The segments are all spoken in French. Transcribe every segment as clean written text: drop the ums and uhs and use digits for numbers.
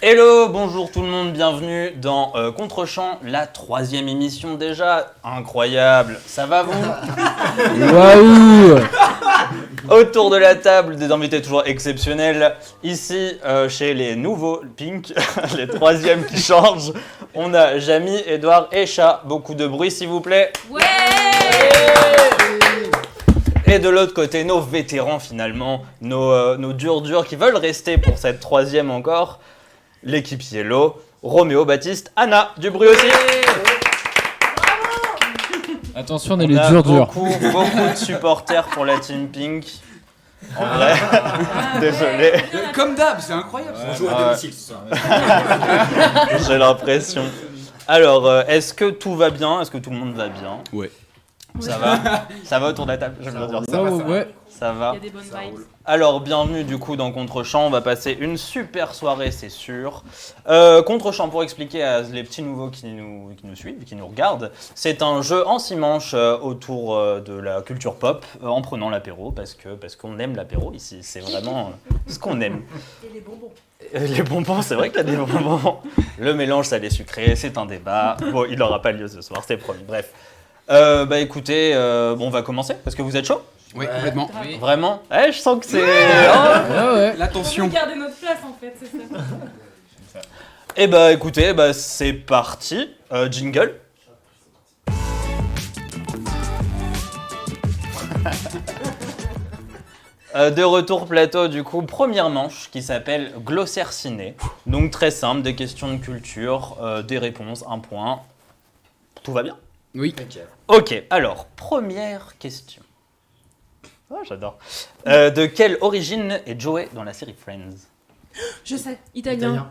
Hello, bonjour tout le monde, bienvenue dans Contre-champ, la 3e émission déjà. Incroyable, ça va vous? Waouh! Autour de la table, des invités toujours exceptionnels. Ici, chez les nouveaux Pink, les 3e qui changent, on a Jamy, Edouard et Chat. Beaucoup de bruit s'il vous plaît. Ouais! Et de l'autre côté, nos vétérans finalement, nos durs qui veulent rester pour cette 3e encore. L'équipe Yellow, Roméo, Baptiste, Anna, du bruit aussi. Attention, on est les durs. Beaucoup de supporters pour la team Pink. En vrai, désolé, Comme d'hab, c'est incroyable. On joue à domicile ce soir. j'ai l'impression. Alors, est-ce que tout va bien? Est-ce que tout le monde va bien? Ouais. Ça va? Ça va autour de la table? Je veux dire ça. Ouais. Ça va? Il y a des bonnes vibes. Alors, bienvenue du coup dans Contre-champ, on va passer une super soirée, c'est sûr. Contre-champ, pour expliquer à les petits nouveaux qui nous suivent, qui nous regardent, c'est un jeu en 6 manches autour de la culture pop, en prenant l'apéro, parce qu'on aime l'apéro ici, c'est vraiment ce qu'on aime. Et les bonbons. Les bonbons, c'est vrai qu'il y a des bonbons. Le mélange salé-sucré, c'est un débat. Bon, il n'aura pas lieu ce soir, c'est promis, bref. Écoutez, on va commencer, parce que vous êtes chaud? Oui, complètement. Oui. Vraiment? Je sens que c'est... Ouais. L'attention. On veut garder notre place en fait, c'est ça. Écoutez, c'est parti. Jingle. De retour plateau, du coup, première manche qui s'appelle Glossaire Ciné. Donc très simple, des questions de culture, des réponses, un point. Tout va bien? Oui. Ok, alors, première question. Oh, j'adore. De quelle origine est Joey dans la série Friends? Je sais, italien.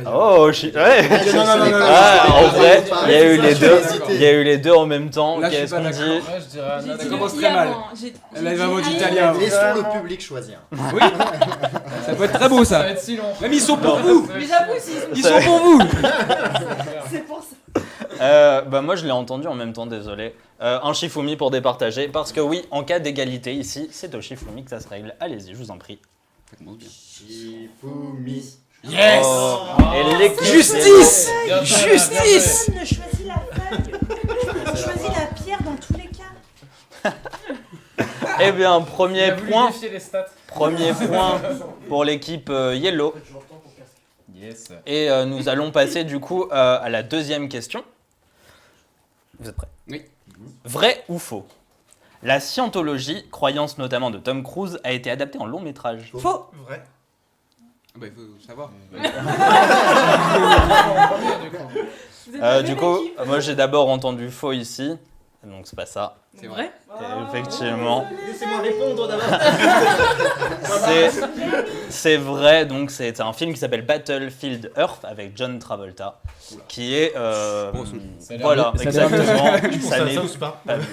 Oh, ouais. Non. En vrai, il y a eu les J'ai deux. hésité. Il y a eu les deux en même temps. Là, je suis Qu'est-ce pas qu'on d'accord. dit? Ouais, je dirais J'ai Ça dit commence le très i mal. avant. Elle a dit un mot i d'italien. avant. Laissons le public choisir. Oui. Ça peut être très beau Ça va ça. être si long. Même ils sont pour vous. Mais j'avoue, Ils sont pour vous. c'est pour ça. Moi, je l'ai entendu en même temps, désolé. Un Shifumi pour départager, parce que oui, en cas d'égalité ici, c'est au Shifumi que ça se règle. Allez-y, je vous en prie. Shifumi. Yes. Oh. Et l'équipe- Justice. Bien, Justice. Personne ne choisit la feuille. On choisit la pierre dans tous les cas. Eh bien, Il a premier voulu point défier les stats. pour l'équipe Yellow. Yes. Et nous allons passer du coup à la deuxième question. Vous êtes prêts? Oui. Vrai ou faux? La scientologie, croyance notamment de Tom Cruise, a été adaptée en long métrage. Faux. Vrai. Bah, il faut savoir. Vous êtes la Du même coup, équipe. moi j'ai d'abord entendu faux ici, donc c'est pas ça. C'est vrai. Effectivement, Laissez-moi répondre d'abord. c'est vrai, donc c'est un film qui s'appelle Battlefield Earth avec John Travolta, qui est... Bon, ça a l'air voilà, bien- ça a l'air bien. exactement. Ça n'est Ça ou pas? pas bien.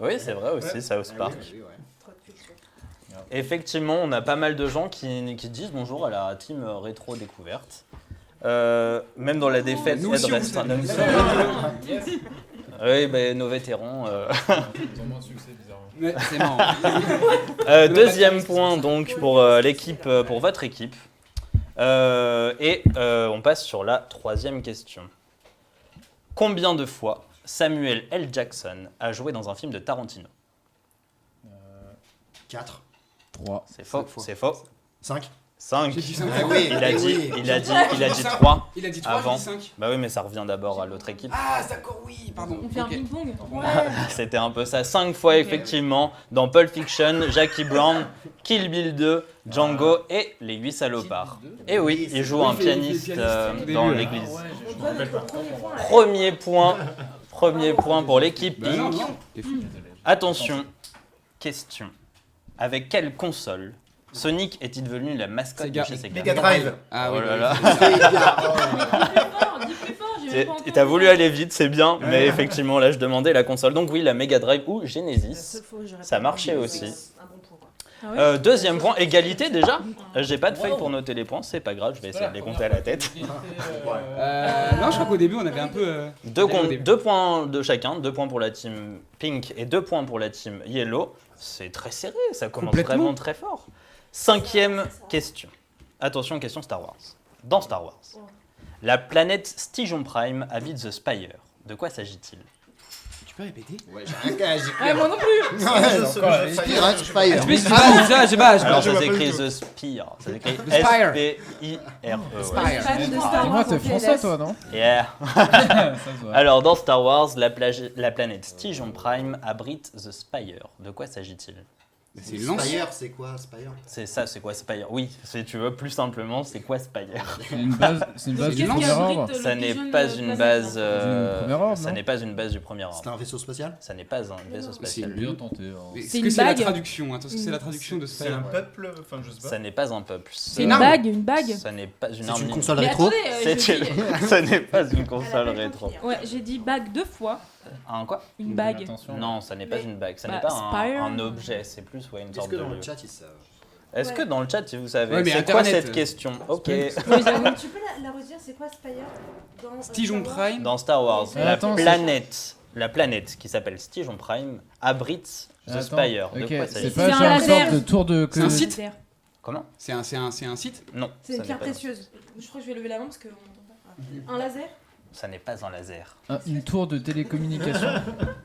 Oui, c'est vrai aussi, South Park. Effectivement, on a pas mal de gens qui disent bonjour à la team rétro découverte. Même dans la défaite, Nous Ed aussi, on reste un vous homme aime. seul. Yes. Oui, nos vétérans. Ils ont moins de succès, bizarrement. Ouais, c'est marrant. Deuxième point donc pour l'équipe, pour votre équipe. On passe sur la troisième question. Combien de fois Samuel L. Jackson a joué dans un film de Tarantino? 4. 3. C'est faux, Cinq fois. c'est faux. 5. 5. J'ai dit 5 Ah oui. Il a dit, oui. il a dit 3 Il a dit 3, avant. j'ai dit 5. Bah oui, mais ça revient d'abord à l'autre équipe. Ah, d'accord, oui, pardon. On fait un Ok. ping-pong. C'était un peu ça. 5 fois effectivement dans Pulp Fiction, Jackie Brown, Kill Bill 2, Django et Les 8 salopards. Et oui, il joue un Oui, il fait pianiste pianiste au dans début, l'église. On doit notre premier point. Premier point pour l'équipe Bah non, Pink. non. T'es fou. Attention, question. Avec quelle console Sonic est-il devenu la mascotte Sega. de chez Sega? Mega Drive. Ah Oh oui. là là. Dis plus fort, dis plus fort. j'ai même pas entendu. T'as voulu aller vite, c'est bien, mais effectivement là je demandais la console. Donc oui, la Mega Drive ou Genesis. Ça marchait aussi. Un bon point, quoi. Ah ouais. Deuxième point, égalité déjà. J'ai pas de feuille pour noter les points, c'est pas grave, je vais essayer de les compter à la tête. Non, je crois qu'au début, on avait un peu. Deux points de chacun, 2 points pour la team Pink et 2 points pour la team Yellow. C'est très serré, ça commence Complètement. vraiment très fort. 5e question. Attention, question Star Wars. Dans Star Wars, la planète Stygion Prime habite The Spire. De quoi s'agit-il? Tu peux répéter? Ouais, j'ai rien qu'à. Ouais, moi non plus. Spire. J'ai pas. Alors je ça vois pas s'écrit du tout. The Spire. Ça s'écrit The Spire. S-P-I-R-E. Spire. Fan de Star Dis-moi, Wars, t'es on français, laisse. toi, non? Yeah. Ça se voit. Alors dans Star Wars, la planète Stygion Prime abrite The Spire. De quoi s'agit-il? C'est une lance. Spire, c'est quoi Spire? C'est ça, c'est quoi Spire? Oui, si tu veux plus simplement, c'est quoi Spire? C'est une base du Qu'est-ce premier qui ordre. abrite le Ça n'est Pigeon pas une base. Du premier ordre, Ça non n'est pas une base du premier C'est ordre. un vaisseau spatial? Ça n'est pas un vaisseau spatial. Bien tenté. hein. Mais C'est Est-ce une que c'est la bague traduction? Attends, est-ce que c'est la traduction de C'est Spire? un peuple, enfin je sais pas. Ça n'est pas un peuple. C'est une bague, une bague. Ça n'est pas une C'est arme. une console Mais rétro? attendez, C'est une- Ça n'est pas une console Elle a pas le temps de rétro. finir. Ouais, j'ai dit bague 2 fois. Un quoi? Une bague. Attention. Non, ça n'est pas Mais- une bague. Ça Bah, n'est pas Spire. un objet. C'est plus une Est-ce sorte que de dans le lieu. chat ils savent? Est-ce que dans le chat, vous savez, Ouais, mais c'est quoi Internet. cette question? Ok. Oui, j'avoue. Tu peux la redire, c'est quoi Spire dans Stygion Star Wars Prime. Dans Star Wars, Attends, la planète qui s'appelle Stygion Prime abrite The Attends, Spire. De ok, quoi c'est s'agit-il? pas C'est un genre une laser. sorte de tour de... C'est un site Comment? C'est un site? Non. C'est une ça pierre n'est pas- précieuse. Je crois que je vais lever la main parce qu'on n'entend pas. Un laser. Ça n'est pas un laser. Une tour de télécommunication.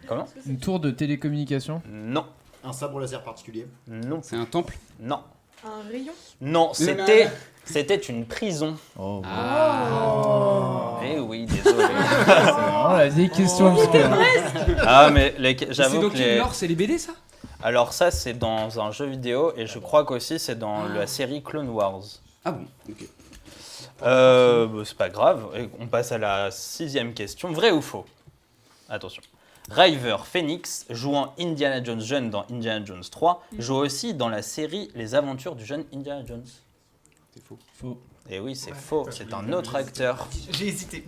Comment? Une tour de télécommunication. Non. Un sabre laser particulier? Non. C'est un temple? Non. Un rayon. Non, c'était une prison. Oh. Eh oui, désolé. C'est vraiment la vieille question obscure. Ah mais C'est j'avoue dans que quel lore? C'est les BD ça? Alors ça c'est dans un jeu vidéo et je crois qu'aussi c'est dans la série Clone Wars. Ah bon, ok. C'est pas grave. Et on passe à la 6e question. Vrai ou faux? Attention. River Phoenix, jouant Indiana Jones jeune dans Indiana Jones 3, joue aussi dans la série Les Aventures du jeune Indiana Jones. C'est faux. Faux. Et oui, c'est faux. C'est un autre acteur. J'ai hésité.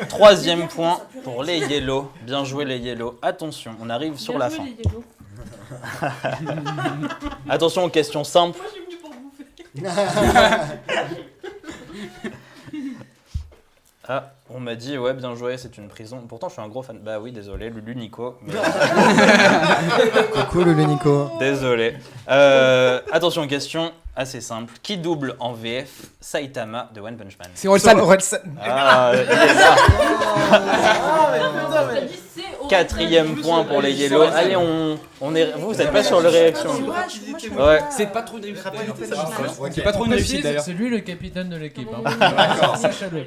3e point pour les Yellow. Bien joué les Yellow. Attention, on arrive sur la fin. Attention aux questions simples. Moi, j'ai venu pour bouffer. Ah, on m'a dit, ouais, bien joué, c'est une prison. Pourtant, je suis un gros fan. Bah oui, désolé, Lulu Nico. mais- Coucou le Nico. Désolé. Attention, question assez simple. Qui double en VF Saitama de One Punch Man? C'est Orelsan. Ah, il est là. T'as dit c'est Orelsan. 4e point pour les Yellow. Allez, on est. Vous êtes pas sur le réaction. Moi, je Ouais. C'est pas trop une réussite. Ok. C'est pas trop une réussite d'ailleurs. C'est lui le capitaine de l'équipe. Hein. D'accord. Sachez-le. Ouais,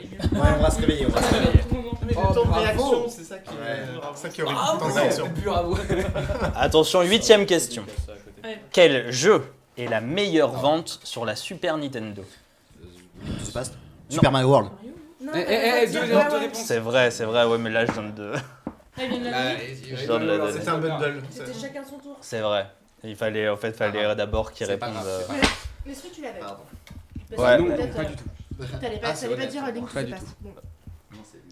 on va se réveiller, on va se réveiller. Mais le temps de réaction, c'est ça qui aurait le temps de réaction. Attention, 8e question. Ouais. Quel jeu est la meilleure vente sur la Super Nintendo? Tout se passe. Super Mario World. Non, deux réponses. C'est vrai, ouais, mais là je donne deux. Ah, il vient de la donner. Je donne la C'était un bundle. C'était chacun son tour. C'est vrai. Il fallait, d'abord qu'il C'est pas réponde. grave, Mais est-ce que tu l'avais Pardon. Parce Ouais. que Non, peut-être, pas du tout. T'allais Ah, pas, c'est t'allais pas honnête. dire Link to Pas the du Past. tout. Bon.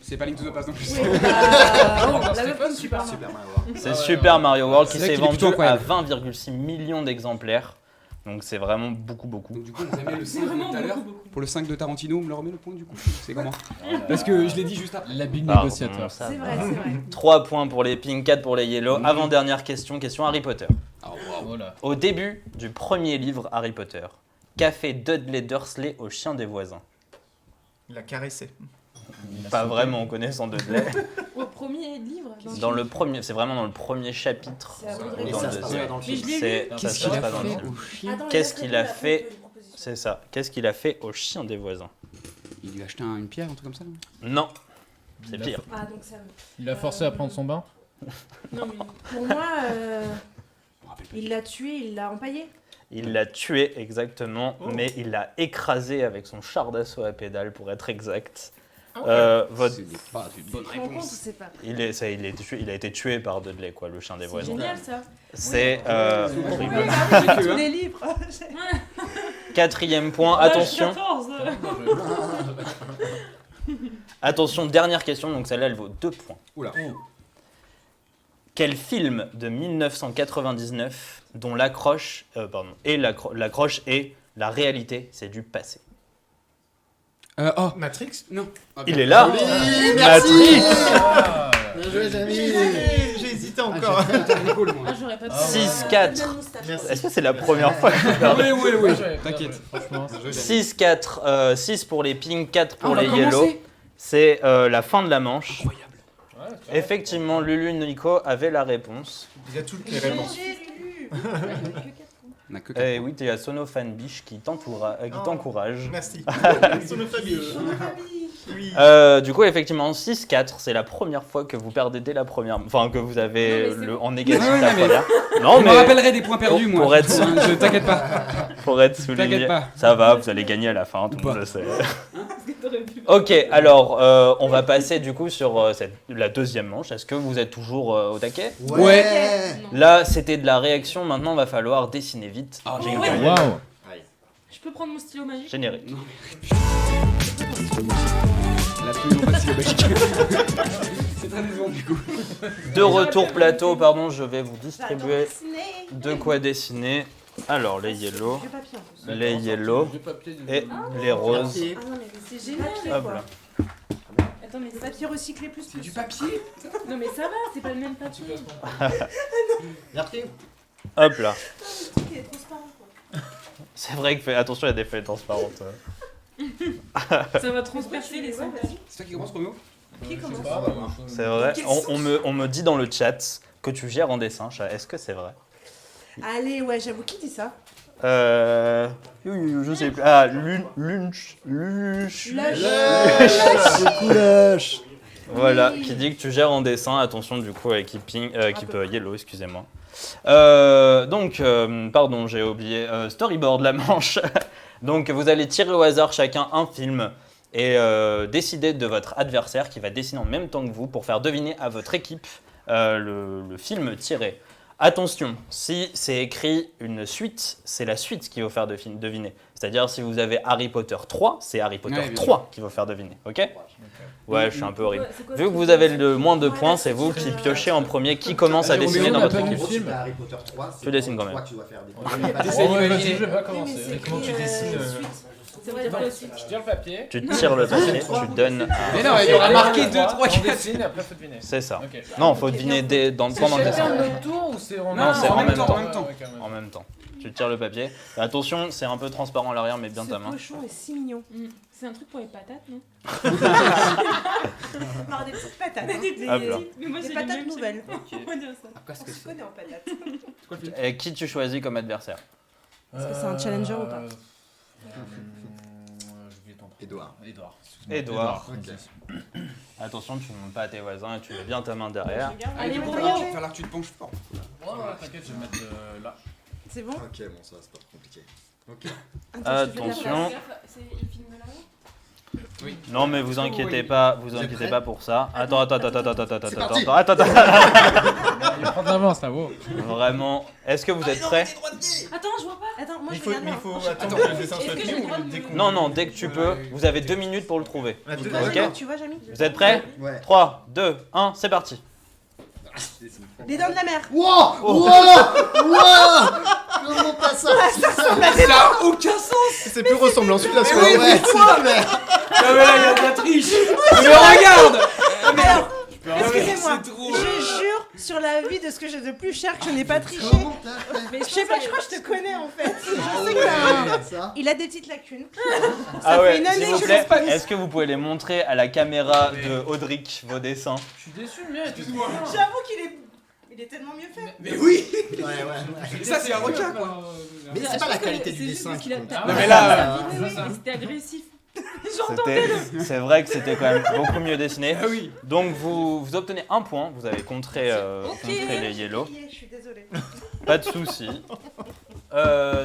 C'est pas Link to the Past non plus. Oui, bah, la meuf comme Super Mario. Super Mario World. C'est Super Mario World qui C'est vrai s'est qu'il est vendu plutôt à incroyable. 20,6 millions d'exemplaires. Donc c'est vraiment beaucoup. Donc du coup, on remet le 5 C'est vraiment tout à l'heure. beaucoup. Pour le 5 de Tarantino, on me le remet le point du coup. C'est comment? Parce que je l'ai dit juste après. L'habile Pardon, négociateur. ça C'est va. vrai, c'est vrai. 3 points pour les Pink, 4 pour les Yellow. Avant-dernière question Harry Potter. Voilà. Au début du premier livre Harry Potter, qu'a fait Dudley Dursley au chien des voisins? Il a caressé. Pas vraiment connaissant Dudley. Au premier livre. Dans le premier, c'est vraiment dans le premier chapitre. C'est à vous de ou Et répondre. dans ça le se passe deuxième. pas dans le Mais film. je l'ai C'est- lu. ça se passe pas dans le film. Attends, Qu'est-ce les qu'il meufs, a la fait proposition. C'est ça. Qu'est-ce qu'il a fait au chien des voisins? Il lui a acheté une pierre, un truc comme ça. Non, c'est pire. Ah, donc ça. Il l'a forcé à prendre son bain. Non, mais Pour moi, Je me rappelle pas. il l'a tué, il l'a empaillé. Il l'a tué exactement, mais il l'a écrasé avec son char d'assaut à pédale pour être exact. Votre- Ce n'est pas une bonne Tu te rends compte ou réponse. c'est pas? il a été tué par Dudley, quoi, le chien des c'est voisins. génial ça. C'est horrible. Tous les livres. 4e point, attention. 14. Attention, dernière question, donc celle-là elle vaut 2 points. Oula. Quel film de 1999 dont l'accroche est la réalité, c'est du passé? Oh, Matrix. non. Ah, Il est là. Oui, Matrix. Ah, Bien joué, Jamie. J'ai hésité. J'hésitais encore. Ah, j'aurais pas pu. 6-4. Merci. Est-ce que c'est la première fois que je perds? Ouais, J'avais peur, t'inquiète. Franchement. 6-4. 6 pour les pink, 4 pour on va les yellow. commencer. C'est la fin de la manche. Ouais, c'est pas Effectivement, Lulu et Nico avaient la réponse. Il y a toutes les réponses. On a que Et oui, tu as Sonofan Biche qui t'encourage. Merci. Sonophobie. Oui. Du coup, effectivement, 6-4, c'est la première fois que vous perdez dès la première. Enfin, que vous avez Non, mais c'est en négatif Ouais, la mais- première. Non, Je me rappellerai des points perdus, pour moi. être- Je t'inquiète pas. pour être souligné. T'inquiète pas. Ça va, vous allez gagner à la fin, tout le monde pas. le sait. T'aurais pu. Ok, alors, on va passer du coup sur la deuxième manche. Est-ce que vous êtes toujours au taquet? Ouais. Non. Là, c'était de la réaction. Maintenant, va falloir dessiner vite. Ah, Jingle. ouais. Waouh. Je peux prendre mon stylo magique? Générique. La plus non facile magique. C'est très décevant du coup. De retour plateau, pardon, je vais vous distribuer Dessiné. de quoi dessiner. Alors, les yellow, Du papier en plus. les yellow et les roses. Ah non, mais c'est génial. Hop Quoi. là. Attends, mais Des papiers recyclés plus. C'est du papier. Non, mais ça va, c'est pas le même papier. Merci. Hop là. Le truc il est transparent quoi. C'est vrai que attention, il y a des feuilles transparentes. Ça va transpercer les sons. C'est toi qui commence, Romeo? Qui commence? C'est vrai. On me dit dans le chat que tu gères en dessin, chat. Est-ce que c'est vrai? Allez, ouais, j'avoue, qui dit ça? Je sais plus. Ah, lunch. Coulage. Voilà, qui dit que tu gères en dessin. Attention, du coup, équipe yellow, excusez-moi. Pardon, j'ai oublié. Storyboard, la manche. Donc, vous allez tirer au hasard chacun un film et décider de votre adversaire qui va dessiner en même temps que vous pour faire deviner à votre équipe le film tiré. Attention, si c'est écrit une suite, c'est la suite qui va vous faire deviner. C'est-à-dire, si vous avez Harry Potter 3, c'est Harry Potter Ouais, bien 3 qui va vous faire deviner. Ok? Ouais, je suis un peu horrible. C'est quoi Vu que le vous truc avez le moins de points, c'est vous qui piochez en premier qui commence à Allez, dessiner Roméo, dans votre on a pas équipe. de film. Harry Potter 3, c'est Tu dessines quand même. toi qui dois faire des Oh, ouais, vas-y, je vais pas Oui, mais commencer. c'est Comment tu écrit, dessines suite. Ça veut dire quoi aussi? Je tire le papier. Tu tires le papier, tu donnes à... Mais non, il y aura marqué 2, 3, On 4. dessine et après faut deviner. C'est ça. Ok. Non, faut deviner pendant le dessin. notre tour ou c'est en Non, c'est en même temps. Ouais, quand même. En même temps. Tu tires le papier. Attention, c'est un peu transparent à l'arrière, mais bien ta main. Ce cochon est si mignon. C'est un truc pour les patates, non? Alors, des petites patates. Hein. Hop là. Mais moi, Des j'ai patates les mêmes nouvelles. On va dire ça. On se connaît en patates. Et qui tu choisis comme adversaire? Est-ce que c'est un challenger ou pas? Edouard. Édouard. Attention, tu ne montes pas à tes voisins et tu mets bien ta main derrière. Allez, bon, bon, bon. Il va falloir que tu te penches fort. Ouais, t'inquiète, je vais mettre là. C'est bon? Ok, bon, ça, c'est pas trop compliqué. Ok. Attention. Il filme là-haut? Non, mais vous inquiétez pas, pour ça. Attends. parti. Attends. Il prend de l'avance là, wow. Vraiment. Est-ce que vous êtes prêts? Attends, je vois pas. Attends, moi Il je faut, regarde mais il là. faut attendre que le dessin Est-ce soit que fini j'ai le droit ou de- dès qu'on... Non, dès que tu peux. Vous avez 2 minutes pour le trouver. Ah, deux- Tu vois, Ok. Jamy, tu vois, Jamy? Vous êtes prêts? Ouais. 3, 2, 1, c'est parti. Les dents de la mer. Wow! Wow! Wow! Comment pas ça? Ça a aucun sens. C'est plus ressemblant celui-là. Ouais, ouais, c'est clair. Non, mais là, il y a de la triche. Mais regarde. Alors, Mais excusez-moi, c'est trop. je jure sur la vie de ce que j'ai de plus cher que je n'ai pas triché. Comment t'as fait? Mais je sais pas, je crois que je te connais en fait. Je sais que t'as un- Ça? Il a des petites lacunes. Ah fait ouais, une s'il année vous que je plaît, fais pas. est-ce que vous pouvez les montrer à la caméra de Audric, vos dessins? Je suis déçu, le mien était trop J'avoue qu'il est... Il est tellement mieux fait. Mais oui. Ouais. Ça, c'est un requin, quoi. Mais c'est pas la qualité du dessin qui compte. Ah Non, ouais. mais là, C'était agressif. C'est vrai que c'était quand même beaucoup mieux dessiné. ah oui. Donc vous obtenez un point, vous avez contré les yellow. Je suis désolée. Pas de souci.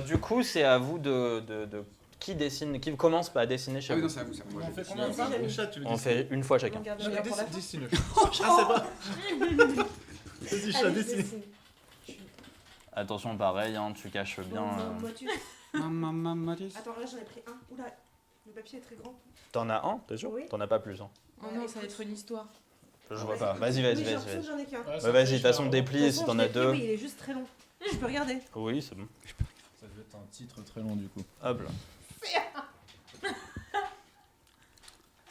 Du coup, c'est à vous de qui dessine, qui commence à dessiner chez Ah oui, non, vous. c'est à vous, c'est à vous. On fait combien de fois? Le chat, tu veux On dessiner. fait une fois chacun. On garde le meilleur pour la fin. Dessine le chat. Ah, c'est vrai. Vas-y, chat, Allez, dessine. dessine. Attention, pareil, hein, tu caches bien. Moi, tu- Maman, Attends, là j'en ai pris un. Oula, le papier est très grand. T'en as un, t'es sûr? Oui. T'en as pas plus, hein. Oh non, ça va être une histoire. Je vois pas. Vas-y, Oui, vas-y, j'ai vas-y. l'impression que j'en ai qu'un. Ouais, Vas-y, de toute façon, De déplie toute et si façon, t'en je as l'ai pris, deux. Oui, il est juste très long. Je peux regarder. Oui, c'est bon. Ça devait être un titre très long du coup. Hop là.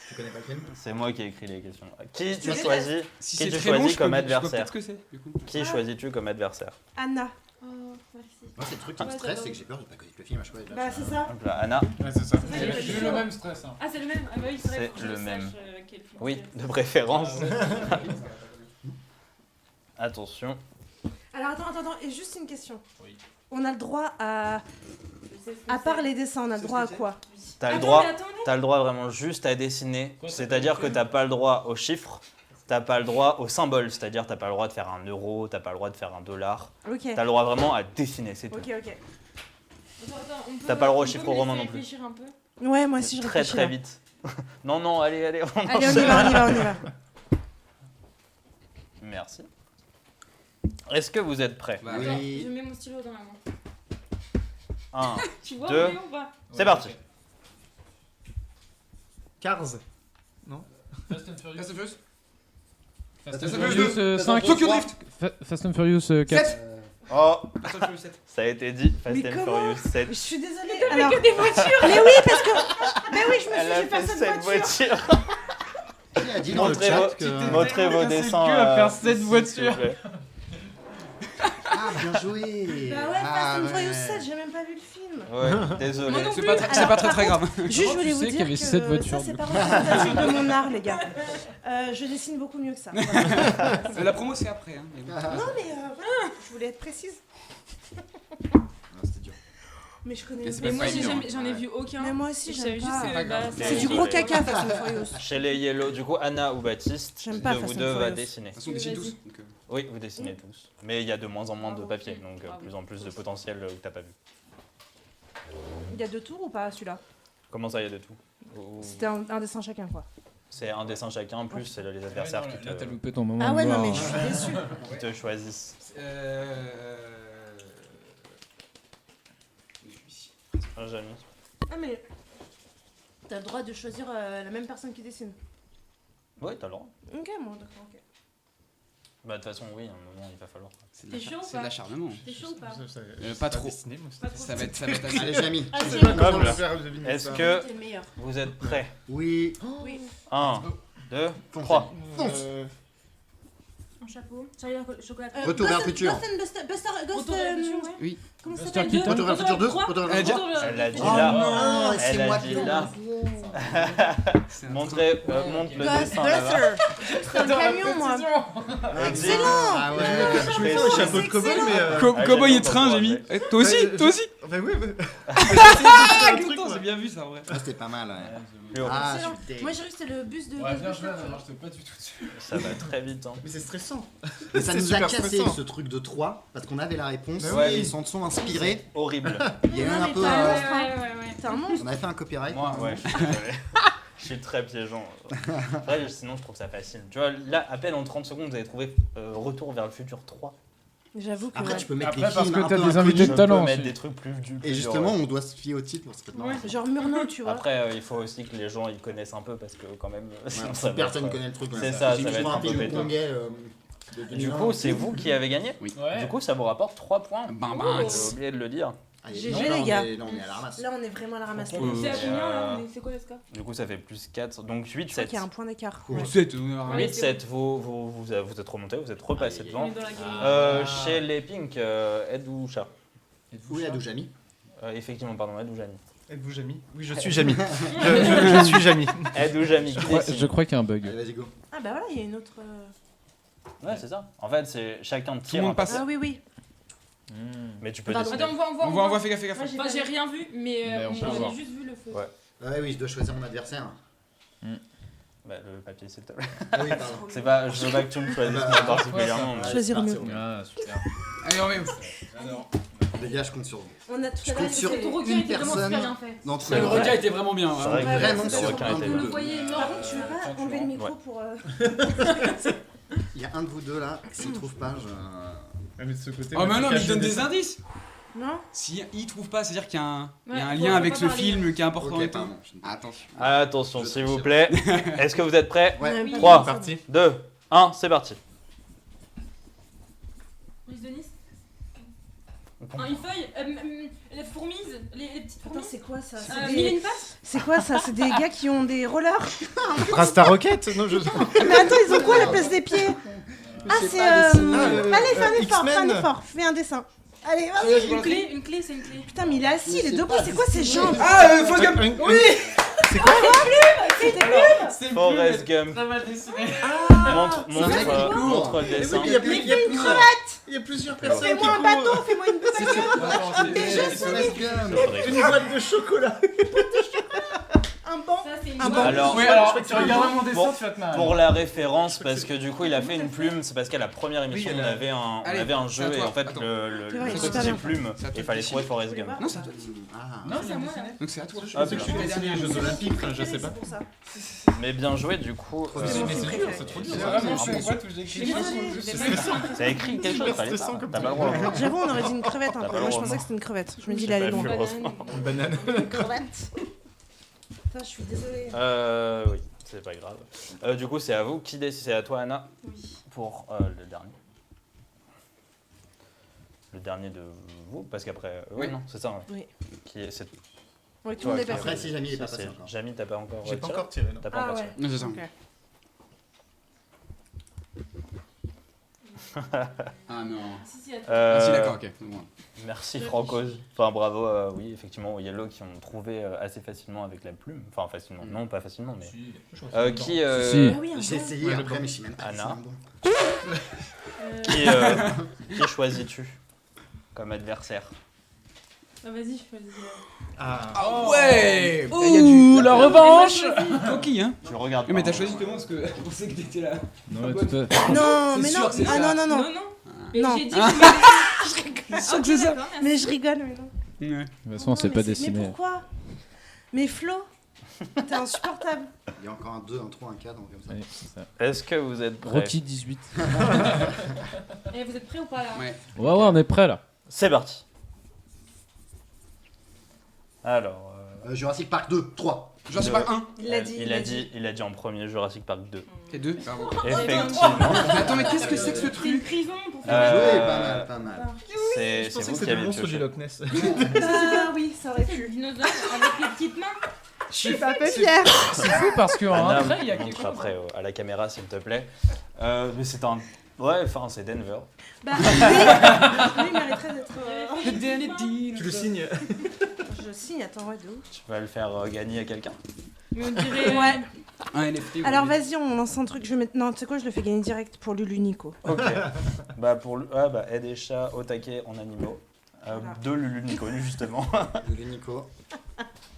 Tu connais pas le film? C'est moi qui ai écrit les questions. Qui tu Je choisis Si Qui c'est tu très long, choisis je peux comme je peux adversaire peut-être ce que c'est, du coup. Qui choisis-tu comme adversaire? Anna. Oh, merci. Moi, c'est le truc qui me stresse, c'est que j'ai peur de pas connaître le film à chaque fois. Bah, c'est ça. Hop là, Anna, Ouais, c'est ça. j'ai pas J'ai dit eu le ça. même stress. Hein. Ah, c'est le même. Ah bah oui, c'est vrai. C'est faut que je le sache, même. quel film oui, c'est. de préférence. Ah, Attention. Alors, attends. Et juste une question. Oui. On a le droit à. Je sais ce que À part c'est. les dessins, on a le droit à quoi? T'as le Attendez, droit. attendez. T'as le droit vraiment juste à dessiner, Quoi, t'as c'est-à-dire pas que le t'as pas le droit aux chiffres, t'as pas le droit aux symboles, c'est-à-dire t'as pas le droit de faire un euro, t'as pas le droit de faire un dollar, Ok. t'as le droit vraiment à dessiner, c'est tout. Ok. Attends, on peut- T'as pas le droit aux on peut chiffres me laisser romains non plus. réfléchir un peu. Ouais, moi aussi, je Très réfléchis. très là. vite. non, allez, on Allez, on y enchaîne. va, on y va. Merci. Est-ce que vous êtes prêts? Bah, Attends, Oui. je mets mon stylo dans la main. 1. Tu vois, Deux. Léo, ou pas? C'est parti. Cars. Fast and Furious. Fast and Furious. Fast Fast and and Furious Furious, 5. Tokyo Drift. Fast and Furious 4. 7. Oh, Fast and Furious 7. ça a été dit, Fast Mais and comment Furious 7. Je suis désolée. Alors, Que des voitures. mais oui, parce que. Mais oui, je me Elle suis a dit, faire fait cette 7 voiture. voitures. Qui a dit dans le Montrez chat vos, que... montrez vos cassé le dessins. cul à faire s'il cette vous voiture. plaît. Ah, bien joué. Bah ouais, Fast and ouais. Furious 7, j'ai même pas vu le film. Ouais, désolé. Moi non C'est plus. pas très- c'est Alors, pas très par très grave. Juste, je Comment voulais tu vous sais dire qu'il y avait que 7 voitures, ça, c'est du pas représentation de mon art, les gars. Je dessine beaucoup mieux que ça. Voilà. La promo, c'est après. Hein. mais bon. Non, mais voilà, je voulais être précise. Ah, c'était dur. Mais je connais. Mais c'est Mais pas moi, évident, j'en ai ouais. vu aucun. Mais moi aussi, Je savais j'aime juste pas. que bah, C'est du gros caca, Fast and Furious. Chez les Yellow, du coup, Anna ou Baptiste, J'aime pas de vous Fast and deux va Furious. dessiner. De toute façon, on dessine tous. Vas-y. donc, Oui, vous dessinez tous. Mais il y a de moins en moins de Ah, papier, ok. donc Ah, plus oui. en plus de potentiel que t'as pas vu. Il y a 2 tours ou pas celui-là? Comment ça, il y a de tout? Ou- C'était un dessin chacun, quoi. C'est un dessin chacun, plus c'est les adversaires qui Là, t'as te, loupé ton moment. Ah de ouais, non, gloire. mais je suis déçue. qui te choisissent. Jamais. Ah, mais. T'as le droit de choisir la même personne qui dessine. Ouais, t'as le droit. Ok, moi, d'accord, ok. Bah, de toute façon, oui, à un moment, il va falloir. C'est de T'es chaud ou c'est de pas l'acharnement. T'es chaud ou pas? Pas trop. Pas trop. Ça va être assez. Allez, Jamy. Ah, c'est Hop Comment là. le faire, deviner Est-ce ça. que T'es le meilleur. vous êtes prêts? Oui. Oui. 1, 2, Foncez. 3. Un chapeau. Charlie chocolat. Retour vers le futur. Ghost and Buster. Ghost. Retour vers le futur, ouais. Oui. Comment ça Buster s'appelle? Keaton. Retour vers le futur 2. Trois. Retour vers le Elle a futur. dit- Elle a dit Oh là. non, Elle c'est a moi dit qui là. C'est un Montrez, montre le dessin là-bas. Ghostbuster. C'est un camion, moi. Excellent. Ah ouais. Je voulais faire un chapeau de cowboy, mais... Ah, Cowboy j'ai et pas train, encore j'ai mis. fait. Eh, Toi aussi, Ouais, toi aussi. Enfin, oui, mais... Putain, j'ai bien vu ça en vrai. Ah, c'était pas mal, ouais. Plus haut. Ah, Excellent. je suis Moi, j'ai cru que c'était le bus de Ouais, bien Ghostbuster. joué, alors j'étais pas du tout dessus. Ça va très vite. Hein. Mais c'est stressant. Mais ça C'est nous a super cassé stressant. ce truc de 3 parce qu'on avait la réponse Mais et oui. ils s'en sont inspirés. Horrible. Il y a eu Non, un mais peu. t'as Ouais, un ouais, ouais, ouais. T'es un monstre. On avait fait un copyright. Moi, ouais, je suis désolé. Je suis très piégeant. Après, sinon, je trouve ça facile. Tu vois, là, à peine en 30 secondes, vous avez trouvé Retour vers le futur 3. J'avoue que. Après, ouais. tu peux mettre Après, les parce films que un t'as peu des inconnus. invités Je de talent peux mettre aussi. des trucs plus durs. Et justement, on doit se fier au titre. Ça peut être marrant. Genre Murnau, tu vois. Après, il faut aussi que les gens ils connaissent un peu parce que, quand même, sinon, Ouais, ça va personne être- connaît le truc. C'est ça, J'ai ça va mis être sur un peu film péteux. hongkongais, de Du 2001. coup, c'est vous qui avez gagné. Ouais. Du coup, ça vous rapporte 3 points. Ben, J'ai oublié de le dire. Ah, GG, non, les là, gars. Là, on est à la ramasse. Là, on est vraiment à la ramasse. Ok. C'est à combien là Euh, C'est quoi le score? Du coup, ça fait plus 4. Donc 8, Je crois 7. qu'il y a un point d'écart. Cool. Ouais. 7, on est Ouais. 8, 7, vous êtes remonté, vous êtes repassé On devant. est dans la grille. Chez les Pink, Ed ou Chat Oui, Adou Jamy. Effectivement, pardon, Ed ou Jamy. Êtes-vous Jamy? Oui, je suis Jamy. Je suis Jamy. Ed ou Jamy, qui dessine Je crois qu'il y a un bug. Allez, vas-y, go. Ah bah voilà, il y a une autre. Ouais, c'est ça. En fait, c'est chacun le tire monde un passe. Ah oui, oui. Mais tu peux Pardon. décider. Attends, on On voit. voit, fais gaffe, fais gaffe. Moi, j'ai rien vu, mais Mais on peut voir. j'ai juste vu le feu. Ouais. Ouais, oui, je dois choisir mon adversaire. Bah, le papier, s'il te plaît. Ah oui, pardon. C'est pas, je veux pas que tu me choisisses Bah, moi particulièrement. ouais, mais- Choisir c'est mieux. parti, Ah, super. Allez, on met. Alors, Les gars, je compte sur vous. On a tout Je à l'heure. compte sur Ton requin une était vraiment personne. super bien fait. Non, C'est Le vrai. requin était vraiment bien. C'est vrai que Ouais, Vraiment le sûr. requin Un était de Vous bien. le voyez énorme. Par contre, tu veux pas enlever le micro Ouais. pour. Il y a un de vous deux là, s'il trouve pas, je. Ah, mais de ce côté. Oh, mais non, mais il cache donne le des dessin. indices. Non. Si il trouve pas, c'est-à-dire qu'il y a un, il y a Ouais, un faut- lien faut avec pas ce parler. film qui est important Ok, et tout. pardon. Attention. Attention, Je s'il te vous cherche. plaît. Est-ce que vous êtes prêts? Ouais. Oui. 3, Parti. 2, 1, c'est parti. Brise de Nice. Une feuille, les fourmis, les petites fourmis. Attends, c'est quoi ça? Mille et une pattes. C'est quoi ça? C'est des gars qui ont des rollers? Rasta Rocket. Non, je. Mais attends, ils ont quoi à la place des pieds? Ah, c'est. Allez, fais un effort, fais un X-Men. effort, fais un dessin. Allez, vas-y. Une clé, c'est une clé. Putain, mais il est assis, les deux bras, c'est quoi ces jambes? Ah, Forrest Gump. Oui. C'est quoi? Forrest Gump. Ça va dessiner. Montre le Mais dessin. oui, il y a plusieurs personnes. Fais-moi un bateau, fais-moi une Une boîte de chocolat. un banc. Ça, c'est une Ah bon. Alors, Oui, alors tu regardes mon dessin, tu vas te marrer. pour la référence, parce que du coup il a fait une plume, c'est parce qu'à la première émission Oui, on avait un Allez, jeu c'est à et toi. en fait Attends. C'est vrai, le c'est truc pas c'est bien. plume C'est à toi et il de fallait dessiner. trouver Forrest Gump. Non, c'est à toi. Non, c'est à moi. Donc c'est à toi. Ah, Je sais que je suis dessiné les Jeux Olympiques, enfin, je sais pas. C'est pour ça. Mais bien joué du coup. Mais c'est dur, c'est trop dur. C'est vraiment une boîte où j'écris. T'as écrit quelque chose, fallait pas. T'as pas le droit. J'avoue, on aurait dit une crevette un T'as peu. pas Moi, le je droit, pensais non. que c'était une crevette. Je me dis, J'ai il allait pas loin. vu. Heureusement. Une banane. Une crevette. Putain, je suis désolée. Oui, c'est pas grave. Du coup c'est à vous. Qui décide? C'est à toi Anna Oui. pour le dernier. Le dernier de vous, parce qu'après. Oui, Oui. non, c'est ça. Ouais. Oui. Qui est, c'est Oui, tout le monde est toi qui- passé. Après, si Jamie est pas c'est- passé encore. Jamie, t'as pas encore. J'ai pas tiré encore tiré, non. T'as pas Ah encore ouais. tiré. Non, c'est ça. Ok. Ah non. Si, à toi. Ah si, d'accord, ok. Bon. Merci Francose. Enfin bravo, oui effectivement Yellow qui ont trouvé assez facilement avec la plume. Enfin facilement, non pas facilement mais. Qui Si. Ah oui, un J'ai banc. essayé après, mais je sais même pas. Anna. si c'est un bon. qui choisis-tu comme adversaire? Ah, vas-y, choisis. Ah. Ouais. Ouh, la revanche. Coquille, hein. Tu le regardes. Oui, mais pas, t'as hein. choisi justement parce que je pensais que t'étais là. Non, mais tout à Non, C'est mais sûr non. que c'est Ah ça. non, non, non. Non, non. Mais Non. j'ai dit que je C'est sûr que c'est ça. Mais je rigole, mais non. Ouais. De toute façon, on sait Non, pas mais Mais dessiner. pourquoi? Mais Flo, t'es insupportable. Il y a encore un 2, un 3, un 4, donc comme ça. Ouais, c'est ça. Est-ce que vous êtes prêts? Rocky 18. Et vous êtes prêts ou pas là? Ouais. Ouais, on est prêt là. C'est parti. Alors. Jurassic Park 2, 3. Genre, c'est pas 1. Il l'a dit. Il a dit en premier Jurassic Park 2. Et 2. Pardon. Effectivement. Mais attends, mais qu'est-ce que c'est que ce C'est une truc? prison pour Euh, faire Joué, pas mal, pas mal. C'est Je pensais vous que qui c'était le avez monstre du pioché. Loch Ness. Ah oui, ça aurait le pu. dinosaure avec les petites mains. Je suis pas peu fière. C'est fou parce qu'en Anna, un trait, il y a quelque montre chose. après à la caméra s'il te plaît. Mais c'est un. Ouais, enfin c'est Denver. Bah oui, il mériterait d'être. Le dernier Tu le signes. Je signe, attends, ouais, de ouf. Tu vas le faire gagner à quelqu'un. Mais on dirait. Ouais. Un NFT. Alors vas-y, on lance un truc. Je vais mettre. Non, tu sais quoi, je le fais gagner direct pour Lulu Nico. Ok. Bah pour Ed et Chat au taquet en animaux. Voilà. De Lulu Nico justement. Lulu Nico.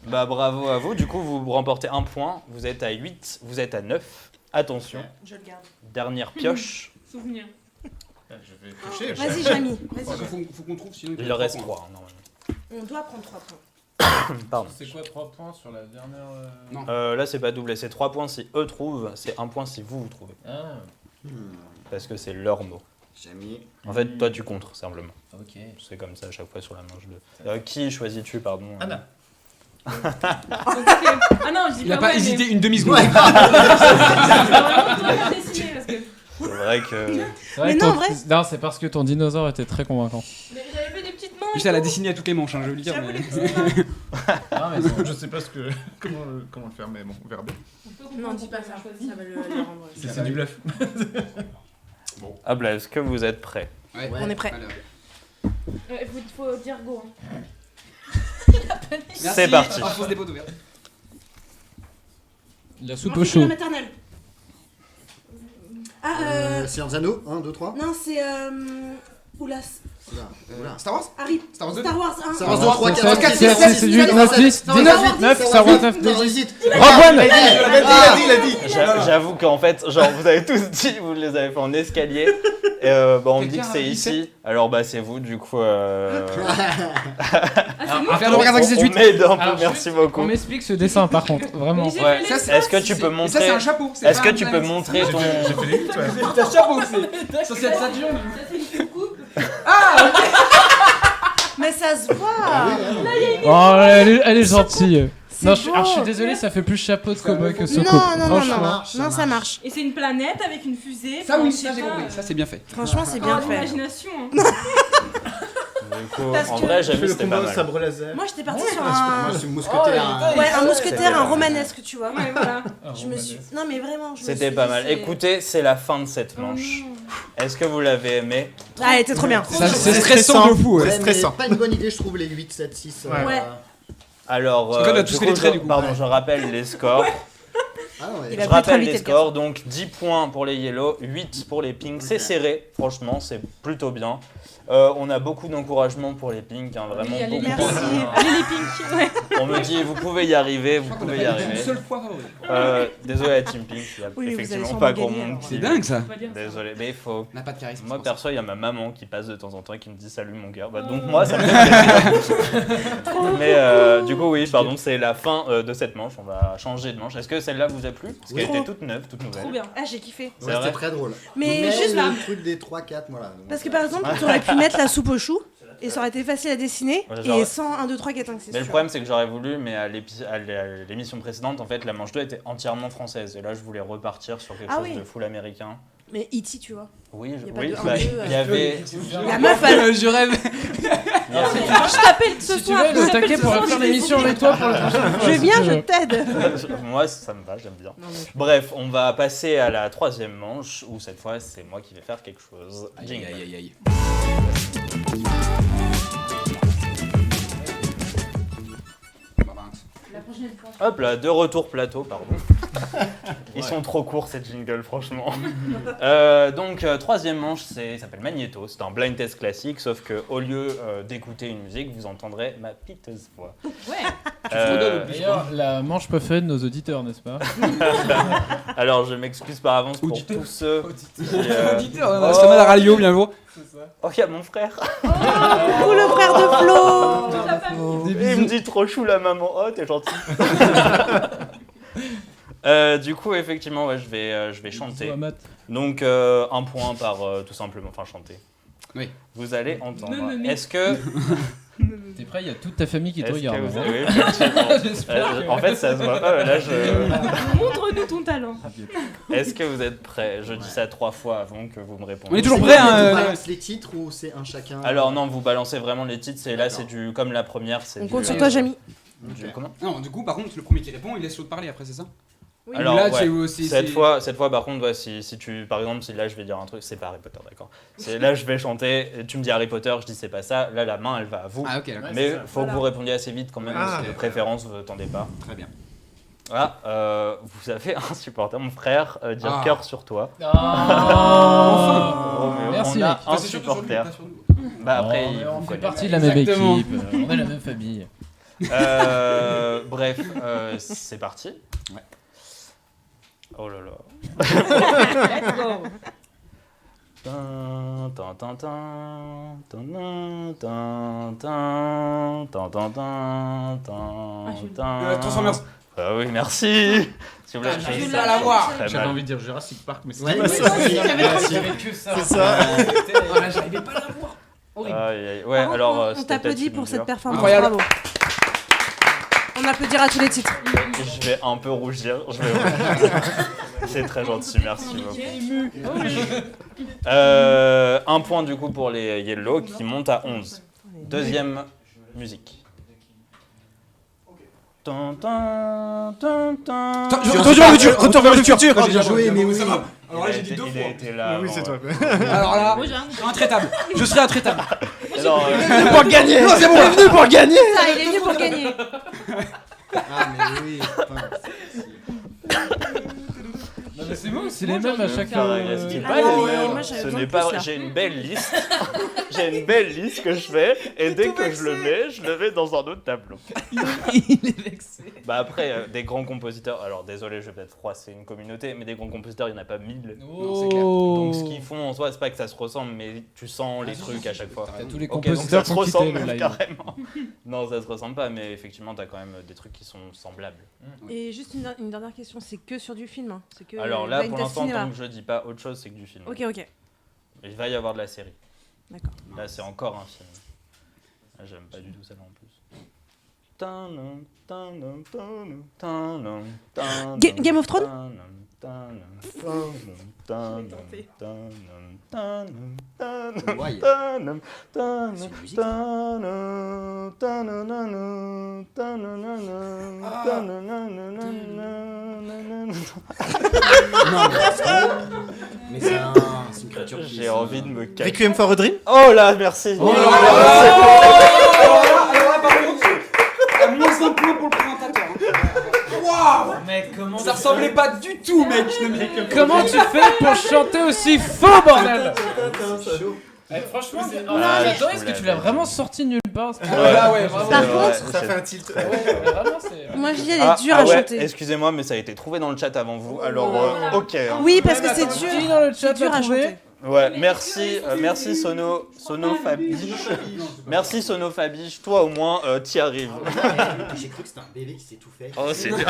Bah bravo à vous. Du coup vous remportez un point. Vous êtes à 8, vous êtes à 9. Attention, Je le garde. dernière pioche. Souvenir. Je vais toucher. Vas-y, Jamie. Vas-y. Faut qu'on trouve sinon. Il en reste 3 normalement. On doit prendre 3 points. Pardon. C'est quoi 3 points sur la dernière. Non. Là c'est pas doublé, c'est 3 points si eux trouvent, c'est 1 point si vous trouvez. Ah, Parce que c'est leur mot. Jamie. En fait, toi tu contres simplement. ok. C'est comme ça à chaque fois sur la manche de. Qui choisis-tu, pardon Anna. Ah non, je dis Il a pas pas ouais, hésité mais- une demi-seconde. C'est vraiment toi qui as dessiné parce que. C'est vrai que. C'est vrai Mais que non, ton- en vrai- Non, c'est parce que ton dinosaure était très convaincant. Mais j'avais fait des petites mains. Juste, elle a dessiné à toutes les manches, hein, je veux le dire. J'avoue, Mais... les petites mains. Non, mais c'est- Je sais pas comment le faire, mais bon, on verra bien. On peut Non, comprendre dis pas pourquoi ça. on a choisi. Ça va le rendre. C'est du bluff. Ah bah, est-ce que vous êtes prêts? Ouais. On est prêt. Alors. Faut dire go. Hein. C'est parti. Ah, pose des potes ouvertes. La soupe Moi, au c'est que la chaud. maternelle. Ah, Seigneur des Anneaux, 1, 2, 3. Non, c'est. Oula. Oula. Star Wars Harry. Star Wars 2 Star Wars 1. Star Wars 2, 3, 4, 5, 6, c'est 7, 8, 8, 9, 10, 19, Star Wars 9, 10. Rogue One. Il a dit. J'avoue qu'en fait, genre, vous avez tous dit, vous les avez fait en escalier. Et bah, on me dit que c'est ici. Alors bah, c'est vous, du coup. Ah, c'est nous. À faire le regard 5, 6, 8. On m'aide un peu, Alors, merci beaucoup. On m'explique ce dessin par contre, vraiment. Mais j'ai Ouais. fait Ça, les c'est- Est-ce que tu peux Et ça, montrer. c'est un chapeau. c'est Est-ce pas que un tu peux planète. montrer ton. J'ai fait les 8, ouais. C'est un chapeau, c'est censé être Saturne. Ça c'est une coupe. Mais ça se voit. Oh, elle est gentille. C'est Non, beau. alors je suis désolé, ça fait plus chapeau de cowboy que Non, Soko. non, non, Franchement. non. marche, ça Non, ça marche. marche. Et c'est une planète avec une fusée. Ça, oui, Enfin, ça, je sais j'ai pas, compris. Ça, c'est bien fait. Franchement, c'est Oh, bien fait. l'imagination. Hein. Vous Du coup, Parce en que- vrai, J'ai j'avoue, fait le c'était pas combat au mal. sabre laser. Moi, j'étais partie sur Moi, un. je suis mousquetaire. Ouais, un C'était mousquetaire, pas un mal. romanesque, tu vois. Ouais, voilà. Je me suis. Non, mais vraiment, je me C'était suis pas dit, mal. c'est- Écoutez, c'est la fin de cette Oh manche. non. Est-ce que vous l'avez aimé? Ah, elle était trop bien. C'est C'est stressant de fou. Ouais, Ouais. mais stressant. pas une bonne idée, je trouve, les 8, 7, 6. Ouais. Alors, Parce que toi, tu as tous fait les traits, du coup. pardon, je rappelle les scores. Ah non, Il mais... va Je pas être rappelle invité, les le scores, donc 10 points pour les yellow, 8 pour les pinks. C'est serré, franchement, c'est plutôt bien. On a beaucoup d'encouragement pour les pinks, hein, vraiment Oui, allez, beaucoup. Merci. Allez les pinks. Ouais. On me dit, vous pouvez y arriver, vous pouvez y Une arriver. seule fois favori. Désolé à Team Pink, il y a Oui, mais vous effectivement allez pas sûrement grand gagner, monde alors. qui... C'est dingue ça. On va dire ça. Désolé, mais il faut... On n'a pas de charisme. Moi c'est pour ça. perso, il y a ma maman qui passe de temps en temps et qui me dit salut mon cœur. Bah, donc moi, ça me fait plaisir. Mais du coup, oui, pardon, c'est la fin de cette manche. On va changer de manche. Est-ce que celle-là vous a plu? Parce qu'elle Oui. était toute neuve, toute nouvelle. Trop bien. Ah, j'ai kiffé. C'est Ouais, vrai. c'était très drôle. Mais juste là. le truc des 3, 4, voilà. Donc, Parce que par exemple, tu aurais pu mettre la soupe aux choux et ça aurait été facile à dessiner. Ouais, genre- Et sans 1, 2, 3, 4, 5, 6. Mais le problème, c'est que j'aurais voulu, mais à l'émission précédente, en fait, la manche 2 était entièrement française. Et là, je voulais repartir sur quelque Ah chose oui. de full américain. Mais E.T., tu vois. Oui, Y a pas oui, de bah, 1, 2, il y avait... La meuf, elle. Je rêve. Je t'appelle ce Si tu soir. veux, le taquet pour faire l'émission avec toi pour la prochaine fois. Je si viens, tu je veux. t'aide. Moi, ça me va, j'aime bien. Non, mais- Bref, on va passer à la troisième manche, où cette fois, c'est moi qui vais faire quelque chose. Aïe Jingle. aïe aïe aïe. La prochaine fois. Hop là, de retour plateau, pardon. Ils sont trop courts ces jingles, franchement. Donc, troisième manche, ça s'appelle Magnéto. C'est un blind test classique, sauf que au lieu d'écouter une musique, vous entendrez ma piteuse voix. Ouais. D'ailleurs, la manche préférée de nos auditeurs, n'est-ce pas? Alors, je m'excuse par avance pour Auditeur. tous ceux. Auditeur, on a ça mal à radio, bien joué. Oh, il y a mon frère. Ou le frère de Flo. Toute la famille. Il me dit trop chou la maman. Oh, t'es gentil. Du coup, effectivement, ouais, je vais chanter. Donc, un point par tout simplement, enfin chanter. Oui. Vous allez entendre. Mais. Est-ce que. T'es prêt? Il y a toute ta famille qui te est-ce que regarde. vous hein. avez- effectivement. J'espère que- En fait, ça se voit pas, mais là, je. Montre-nous ton talent. Est-ce que vous êtes prêts? Je dis ça 3 fois avant que vous me répondiez. On est toujours C'est prêt, quoi, hein, on balance les titres ou c'est un chacun? Alors, non, vous balancez vraiment les titres. C'est là, D'accord. c'est du. Comme la première, c'est On du. compte sur toi, Jamy. du- Comment? Non, du coup, par contre, le premier qui répond, il laisse l'autre parler après, c'est ça? Oui. Alors, là, ouais, c'est aussi. cette fois, par contre, ouais, si tu, par exemple, si là je vais dire un truc, c'est pas Harry Potter, d'accord. C'est là je vais chanter, et tu me dis Harry Potter, je dis c'est pas ça. Là, la main, elle va à vous. Ah, ok, d'accord. Mais c'est ça. faut que vous répondiez assez vite quand même, Ah. parce que de préférence, vous attendez pas. Très bien. Voilà, vous avez un supporter, mon frère, dire Ah. cœur sur toi. Enfin. Roméo, Merci, on a mec. un supporter. Bah après, Non, mais il on vous fait connaît. partie de la même Exactement. équipe, on est la même famille. Bref, c'est parti. Ouais. Oh là là. Let's go. Tin, tin, tin, tin, tin, tin, tin, tin, tin, tin, tin, tin. Transformers. Ah oui, merci. S'il vous plaît, j'arrive j'ai pas à la voir. très J'avais mal. envie de dire Jurassic Park, mais c'est Ouais, pas ouais, ça. ouais. que ça. C'est ça. Ah, là, j'arrivais pas à la voir. Aïe, aïe. Ouais, Par contre, alors on c'était t'applaudit peut-être pour une cette dure. performance. Incroyable. Bravo. On applaudira tous les titres. Je vais un peu rougir. C'est très gentil, merci beaucoup. Un point du coup pour les Yellow qui montent à 11. Deuxième musique. Tan, tan, tan, tan. Retour vers le futur. Oh, bien joué, mais oui. Ça va. Alors là, j'ai dit deux Il fois. a été là. Oui, avant, c'est toi. Alors là, Moi j'ai un. intraitable. Je serai intraitable. Alors, Pour gagner. Non, c'est bon. Venu pour gagner. Ça, il est venu pour gagner. Ah, mais oui. putain. C'est bon, c'est les mêmes à chaque Car, fois. c'est Ah pas non, les mêmes. moi, j'avais Ce besoin n'est de pas. plus, là. J'ai une belle liste. J'ai une belle liste que je fais et dès que je le mets dans un autre tableau. Il est vexé. Bah après, des grands compositeurs. Alors désolé, je vais peut-être froisser une communauté, mais des grands compositeurs, il n'y en a pas 1000. Oh. c'est clair. Donc ce qu'ils font en soi, c'est pas que ça se ressemble, mais tu sens les trucs à chaque fois. T'as tous les Ok, donc compositeurs ça qui se ont quitté ressemble le même live. carrément. Non, ça se ressemble pas, mais effectivement, t'as quand même des trucs qui sont semblables. Et juste une dernière question, c'est que sur du film, hein. C'est que Alors là, blind pour test l'instant, cinéma. tant que je dis pas autre chose, c'est que du film. Ok, ok. Il va y avoir de la série. D'accord. Là, c'est encore un film. Ah, j'aime pas du tout celle-là en plus. Game of Thrones Mais c'est une créature. J'ai envie de me cacher. Requiem for a Dream. Oh là, merci. Alors là, par contre, à moins 5 points pour le présentateur. Waouh! Mec, comment Ça ressemblait pas du tout, mec! Comment tu fais pour chanter aussi faux, bordel? Franchement, j'adore, est-ce que tu l'as vraiment sorti de nulle part? Ah ouais, vraiment. Par contre, Ça fait un tilt. Vraiment, c'est... moi je dis elle est dure à ouais, chanter. excusez-moi, mais ça a été trouvé dans le chat avant vous, alors ok. Hein. Oui, parce que c'est Qui dur. dans le chat C'est dur l'a à trouvé? chanter. Ouais, merci Sono Fabiche. Merci Sono Fabiche, toi au moins t'y arrives. J'ai cru que c'était un bébé qui s'est tout fait. Oh c'est dur.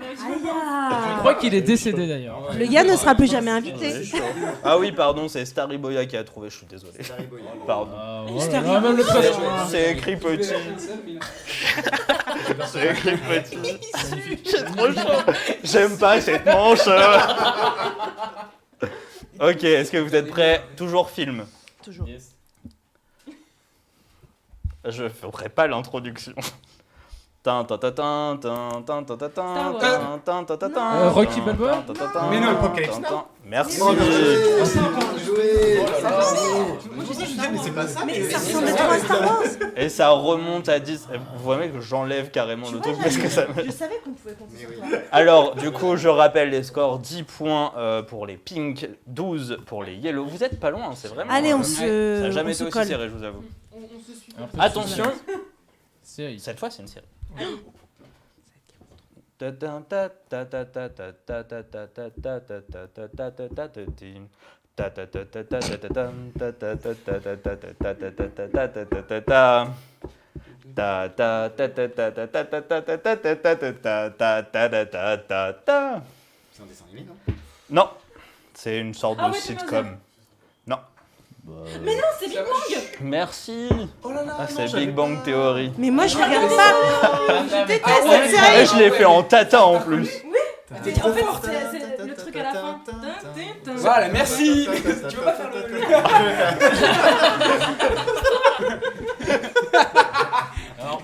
Je crois qu'il est décédé d'ailleurs. Le gars ne sera plus jamais invité. Ah oui, pardon, c'est Starry Boya qui a trouvé, je suis désolé. Pardon. Même le prénom. C'est écrit petit. C'est écrit petit. J'ai trop chaud. J'aime pas cette manche. Ok, est-ce que vous êtes prêts? Toujours film. Toujours. Je ferai pas l'introduction. Rocky Balboa. Mais non, Apocalypse. Merci. Bien joué. Mais c'est pas ça. Mais ça ressemble trop à Star Wars. Et ça remonte à 10. Vous voyez que j'enlève carrément le truc parce que ça me... Je savais qu'on pouvait compter sur toi. Alors, du coup, je rappelle les scores. 10 points pour les pink, 12 pour les yellow. Vous êtes pas loin, c'est vraiment... Allez, on ça n'a jamais se été aussi colle. serré, je vous avoue. On se suit. Attention, Série. cette fois, c'est une série. C'est un dessin animé, non? Non, c'est une sorte Ah de ouais, c'est sitcom. Non. Mais non, c'est Big Bang. Merci. Oh là là. Ah, c'est Big Bang Theory. Mais moi je regarde pas. Je déteste Ah ouais, cette Et série. je l'ai fait en tata en plus. En fait, c'est le truc à la fin. Voilà, merci! Tu veux pas faire le. Alors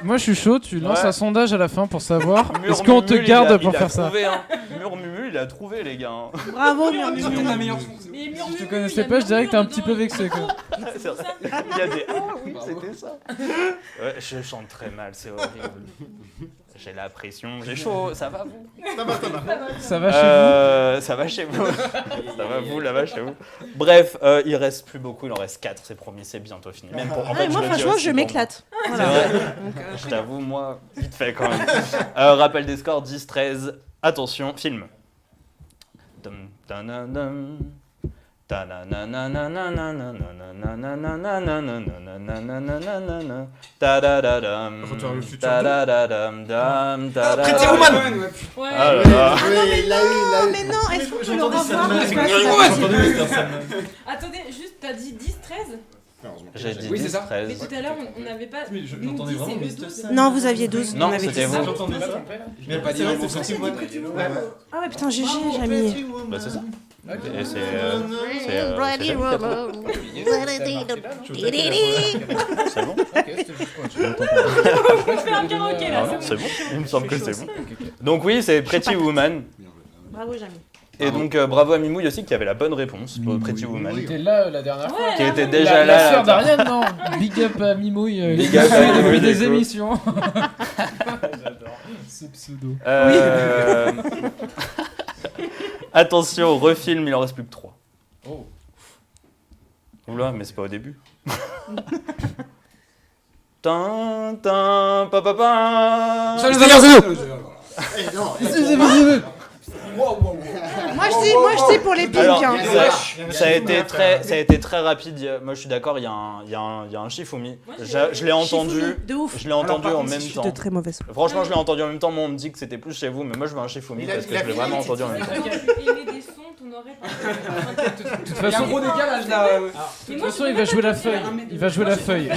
moi je suis chaud, tu lances Ouais. un sondage à la fin pour savoir Mur est-ce qu'on te Mumu, garde il pour a faire ça. trouvé, hein. Mur Mumu, il a trouvé les gars. Hein. Bravo, Ils ont Murmure. peut-être la meilleure son. Mais Si je te connaissais pas, je dirais que t'es un petit peu vexé quoi. C'est vrai. Il y a des... Ah oui, c'était ça. Ouais, je chante très mal, c'est horrible. J'ai la pression, j'ai chaud, ça va vous? Ça va chez Ça va chez vous. Ça va vous là-bas chez vous. Bref, il reste plus beaucoup, il en reste 4, c'est promis, c'est bientôt fini. Même pour, en Ah, fait, et moi je le dis franchement aussi je pour m'éclate. moi. Voilà. C'est vrai. Je t'avoue, moi, vite fait quand même. Rappel des scores, 10-13. Attention, film. Dum, danadum. Retour vers le futur. Pretty Woman. Ouais. Ah là là. Oui, il l'a eu, il l'a eu. Mais non, est-ce qu'on peut le J'entendais revoir ça. Attendez, juste, t'as dit 10, 13? J'ai dit Oui, c'est 10, ça. 13. Mais tout à l'heure, on n'avait pas. Oui, nous, j'entendais 10 et vraiment eux Mr. 12. Sam. Non, vous aviez 12. Non, on avait c'était 10. vous. J'entendais ça. Mais elle a pas dit C'est non, vrai, c'est c'est Pretty Pretty Woman. Woman. Ah ouais, putain, GG, j'ai mis. Bah, c'est ça. Et c'est Bloody Jamie qui a trouvé. C'est bon? On fait un karaoké là, Ah non, c'est c'est bon. Il me semble que c'est bon. Donc oui, c'est Pretty Woman. Bravo, Jamie. Et donc bravo à Mimouille aussi qui avait la bonne réponse pour Pretty Woman. vous. T'étais là la dernière fois. Qui était Ouais, déjà La là. sœur d'Ariane, non. Big up à Mimouille. Big il up à fait Mimouille, depuis des du coup. émissions. Ce pseudo. Attention, refilm, il en reste plus que 3. Oh. Oula, mais c'est pas au début. Tin, tin, pa, pa, pa. Ça, les amis, Eh, non, Moi je dis pour les Alors, pinks. Hein. ça a été très rapide. Moi, je suis d'accord, il y a un Shifumi. Moi, Je l'ai entendu. Shifumi, de ouf. Je l'ai entendu en même Je suis temps. de très mauvaise foi. Franchement, je l'ai entendu en même temps. Moi, on me dit que c'était plus chez vous, mais moi, je veux un Shifumi Il a- parce que il a je l'ai fait vraiment une entendu en même Si temps. t'aurais pu aimer des sons, ton oreille. De toute Il y a un façon, gros décalage là. de toute façon, il va jouer la feuille. Il va jouer la feuille.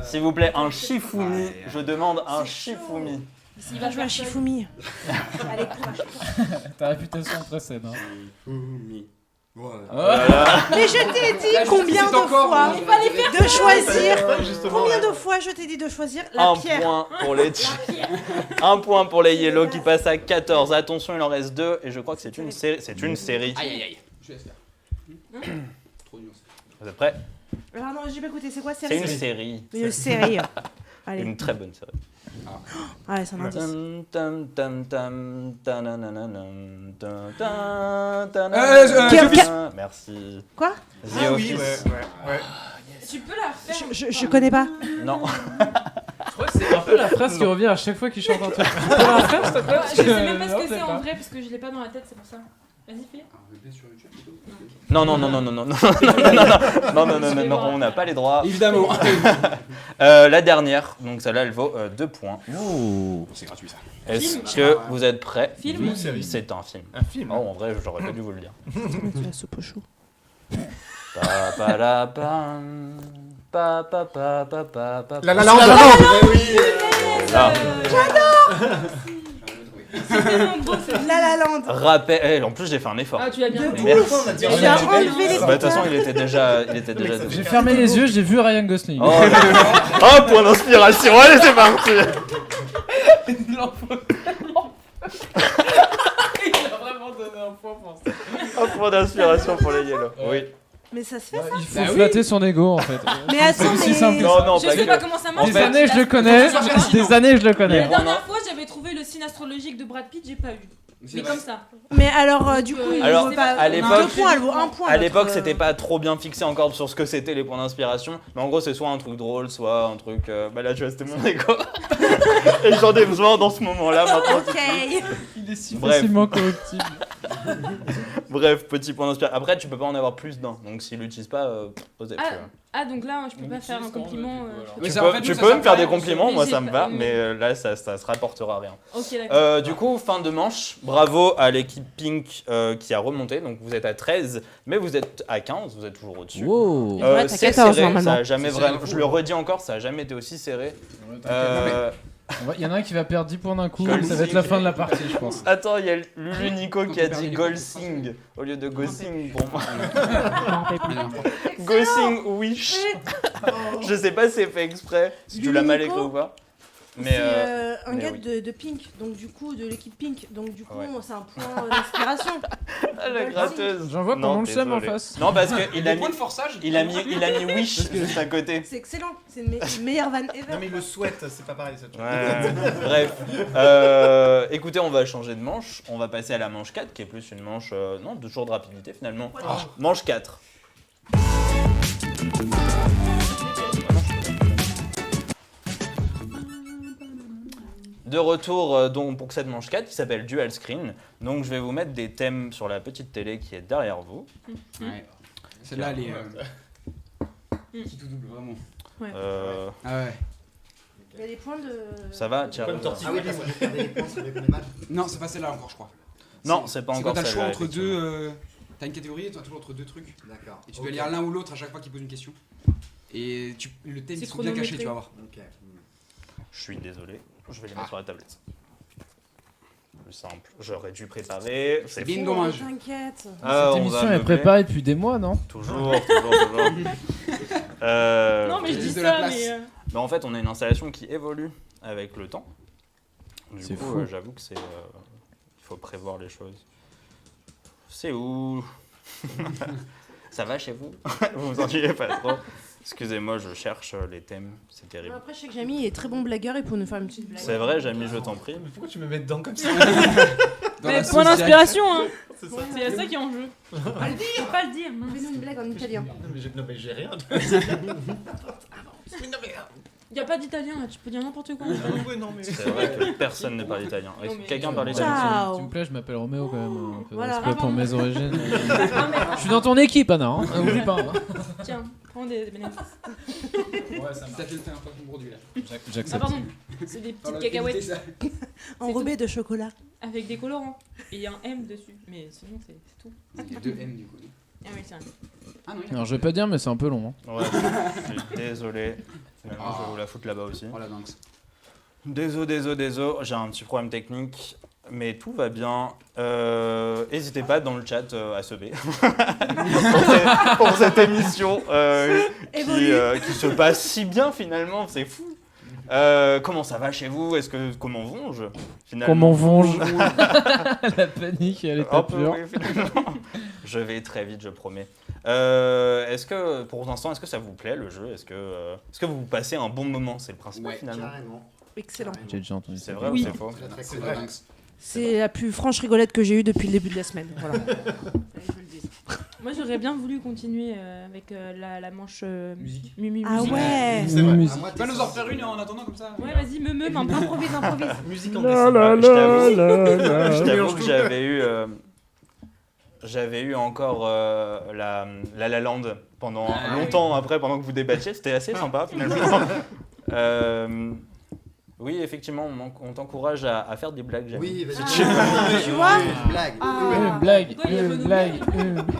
S'il vous plaît, un Shifumi. Je demande un Shifumi. S'il Va va jouer à faire Shifumi. Allez, courage. Ta réputation précède. Hein. Fumi. Voilà. Mais je t'ai dit combien de fois de choisir. Combien de fois je t'ai dit de choisir la pierre. Un point pour les Yellow qui passent à 14. Attention, il en reste 2 et je crois que c'est une série. Aïe aïe aïe. Je laisse faire. Trop dur. Vous êtes prêts? Alors non, j'ai pas écouté, c'est quoi C'est série? une série. Une série. Allez. Une très bonne série. Ouais, c'est un indice. Merci. Quoi? The Ah oui, Office. ouais. Tu peux la refaire. Je connais pas. Non. Je crois que c'est un peu la phrase qui revient à chaque fois qu'il chante un truc. Tu peux la refaire, s'il te plaît? Je sais même pas ce Non, que c'est peut-être en pas. vrai parce que je l'ai pas dans la tête, c'est pour ça. Vas-y, fais. Non, on n'a pas les droits. Évidemment. La dernière, donc celle-là, elle vaut 2 points. C'est gratuit ça. Est-ce que vous êtes prêts? Film ou série? C'est un film. Un film. Oh, en vrai, j'aurais pas dû vous le dire. Tu la soupe au chou. Pa-pa-la-pam, pa-pa-pa-pa-pa-pa. La La Land. Là. C'est tellement beau, c'est La La Land. Rappel. En plus, j'ai fait un effort. Ah, tu l'as bien fait. Merci. J'ai enlevé les Bah, de toute façon, il était déjà. J'ai fermé les yeux, j'ai vu Ryan Gosling. Oh, point d'inspiration. Allez, c'est parti. Il a vraiment donné un point pour ça. Un point d'inspiration pour les Yellow. Oui. Mais ça se fait ça? Il faut flatter son ego en fait. Mais attends, aussi mais... simple. Non, Je pas sais pas que. comment ça En marche. Des fait- années je le connais, des années je le La connais. dernière fois, j'avais trouvé le signe astrologique de Brad Pitt, j'ai pas eu. Mais comme ça. Mais alors, du coup, il Alors, vaut pas à l'époque- 2 points, elle vaut 1 point. À l'époque, notre, c'était pas trop bien fixé encore sur ce que c'était les points d'inspiration. Mais en gros, c'est soit un truc drôle, soit un truc. Bah là, tu vois, c'était mon égo. Et j'en ai besoin dans ce moment-là maintenant. Ok. Il est si Bref. facilement corruptible. Bref, petit point d'inspiration. Après, tu peux pas en avoir plus d'un. Donc, s'il l'utilise pas, osez. Ah, tu vois. Ah, donc là, je peux pas faire un compliment. Mais Tu ça, peux, en fait, tu nous, ça peux me sert faire à des rien, compliments, mais moi j'ai ça me pas- va, mais là ça se rapportera rien. Ok, d'accord. Du coup, fin de manche, bravo à l'équipe Pink qui a remonté, donc vous êtes à 13, mais vous êtes à 15, vous êtes toujours au-dessus. Wow. Ouais, t'as C'est 14 serré, normalement. ça a jamais C'est serré vraiment, de fou, je le hein. redis encore, ça a jamais été aussi serré. Il y en a un qui va perdre 10 points d'un coup, Goal ça va être la fin de la partie je pense. Attends, il y a Lulu Nico qui a Faut dit perdre les Golsing au lieu de Gossing pour moi. Allez, Gossing Wish. Je sais pas si c'est fait exprès, si tu l'as mal écrit ou pas. Mais C'est un mais gars oui. de Pink, donc du coup, de l'équipe Pink. Donc du coup, Ouais. c'est un point d'inspiration. La gratteuse. J'en vois Non, qu'on le sème en désolé. face. Non, parce qu'il a Des mis, points de forçage. il a mis Wish juste à côté. C'est excellent. C'est une meilleure vanne Non, ever. mais il le souhaite, c'est pas pareil ça. tu vois. Ouais, bref. Écoutez, on va changer de manche. On va passer à la manche 4, qui est plus une manche, non, toujours de rapidité finalement. Manche 4. De retour donc, pour cette manche 4 qui s'appelle Dual Screen. Donc je vais vous mettre des thèmes sur la petite télé qui est derrière vous. Ouais. Celle-là, elle est. Qui tout double, vraiment. Euh, Ah ouais. Il y a des points de. ça va, tiens. Comme Tortue. Ah oui, parce que j'ai perdu les points sur les matchs. Non, c'est pas celle-là encore, je crois. Non, c'est pas C'est encore quand t'as le choix celle-là, entre effectivement. deux. T'as une catégorie et t'as toujours entre deux trucs. D'accord. Et tu dois lire l'un ou l'autre à chaque fois qu'il pose une question. Et le thème C'est ils sont bien cachés, chronométré. tu vas voir. Ok. Je suis désolé, je vais les mettre sur la tablette. Plus simple, j'aurais dû préparer. C'est bien fou. dommage. T'inquiète. Ah, Cette on émission va est meubler. préparée depuis des mois, non? Toujours. Non, mais je dis laisse de la ça, place. mais. Mais en fait, on a une installation qui évolue avec le temps. Du C'est coup, fou. j'avoue que c'est. Il faut prévoir les choses. C'est où? Ça va chez vous? Vous vous ennuyez pas trop? Excusez-moi, je cherche les thèmes, c'est terrible. Après, je sais que Jamie est très bon blagueur, il peut nous faire une petite blague. C'est vrai, Jamie, je t'en prie. Mais pourquoi tu me mets dedans comme ça? Dans Mais la point sauce d'inspiration, hein. C'est ça. C'est ça qui est en jeu. Faut pas le dire. Faut pas le dire. mince. Fais-nous une blague en italien. Non, mais j'ai rien. Y a pas d'italien là, tu peux dire n'importe quoi. en italien. Ouais, non, mais. C'est vrai que personne ne parle italien. Est-ce que mais- quelqu'un parle italien? Ciao. S'il me plaît, je m'appelle Roméo quand même. Un peu de Voilà. respect Ah, pour bon. mes origines. Non, mais Je suis dans ton équipe, Anna. Hein. Oublie pas. Hein. tiens, prends des bénéfices. Ouais, ça T'as fait un peu de produit là. Ah, J'accepte. pardon, c'est des petites cacahuètes Enrobé de chocolat. avec des colorants. Et il y a un M dessus. Mais sinon, c'est tout. Il y a 2 M du coup. Ah oui, c'est vrai. Ah non, il y a Alors, je vais pas dire, mais c'est un peu long. Hein. Ouais, je suis désolé. Finalement, je vais vous la foutre là-bas aussi. Oh la dingue. Désolé, j'ai un petit problème technique, mais tout va bien. N'hésitez pas dans le chat à se b pour cette émission qui se passe si bien finalement, c'est fou. Comment ça va chez vous? Comment vont-je finalement? Comment vont-je? La panique, elle est pas pure. Oui, finalement. Je vais très vite, je promets. Pour l'instant, est-ce que ça vous plaît le jeu? Est-ce que vous passez un bon moment? C'est le principal finalement. Carrément. Excellent. J'ai déjà entendu ça. C'est vrai Oui. ou c'est faux? C'est vrai. C'est la plus franche rigolette que j'ai eue depuis le début de la semaine. Voilà. Allez, je le dis. Moi, j'aurais bien voulu continuer avec la manche Musique. Mimi. Ah musique. ouais. C'est vrai. Musique. À moi, Tu peux nous en refaire une en attendant comme ça? Ouais, vas-y, improvise. Musique en Je t'avoue que j'avais eu encore La Land pendant longtemps après, pendant que vous débattiez. C'était assez sympa finalement. Oui, effectivement, on t'encourage à faire des blagues. Jamie. Oui, vas-y. Tu vois Blague. Ah. Blague, Pourquoi il y a pas de blague.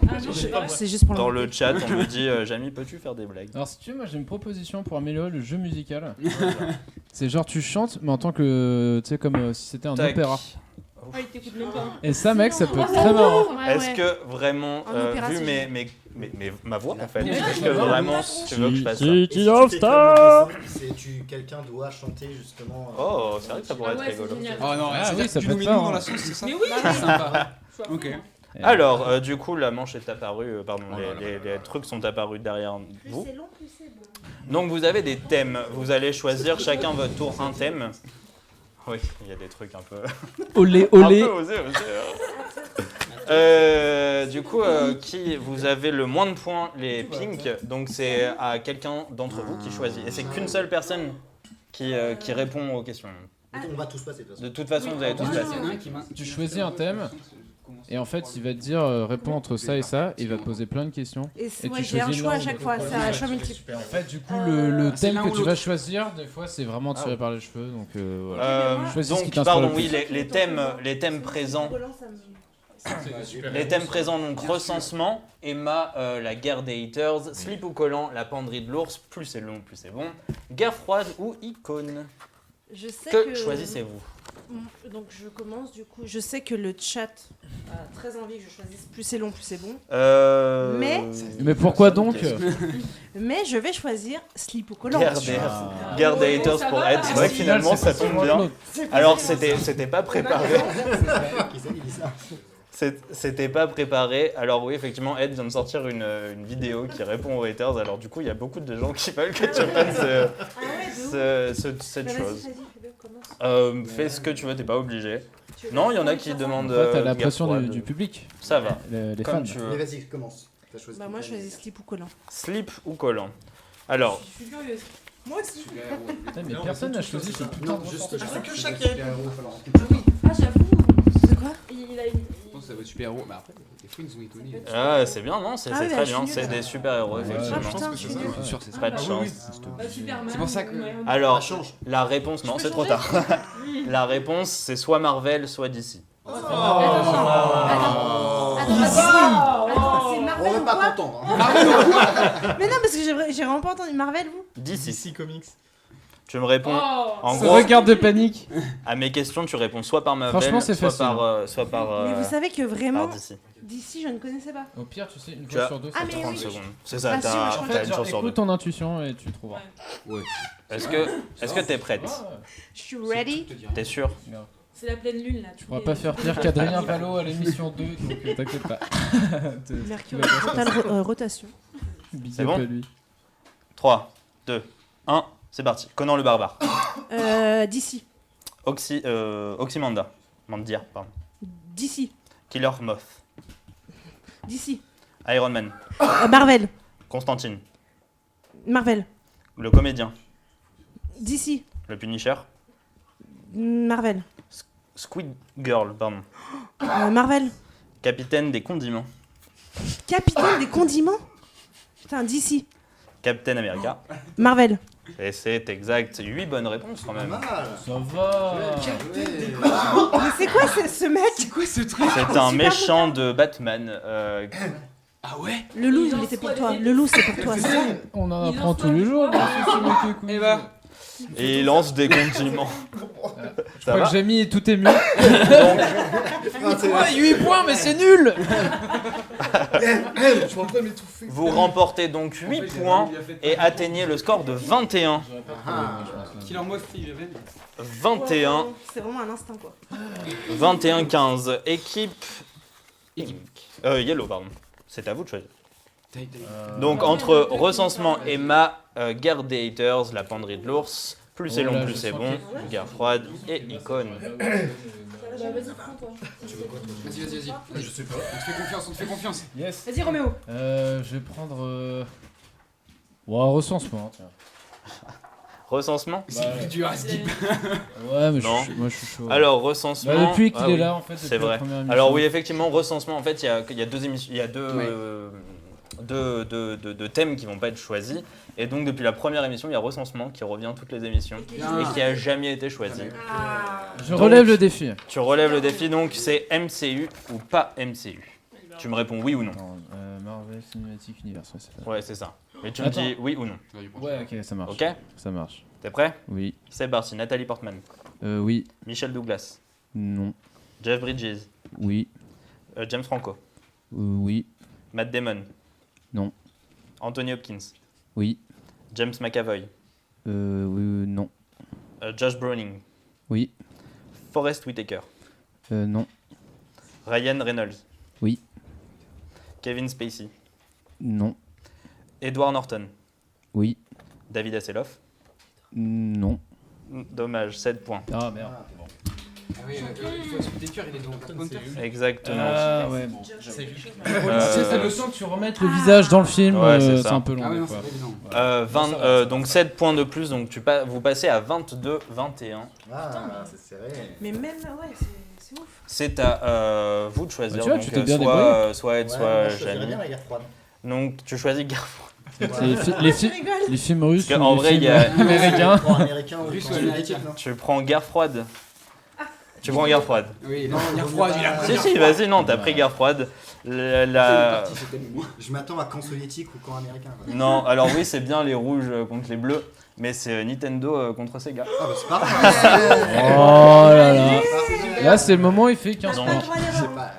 Ah, non, c'est vrai. C'est juste pour Dans le le chat, on me dit Jamie, peux-tu faire des blagues? Alors si tu veux, moi j'ai une proposition pour améliorer le jeu musical. C'est genre tu chantes, mais en tant que, tu sais, comme si c'était un Tac. opéra. Ah, il t'écoute même pas. Et ça, mec, ça peut être très marrant. Est-ce que vraiment, Un opéra, vu c'est ma voix en fait, Mais est-ce oui, que oui, vraiment oui. tu veux que je fasse ça? City of Stars. Quelqu'un doit chanter justement. Oh, c'est vrai que ça pourrait Ah être ouais, rigolo. c'est génial. Oh non, Ah c'est-à-dire oui, ça que tu peut nous mets être nous marrant. dans la sauce, c'est ça? Mais oui, Sympa. Choix Ok. franc. Alors, du coup, la manche est apparue, pardon, Oh là là. les trucs sont apparus derrière vous. long, plus c'est bon. Donc vous avez des thèmes, vous allez choisir chacun votre tour un thème. Oui, il y a des trucs un peu... Olé, Un olé. peu osé. Du coup, vous avez le moins de points, les pink, donc c'est à quelqu'un d'entre vous qui choisit. Et c'est qu'une seule personne qui répond aux questions. On va tous passer de toute façon. De toute façon, vous allez tous Il y passer. en a un qui m'a- Tu choisis un thème, et en fait, il va te dire réponds entre ça et ça, et il va te poser plein de questions. Et Et ouais, tu j'ai un choisis choix à l'un chaque ou fois, l'autre. c'est un choix multiple. En fait, du coup, le c'est thème l'un que ou tu vas l'autre. choisir, des fois, c'est vraiment tiré par les cheveux, donc voilà. Choisis ce qui Donc, t'inspire pardon, le oui, plus. les thèmes présents. Les thèmes présents, donc recensement, Emma, la guerre des haters, slip ou collant, la penderie de l'ours, plus c'est long, plus c'est bon, guerre froide ou icône. Je sais Que choisissez-vous? Donc je commence du coup. Je sais que le chat a très envie que je choisisse plus c'est long, plus c'est bon. Mais pourquoi donc? Mais je vais choisir slip ou collant. Guerre des haters ça pour va, être. C'est vrai que finalement ça tombe bien. Alors c'était pas préparé. Qui c'est qui dit ça? C'était pas préparé. Alors oui, effectivement, Ed vient de sortir une vidéo qui répond aux haters. Alors du coup, il y a beaucoup de gens qui veulent que tu fasses cette chose. Fais ce que tu veux, t'es pas obligé. Non, il y en a qui demandent. Toi, t'as la guerre pression froide. du public, Ça va, les comme fans. tu Mais veux. vas-y, commence. T'as choisi. Bah moi je choisis slip ou collant. Slip ou collant? Alors, Je suis curieuse. Moi aussi. Putain, mais personne n'a choisi ce putain Non, de juste reportage. que chaque super-héros. Ah, j'avoue. C'est quoi? Il a une. Je pense que ça va être super-héros. Bah après, des fois, ils nous ont étonnés. c'est bien, non? C'est Ah oui, très là, je bien. suis C'est nulle. des super-héros, Ouais, effectivement. Ah putain, je suis nulle. Je suis sûr, c'est Pas de Ah, chance. Bah, Superman. C'est pour ça que- Ouais, Alors, Change. la réponse, non, peux c'est trop changer tard. La réponse, c'est soit Marvel, soit DC. Attends, Attends, c'est On Marvel va ou pas quoi? t'entendre. Hein. Mais non parce que j'ai vraiment pas entendu Marvel vous. DC. DC Comics. Tu me réponds. En Ce gros, regard de panique. à mes questions, tu réponds soit par Marvel, Franchement, c'est soit facile. soit par Mais vous savez que vraiment par DC. d'ici je ne connaissais pas. Au pire, tu sais, une Tu fois as- sur deux, Ah, ça mais passe. 30 oui. secondes. C'est ça, Ah, si, mais je t'as crois En que t'as fait, une genre, chance sur deux. écoute ton intuition et tu trouveras. Est-ce que t'es prête? Je suis ready. T'es sûr? C'est la pleine lune là. Tu pourras pas faire pire qu'Adrien Valo à l'émission 2, donc t'inquiète pas. Mercure totale rotation. Big C'est up bon à lui. 3, 2, 1, c'est parti. Conan le barbare. D'ici. Oxymanda. Mandia, pardon. D'ici. Killer Moth. D'ici. Iron Man. Marvel. Constantine. Marvel. Le comédien. D'ici. Le Punisher. Marvel. Squid Girl, pardon. Marvel. Capitaine des condiments. Capitaine des condiments. Putain, d'ici. Captain America. Marvel. Et c'est exact. 8 bonnes réponses quand Pas même. mal. Ça va. Mais c'est quoi ce mec? C'est quoi ce truc? C'est un méchant de Batman. Ah ouais? Le loup, il était pour toi. Le loup, c'est pour toi. On en Il apprend lance tous pas les du jours. poing. dans ce Sudoku Quiz. Eh bah. Et il lance des condiments. Je crois que Jamie, tout est mieux. Donc, 8 points, mais c'est nul. Je suis en train de m'étouffer. vous remportez donc 8 points et atteignez le score de 21. Killer Moth, il avait. 21, C'est vraiment un instinct quoi. 21-15. Équipe Yellow, pardon. C'est à vous de choisir. Donc entre recensement et guerre des haters, la penderie de l'ours, plus c'est long, plus c'est bon, guerre froide et icône. Vas-y, prends toi. Vas-y. Je sais pas. On te fait confiance. Yes. Vas-y, Roméo. Je vais prendre. Recensement, tiens. Recensement. C'est plus dur à skip. Ouais, mais Non. moi je suis chaud. Alors recensement. Bah, depuis qu'il ah est oui, là, en fait. c'est depuis la vrai. première émission. Alors oui, effectivement, recensement. En fait, il y a deux émissions, il y a deux thèmes qui vont pas être choisis. Et donc depuis la première émission, il y a recensement qui revient toutes les émissions et qui a jamais été choisi. Je relève le défi. Tu relèves le défi, donc c'est MCU ou pas MCU. Tu me réponds oui ou non. Non, Marvel Cinematic Universe, ouais, c'est ça. Ouais, c'est ça. Et tu me dis oui ou non. Ouais, ok, ça marche. Ok. Ça marche. T'es prêt? Oui. C'est parti. Nathalie Portman, Oui. Michel Douglas, Non. Jeff Bridges, Oui. James Franco, Oui. Matt Damon. Non. Anthony Hopkins, Oui. James McAvoy, Oui. Non. Josh Brolin, Oui. Forest Whitaker, Non. Ryan Reynolds, Oui. Kevin Spacey, Non. Edward Norton, Oui. David Hasselhoff. Non. Dommage, 7 points. Ah merde. Ah oui, Whitaker, il est dans Black Panther. Exactement. Ah ouais, bon. Euh, Ça me sent que tu remettes le visage dans le film, Ouais, c'est ça. c'est un peu long. Ah ouais, des non, fois. c'est pas évident. Donc 7 points de plus, donc vous passez à 22-21. Ah, c'est serré. Mais même, ouais, c'est ouf. C'est à vous de choisir. Bah, tu vois, donc, tu t'es bien soit Ed, Ouais, soit moi, je choisirais Jamie. bien la guerre froide. Donc tu choisis Guerre froide. Les films russes, Parce ou qu'en les vrai, films il y a- américains. Pour américain ou Russe pour ou soviétique, non? Tu prends Guerre froide. Tu prends Guerre froide. Oui, Non, guerre non, froide, non, il a non, Si, si, vas-y, non, t'as pris Guerre froide. Je m'attends à camp soviétique ou camp américain. Quoi. Non, alors oui, c'est bien les rouges contre les bleus, mais c'est Nintendo contre Sega. Ah bah c'est pas grave. Oh là là. Là, c'est le moment où il fait 15 Donc, points. C'est pas...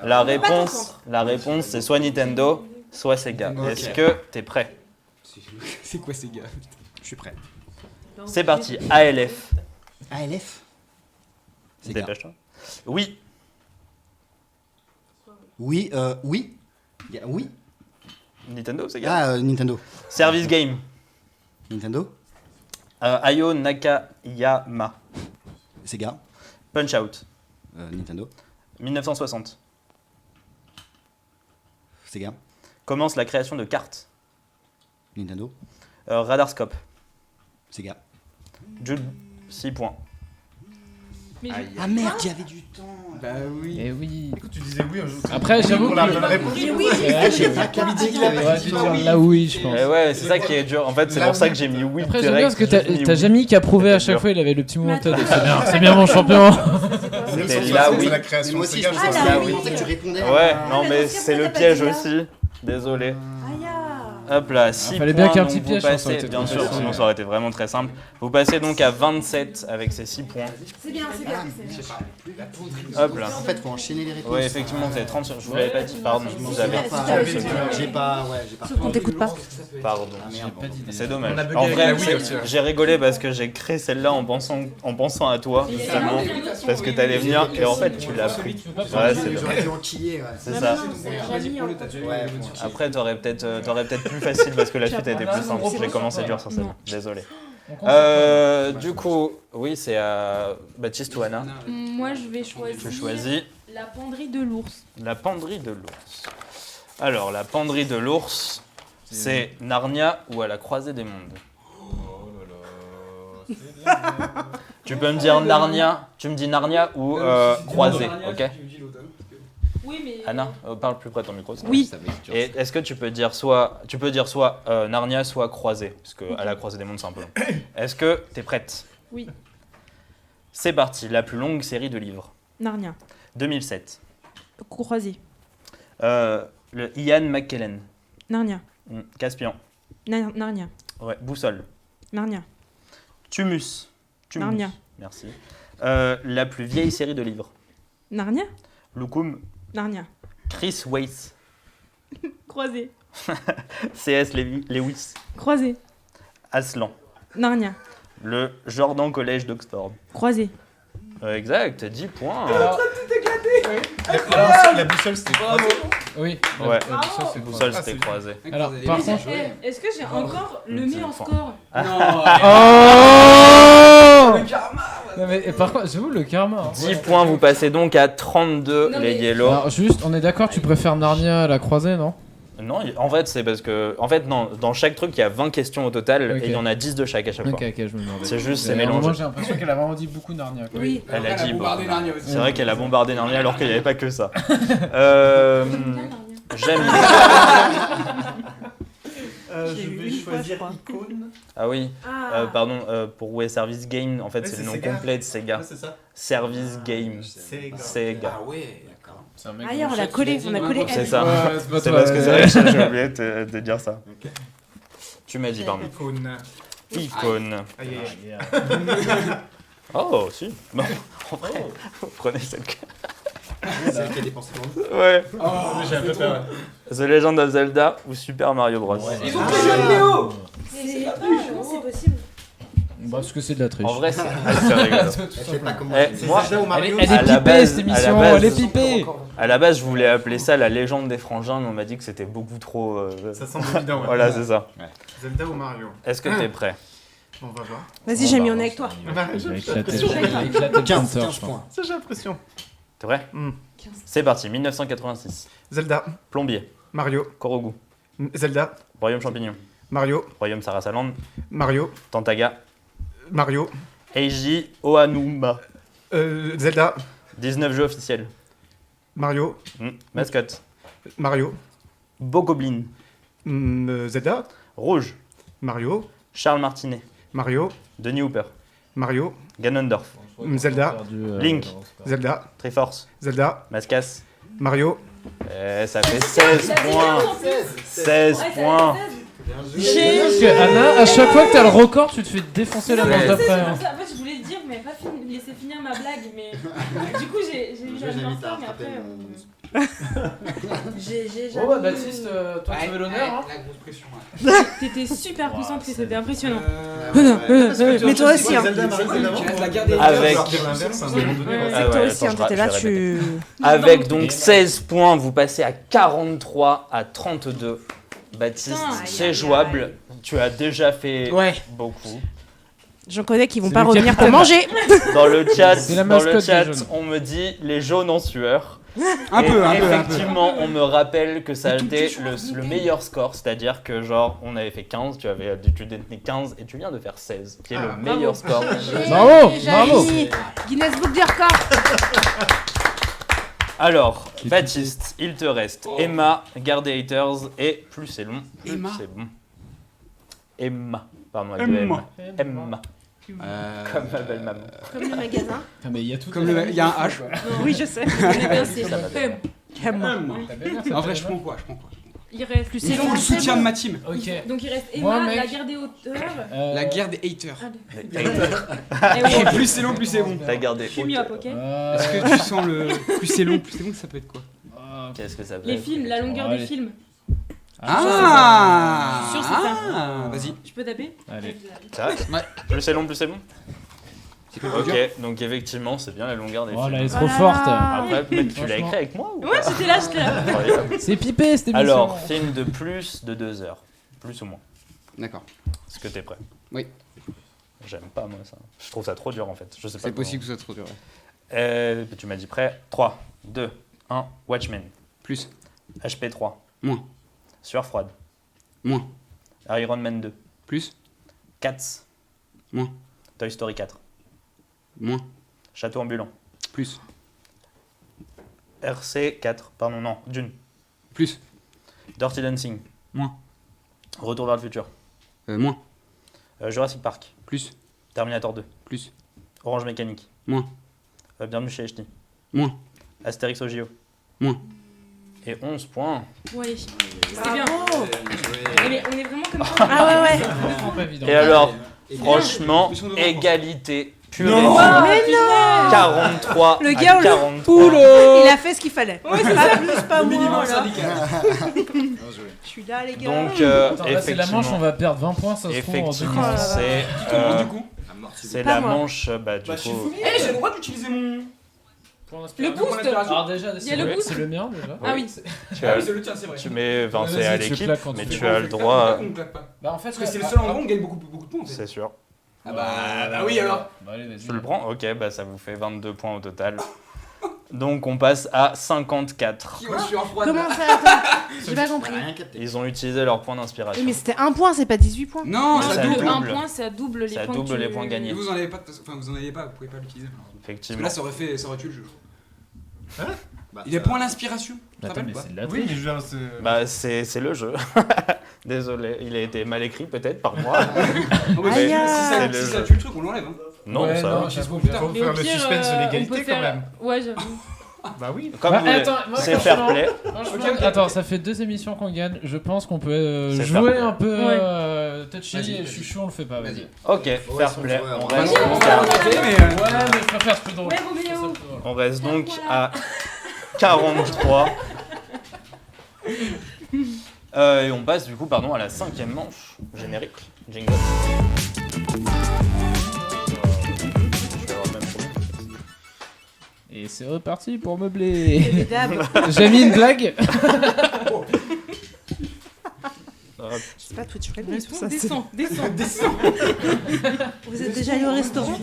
La réponse, c'est soit Nintendo, soit Sega. Ok. Est-ce que t'es prêt? C'est quoi ces gars? Je suis prêt. C'est parti, ALF. ALF Sega. Dépêche-toi. Oui, Oui, oui. Oui. Nintendo, Sega. Ah, Nintendo. Service Game. Nintendo. Ayo Nakayama. Sega. Punch Out. Nintendo. 1960. Sega. Commence la création de cartes. Nintendo. Radarscope. Sega. Jude, 6 points. Mais Ah merde, il y avait du temps. Bah oui. Eh oui. Tu disais oui un jour. Après, j'avoue Pour la que- bonne réponse. Oui, oui, Ouais, J'ai pas capté qu'il a Ouais, pas tu dit dis non. là oui, je pense. Eh ouais, c'est ça qui est dur. En fait, c'est pour ça que j'ai mis oui. Après, direct. j'aime bien parce que J'ai mis t'as oui. Jamie qui a prouvé à chaque dur. fois, il avait le petit moment de tête. C'est bien mon champion. C'était C'est là, la oui. Mais création moi de aussi, Sega. je Ah, pensais là, que oui. je pensais que tu répondais. Ouais, Ah, non, mais mais dans ce cas, c'est le pourquoi piège t'as pas dit aussi. Désolé. Aïe. Hop là, 6 fallait points. bien qu'il y ait un donc petit vous piège, ça aurait passez, été bien trop sûr, facile. sinon ça aurait été vraiment très simple. Vous passez donc à 27 avec ces 6 points. c'est bien, c'est bien. Hop là. En fait, faut enchaîner les réponses. Ouais, effectivement, vous avez 30 sur... Je vous l'avais pas dit, pardon. Vous avez... J'ai pas, ouais, j'ai pas. On t'écoute pas. Pardon. Ah merde. C'est dommage. On a bugué En avec vrai, la Wii aussi. j'ai rigolé parce que j'ai créé celle-là en pensant à toi, justement, parce que t'allais venir et en fait tu l'as pris. Ouais, c'est dommage. J'aurais dû enquiller, ouais. C'est ça. Ouais, Après, t'aurais peut-être plus facile parce que la suite a été plus simple. J'ai commencé dur sur celle-là. Désolé. Du coup, oui, c'est à Baptiste ou Anna. Moi, je vais Tu choisir choisis la penderie de l'ours. la penderie de l'ours. Alors, la penderie de l'ours, c'est Narnia ou à la croisée des mondes. Tu peux me dire Narnia, tu me dis Narnia ou croisée, ok? Oui, mais. Anna, parle plus près de ton micro. s'il te Oui. plaît. Et est-ce que tu peux dire soit Narnia, soit croisée, parce que à la croisée des mondes c'est un peu long. Est-ce que t'es prête? Oui. C'est parti, la plus longue série de livres. Narnia. 2007. Croisé. Le Ian McKellen. Narnia. Caspian. Narnia. Ouais, Boussole. Narnia. Tumus. Tu me Narnia. dis. Merci. La plus vieille série de livres. Narnia. Lukum. Narnia. Chris Weiss. Croisé. C.S. Lewis. Croisé. Aslan. Narnia. Le Jordan College d'Oxford. Croisé. Exact, 10 points. La boussole, c'était croisé. Oui. Ouais. La boussole, c'est Boussole, croisé. c'était croisé. Alors, par contre. Est-ce que j'ai encore le C'est meilleur fort. score? Oh non mais par contre, j'avoue le karma. Hein. 10 points, vous passez donc à 32 Non, les mais- Yellow. Alors juste, on est d'accord, tu préfères Narnia à la croisée, non? Non, en fait, c'est parce que. En fait, non, dans chaque truc, il y a 20 questions au total Ok. et il y en a 10 de chaque à chaque Ok, fois. ok, je me demandais. C'est juste, c'est Mais mélangé. moi j'ai l'impression qu'elle a vraiment dit beaucoup Narnia. Quoi. Oui. Elle a dit. bombardé Narnia aussi. C'est vrai qu'elle a bombardé Narnia alors qu'il n'y avait pas que ça. J'aime. Narnia. J'ai Je eu vais une fois, choisir je crois. Icône. Ah oui, Ah. pardon, pour Way Service Game, en fait, Ouais, c'est c'est le nom Sega. complet de Sega. Ouais, c'est ça. Service Game. C'est Sega. ouais, d'accord. C'est un mec Ah, hier, on l'a collé, on a collé C'est elle. ça. Ouais, c'est pas C'est toi, parce que c'est vrai que j'ai oublié de dire ça. Ok. Tu m'as dit, pardon. Icône. Icône. Aïe, aïe, aïe. Oh, si. Bon, en vrai, vous prenez celle que. C'est elle qui a dépensé dans le Ouais. J'ai un peu peur. The Legend of Zelda ou Super Mario Bros. Ils ont pris le vidéo. Comment c'est possible? Bah, parce que c'est de la triche. En vrai, c'est assez rigolo. Elle sait pas comment. Eh, C'est moi, Zelda ou Mario. Elle est À la pipée base- cette à la émission, base- elle est pipée. À la base, je voulais appeler ça la légende des frangins, mais on m'a dit que c'était beaucoup trop. Ça semble évident, ouais. Voilà, c'est ça. Zelda ou Mario. Est-ce que t'es prêt? On va voir. Vas-y, j'ai mis on est avec toi. Bah, Il j'ai va éclater l'impression. le 15 compteur, je pense. points. Ça, j'ai l'impression. T'es prêt? Hmm. C'est parti, 1986. Zelda. Plombier, Mario. Korogu, Zelda. Royaume champignon, Mario. Royaume Sarasaland, Mario. Tantaga, Mario. Eiji Ohanuma. Zelda. 19 jeux officiels. Mario. Mascotte, Mario. Bokoblin, Zelda. Rouge, Mario. Charles Martinet, Mario. Denis Hooper, Mario. Ganondorf, Zelda. Link. Zelda. Triforce, Zelda. Mascas. Mario. Ça fait 16 points. 16 points. Parce que Anna, à chaque fois que t'as le record, tu te fais défoncer la Ouais. manche d'après. C'est hein. pour ça. En fait, je voulais le dire, mais pas laisser finir ma blague. Mais du coup, j'ai eu la J'invite mince, à mais rattraper après. mon. J'ai Bon bah Baptiste, toi tu veux l'honneur hein. La grosse pression, ouais. T'étais super puissante et c'était impressionnant. Mais toi aussi, hein. Zelda, Mario, Zelda, Tu restes la garder. Avec- Alors, dire l'inverse, à un moment donné, ouais. C'est Ah que toi ouais, aussi, attends, hein, je t'étais là, vais répéter. tu. Avec donc 16 points, vous passez à 43 à 32. Baptiste, Putain, aïe, c'est aïe, jouable. Tu as déjà fait Ouais. beaucoup. J'en connais qui vont C'est pas le revenir pour capitaine. manger. Dans le chat, C'est la dans le mascotte chat des jaunes. on me dit les jaunes en sueur. Un Et peu, un peu. effectivement, on me rappelle que ça a été le meilleur score, c'est-à-dire que genre on avait fait 15, tu détenais 15 et tu viens de faire 16, qui est le meilleur score. Bravo, J'ai bravo. mis Guinness Book du record. Alors, Baptiste, il te reste Emma, Garde des Haters et plus c'est long, plus Emma. c'est bon. Emma, pardon, avec deux M. Emma, comme ma belle maman. Comme le magasin. Putain, mais il y a tout. Comme il y a un H. Oui, je sais. C'est Ça va bien. En vrai, je prends quoi? Il reste. Plus Il c'est faut long, le c'est soutien bon. de ma team. Ok. Donc il reste Moi, Emma, mec. la guerre des hauteurs. La guerre des haters. Et Et ouais. plus c'est long, plus c'est bon. T'as gardé. Je suis mieux à poker. Est-ce que tu sens le plus c'est long, ça peut être quoi? Qu'est-ce que ça veut Les dire films, la longueur Allez. des films. Ah! Sûr, c'est ça. Ah, vas-y. Je peux taper? Allez. C'est vrai Ouais. Plus c'est long, plus c'est bon. C'est quoi le Ok, dur? donc effectivement, c'est bien la longueur des Oh là, elle est films. trop Oh là forte. là. Après, mais tu l'as Franchement. écrit avec moi ou Ouais, j'étais là, j'étais là. Incroyable. C'est pipé cette émission. Alors, film de plus de 2 heures. Plus ou moins. D'accord. Est-ce que t'es prêt? Oui. J'aime pas moi ça. Je trouve ça trop dur en fait. Je sais pas. C'est possible que ce soit trop dur. Tu m'as dit prêt. 3, 2, 1. Watchmen. Plus. HP3. Moins. Sueur froide. Moins. Iron Man 2. Plus. Cats. Moins. Toy Story 4. Moins. Château ambulant. Plus. RC 4. Pardon, non. Dune. Plus. Dirty Dancing. Moins. Retour vers le futur. Moins. Jurassic Park. Plus. Terminator 2. Plus. Orange Mécanique. Moins. Bienvenue chez HT. Moins. Astérix au JO. Moins. Et 11 points. Ouais, c'était bien. Bravo. Mais on est vraiment comme ça. Ah ouais, ouais. C'est pas évident. Et alors, franchement, Ils sont devant, égalité purée. Mais non 43 Le à gars, on le- 43. Il a fait ce qu'il fallait. Pas plus, pas moins. Minimum là. syndical. Je suis là, les gars. Donc, Attends, là, c'est la manche, on effectivement, va perdre 20 points, ça se trouve en effectivement, 2000. c'est Comment du coup c'est Pas la moi. manche, du Bah, je suis coup. fou. Eh, j'ai le droit d'utiliser mon. Le boost. Alors déjà, Il y a le boost. c'est le mien déjà. Ah oui. Tu Ah as- oui, c'est le tien, c'est vrai. tu mets, enfin, c'est Vas-y, à tu l'équipe, claques quand mais tu tu veux. as le droit, On claque pas. Bah en fait, Parce que c'est le seul endroit où on gagne beaucoup de points en fait. c'est sûr. Ah bah oui alors. Bah allez, vas-y. Tu le prends? Ok, bah ça vous fait 22 points au total. Donc on passe à 54. Qui je suis en froid. Comment ça attends J'ai pas compris. Rien capté. Ils ont utilisé leur point d'inspiration. Oui, mais c'était 1 point, c'est pas 18 points. Non, ça ça double. double. Un point, ça double les Ça points. double que tu- les points gagnés. Et vous en avez pas, enfin vous en avez pas, vous pouvez pas l'utiliser. Parce que Effectivement. là ça aurait tué le jeu. Bah, Il est point l'inspiration. Tu te Attends, rappelles mais pas c'est de la Oui, triche. mais je veux dire, c'est. Bah c'est le jeu. Désolé, il a été mal écrit peut-être par moi. Oh, bah, Aïe, si aïe. ça tue le truc, on l'enlève. Hein. Non, Ouais, ça non, va. j'avoue, plus tard. Faut Mais au faire le pire, suspense de on l'égalité peut quand faire- même. Ouais, j'avoue. Bah oui. Comme Bah, vous voulez. attends, moi, C'est fair franchement- play. Franchement, attends, ça fait 2 émissions qu'on gagne. Je pense qu'on peut C'est jouer fair un peu Ouais. touchy Vas-y, et vas-y. chouchou, on le fait pas. Vas-y. Ok, Ouais, fair son play. joueur. On Bah, reste, On va arrêter, mais. Ouais, mais je préfère, c'est plus drôle. Ouais, Roméo. Ça, c'est plus drôle. on reste donc à 43. Et on passe du coup pardon à la 5e manche. Générique. Jingle. Et c'est reparti pour meubler. Évidemment. J'ai mis une blague. C'est pas Twitch friendly tout ça. Descends, descends. Vous êtes déjà allé au restaurant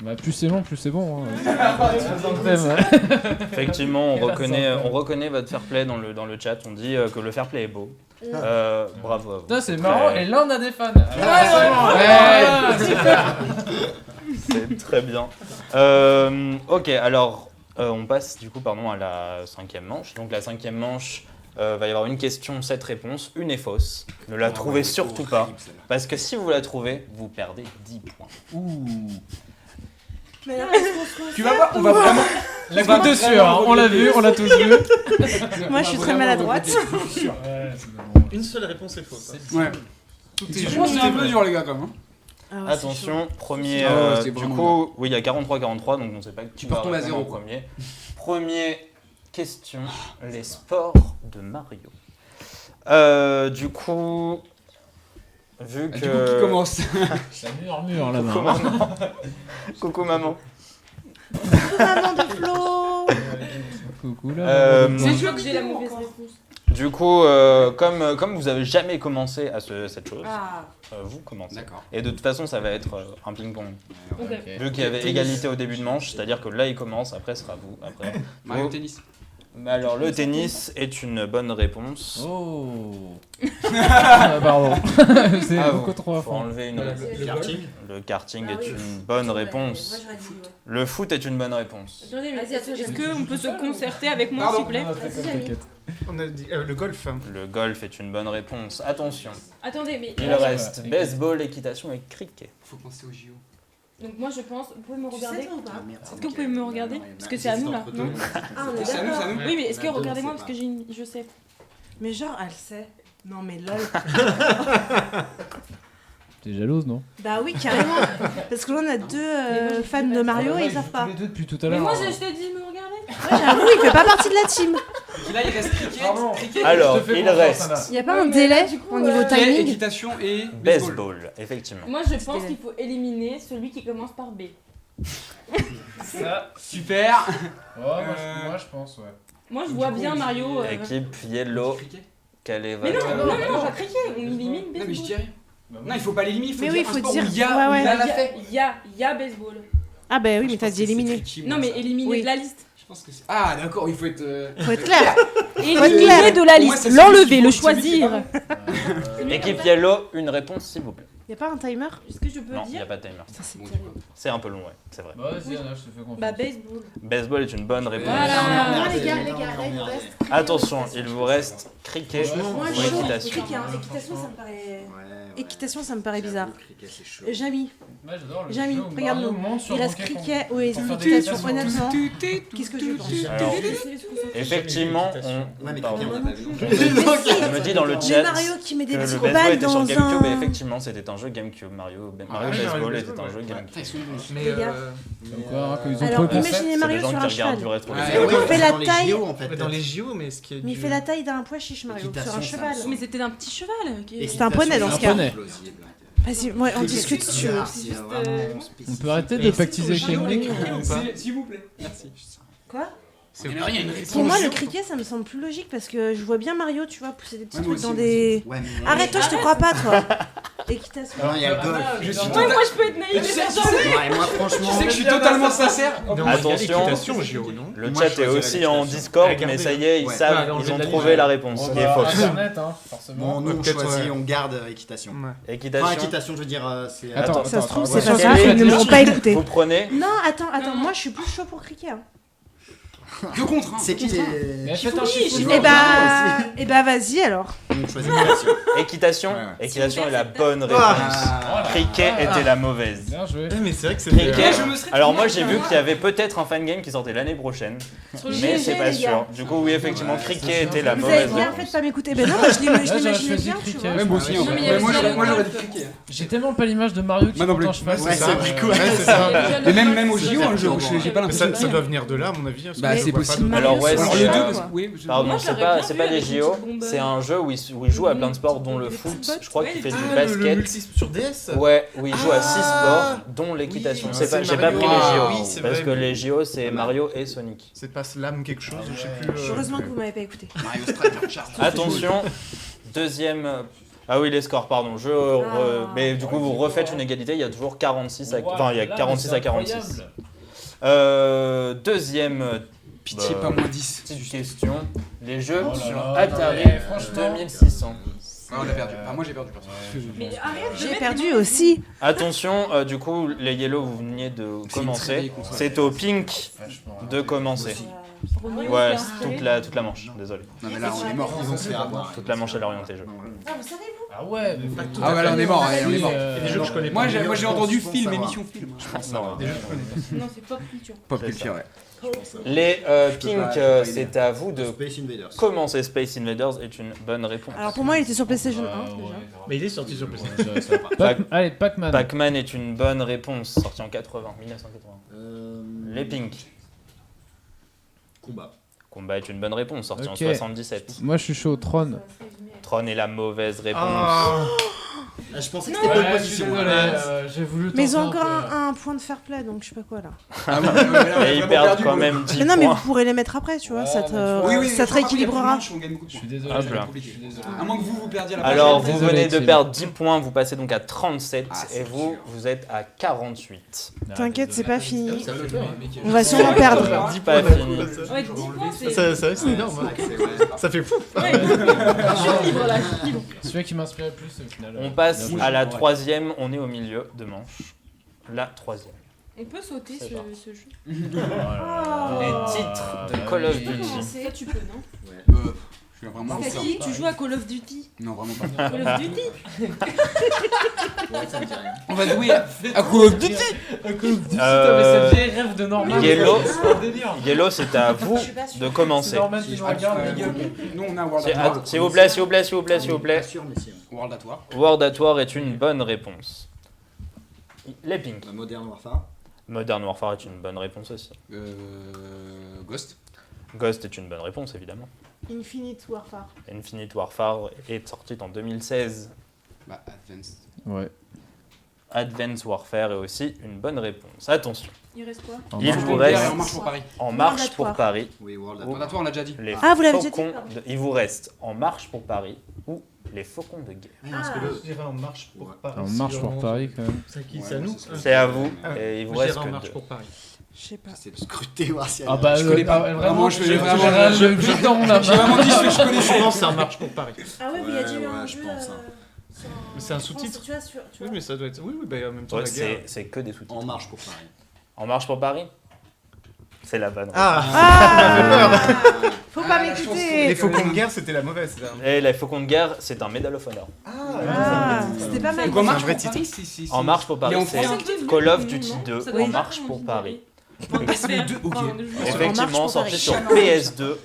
Bah plus c'est long, plus c'est bon. Hein. Effectivement, on reconnaît votre fair play dans le chat. On dit que le fair play est beau. Bravo à vous. Putain, c'est marrant. Et là on a des fans. Ouais. Super. C'est très bien. Ok, alors on passe du coup pardon à la 5e manche. Donc la 5e manche, va y avoir une question, 7 réponses. Une est fausse. Ne la trouvez surtout pas. Parce que si vous la trouvez, vous perdez 10 points. Mais alors, est-ce qu'on se Tu vas voir, on va vraiment. La goutte de sueur, hein, on l'a vu, on l'a tous vu. Moi, je suis très maladroite. Une seule réponse est fausse. hein. Ouais. Je pense que c'était un peu dur les gars quand même. Ah ouais, c'est chaud. Attention, premier. Ah ouais, c'était du vraiment coup, oui, il y a 43-43, donc on ne sait pas qui peux va retomber à répondre zéro, en quoi. premier. Premier question, les sports de Mario. Du coup, vu que. Du coup, qui commence? Ça murmure là-bas. Coucou maman. Coucou maman. Maman de Flo. Coucou Euh, là. C'est sûr que j'ai la mauvaise réponse. Du coup, comme vous avez jamais commencé à cette chose, Ah, vous commencez. D'accord. Et de toute façon, ça va être un ping-pong. ok. Vu qu'il y avait égalité au début de manche, c'est-à-dire que là il commence, après ce sera vous. Après. Mario Vous- tennis. Mais alors le tennis est une bonne réponse. Oh. Pardon. C'est Ah, beaucoup vous. trop à Faut fond. enlever une réponse. Le karting. Le karting Ah est oui. une bonne réponse. Le foot est une bonne réponse. Attendez, mais Vas-y, attends, est-ce j'aime. qu'on peut se concerter avec moi, s'il vous plaît? T'inquiète. On a dit le golf. Le golf est une bonne réponse. Attention, Attendez, mais il reste baseball, équitation et cricket. Faut penser au JO. donc moi je pense, vous pouvez me Tu regarder? sais ça ou pas Est-ce que vous pouvez me regarder? Parce que c'est à nous là, non? Ah, on est C'est à nous, d'accord. c'est à nous. Oui, mais est-ce que Bah, regardez-moi on parce sait que je sais. Mais genre, elle sait. Non, mais lol. T'es jalouse, non? Bah oui, carrément. Parce que là, on a deux fans de Mario et ils savent pas. Les deux depuis tout à Mais l'heure. moi je t'ai dit de me regarder. Ouais, j'avoue, il fait pas partie de la team. Là, il reste cricket. Pardon. Cricket, Alors, Je te fais il confiance, Anna. reste Il y a pas un Ouais, mais délai là, du coup, au niveau cricket, timing. équitation et baseball. baseball, effectivement. Moi je pense C'était- qu'il faut éliminer celui qui commence par B. Ça. Super. Moi je pense, ouais. Moi je vois bien Mario. Équipe yellow, Cricket. quelle est Mais non, votre... non, non, pas cricket, on élimine Non, mais je baseball. dirais. Non, il faut pas l'éliminer. Mais oui, un faut sport dire- où il y a, ouais, où ouais. il a la fait. Il y a baseball. Ah bah oui, mais Je t'as pense dit que c'est éliminer. tricky, Non moi, mais ça. éliminer Oui. de la liste. Je pense que c'est. Ah, d'accord, il faut être. Faut être clair. Éliminer de la Pour moi, liste, c'est celui l'enlever, qui le faut- celui qui est choisir. Équipe yellow, une réponse s'il vous plaît. Y a pas un timer? Est-ce que je peux Non, il n'y dire? a pas de timer. Putain, c'est Bon, terrible. C'est un peu long, ouais, c'est vrai. Bah vas-y, Anna, je te fais confiance. Bah baseball. Baseball est une bonne réponse. Voilà. Non, les gars, il vous reste. Attention, il vous reste cricket Moi, ou chaud. équitation. Cricket, hein. Équitation, ça me paraît. Ouais, Équitation, ça me paraît bizarre. c'est chaud. Jamy, Moi j'adore le Jamy, jeu où regarde-nous. Mario monte sur Il reste Donkey Kong. cricket ou Pour faire des équitation. équitations. Honnêtement, qu'est-ce que je pense? Alors, effectivement, Ouais, mais pardon. cricket, on a pas vu. on me dit dans le Mais chat Mario qui met que des le petites baseball balles était sur dans GameCube et un. effectivement c'était un jeu GameCube. Mario Mario Baseball Baseball, était un ouais. jeu GameCube. Mais Les gars. Encore qu'ils ont Alors, trouvé le concept. imaginez C'est Mario des gens sur qui un regardent cheval. du rétro. Ouais, Il fait la dans les taille. JO, en fait. dans les JO, mais ce qui est Mais il fait la taille d'un pois chiche Mario sur un Équitation, cheval. ça. Mais c'était un petit cheval. C'est un poney dans ce Un cas. poney. Vas-y, ouais, on discute si tu veux. On peut arrêter de pactiser avec les mots. S'il vous plaît. Merci. Quoi C'est Pour moi, le cricket, ça me semble plus logique parce que je vois bien Mario, tu vois, pousser des petits Ouais, moi trucs dans aussi, des. Ouais, mais Arrête-toi, je te crois pas, toi. Équitation. Non, il y a le golf. Je suis Ouais, moi je peux être naïve et faire genre. Ouais, moi, franchement. Tu sais que je suis totalement sincère. Attention. L'équitation, JO, non? Le Moi, chat je est choisirais aussi en l'équitation. Discord, Regardez, mais ça y est, ils ouais. savent, Ouais, ils ont enlever trouvé la la réponse, qui est fausse. Internet, hein, forcément. Bon, nous, on Peut-être, choisit, ouais. on garde équitation. Enfin, Équitation. équitation, je veux dire, c'est. Attends, Ça se trouve, attends, c'est pas attends. ça, ils ne m'ont pas écouté. Vous prenez Non, attends, moi je suis plus chaud pour cricket. Hein. 2 contre 1. C'est qui les. Mais faites un chiffre. Eh bah, vas-y alors. On choisit équitation. équitation. Ouais, ouais. Équitation est la bonne réponse. Ah. Cricket était la mauvaise. Bien joué. Mais c'est vrai que c'était. Cricket. je me serais Alors dit, moi j'ai vu qu'il y avait peut-être un fan game qui sortait l'année prochaine, mais GG, c'est pas les sûr. gars. Du coup oui effectivement cricket était la Vous avez mauvaise bien réponse. fait de pas m'écouter. Ben non, moi je j'aurais l'imaginais choisi bien, tu cricket. vois. Ouais, moi aussi. Non, mais il y Ouais, a moi, aussi moi, la j'aurais dit golf. cricket. J'ai tellement pas l'image de Mario qui Moi non monte un plus. cheval. Ouais, c'est vrai. cool. Ouais, c'est ça. Mais même au JO, hein, j'ai pas Ça l'impression. doit venir de là, à mon avis. parce que Bah, je c'est vois pas possible. d'autres- Alors ouais, Mario, Alors c'est le 2, quoi. parce que oui. Pardon, Moi, c'est j'aurais pas bien c'est vu pas des avec une JO, petite bombe. c'est un jeu où il joue à plein de sports dont le foot. Je crois qu'il fait du Ah, le basket. multi sur DS. Ouais, où il joue à 6 Ah. sports, dont l'équitation. Oui, C'est pas, c'est j'ai pas Mario. pris les Ah, JO oui, c'est parce vrai. que les JO c'est Mario et Sonic. C'est pas Slam quelque chose, je sais plus. Heureusement que vous m'avez pas écouté. Mario Striker Charge. Attention, deuxième. Ah oui, les scores, pardon. Mais du coup, vous refaites une égalité. Il y a toujours 46 à, enfin, il y a 46 à 46. Deuxième Pitié, bah, pas moins 10. petite question. Les jeux Oh là sur là, Atari mais franchement. 2600. Ah, on a perdu. Enfin, moi j'ai perdu. Personnellement. Mais arrête, je J'ai vais perdu mettre- aussi. Attention, du coup, les Yellow, vous veniez de C'est une très commencer. vieille console. C'est au Pink de commencer. Roméo, Ouais, c'est toute la manche, désolé. Non, mais là on est mort. Ils vont se faire avoir. Toute la manche, elle est orientée jeu. Ah, vous savez, vous Ah ouais, mais pas tout Ah ouais, là on est mort. On est mort. Il y a des jeux que je connais pas. Moi j'ai entendu Faut film, savoir. émission film. Je pense. Non, Des jeux que je connais pas. Non, c'est pop culture. Pop C'est culture, ouais. Les Je peux Pink, pas aider. c'est à vous de Space Invaders. commencer. Space Invaders est une bonne réponse. Alors pour moi, il était sur PlayStation 1 déjà. Mais il est sorti sur PC. Allez, Pac-Man. Pac-Man est une bonne réponse, sorti en 1980. Les Pink. Combat. Combat est une bonne réponse, sorti en Ok. 77. Moi je suis chaud, Tron. Tron est la mauvaise réponse. Ah, Ah, je pensais que c'était bonne position. J'ai voulu Mais ils ont tenter encore un peu. un point de fair play, donc je sais pas quoi là. Ah oui, mais là, on a Et ils vraiment perdent perdu, quand ouais. même 10 Mais non, mais points. vous pourrez les mettre après, tu vois, Ouais, ça mais tu te, vois. Oui, oui, ça te je crois qu'il y a plus de rééquilibrera. manches, on gagne beaucoup de Je points. suis désolé. Hop je là. suis désolé. À moins que vous perdiez la Alors, prochaine. vous Désolé, venez de Thierry. perdre 10 points, vous passez donc à 37 Ah, et c'est vous, dur. vous êtes à 48. T'inquiète, c'est pas fini. Ça va, mec. On va sûrement perdre. Pas fini. Ouais, 10 points, c'est. c'est énorme. hein. Ça fait fou. Ouais. Je suis libre là, je suis libre. Celui qui m'inspirait le plus au final. On passe Bien à joué. la troisième, on est au milieu de manche. La troisième. On peut sauter C'est ce genre. ce jeu. Les titres de Call of Duty. Ça, tu peux, non Je suis vraiment T'as dit, tu joues à Call of Duty. Non, vraiment pas. Call of Duty Ouais, ça me dit rien. On va jouer à Call of Duty. Euh, cette vieille rêve de Norman. Yellow. C'est un délire. Yellow, c'est à vous Je suis pas sûre. de commencer. Norman qui nous regarde. Nous on a World C'est- at War. S'il vous plaît, s'il vous plaît, s'il vous plaît, s'il vous plaît. Pas sûr, mais si. World at War. World at War est une bonne réponse. Les Pink. Modern Warfare. Modern Warfare est une bonne réponse aussi. Ghost. Ghost est une bonne réponse, évidemment. Infinite Warfare. Infinite Warfare est sorti en 2016. Bah, Advanced. Ouais. Advanced Warfare est aussi une bonne réponse. Attention, Il reste quoi il vous Et reste En marche pour Paris. En marche World at pour War. Paris. Oui, World at World at War, on l'a déjà dit. Les Ah, vous l'avez déjà dit, Faucons pardon. il vous reste En marche pour Paris ou Les Faucons de guerre. Ah, parce que le- Je dirais en marche pour Paris. On marche pour Paris quand même. C'est à qui Ouais, C'est à nous c'est ça. C'est à vous Ah, et il vous Je reste dirais en que marche deux. pour Paris. Je sais pas. C'est de scruter, voir si elle Ah bah Je connais pas. Vraiment, je vais vraiment. J'ai dans mon âme. J'ai vraiment dit ce que je connaissais. Je pense que c'est en marche pour Paris. Ah ouais, il y a déjà eu Ouais, un je jeu. pense, hein. Mais c'est un sous-titre. Tu vois, tu Oui, mais ça doit être. Oui, bah en même temps, Ouais, la guerre. c'est que des sous-titres. En marche pour Paris. En marche pour Paris C'est la bonne réponse. Ah Faut pas la chance. m'écouter. Les faucons de guerre, c'était la mauvaise. c'était un- Et Les Faucons de guerre, c'est un Medal of Honor. Ah, c'était pas mal. Donc en C'est un marche vrai pour titre. Paris, si. En marche pour Il est Paris, en c'est France. Call of Duty 2 En marche pour Paris. Effectivement, sorti sur PS2.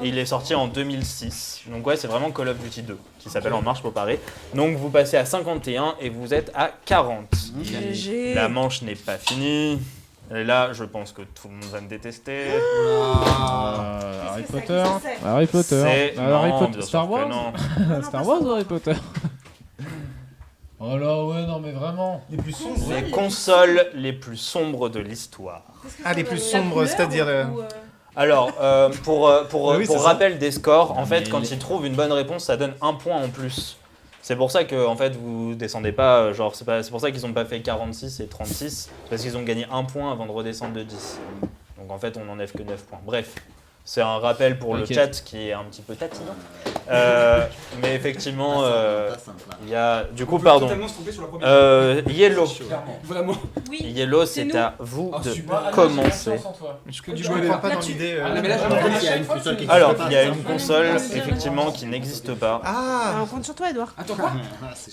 Il est sorti en 2006. Donc ouais, c'est vraiment Call of Duty 2 qui s'appelle En Marche pour Paris. Donc vous passez à 51 et vous êtes à 40. La manche n'est pas finie. Et là, je pense que tout le monde va me détester. Harry Potter. Harry Potter. Harry Potter. Star Wars. Star Wars ou Harry Potter? Oh là ouais, non mais vraiment. Les plus sombres. Les consoles les plus sombres de l'histoire. Ah, les plus sombres, c'est-à-dire. Alors, pour rappel des scores, en fait, quand ils trouvent une bonne réponse, ça donne un point en plus. C'est pour ça que en fait, vous descendez pas, genre, c'est pour ça qu'ils n'ont pas fait 46 et 36, parce qu'ils ont gagné un point avant de redescendre de 10. Donc en fait, on n'enlève que 9 points. Bref, c'est un rappel pour le chat qui est un petit peu tatinant. Mais effectivement, il y a... Du coup, pardon. Yellow. Vraiment. Yellow, c'est à vous de commencer. Je me vois pas dans l'idée. Alors, il y a une console, effectivement, qui n'existe pas. Ah, on compte sur toi, Edouard. Attends, quoi?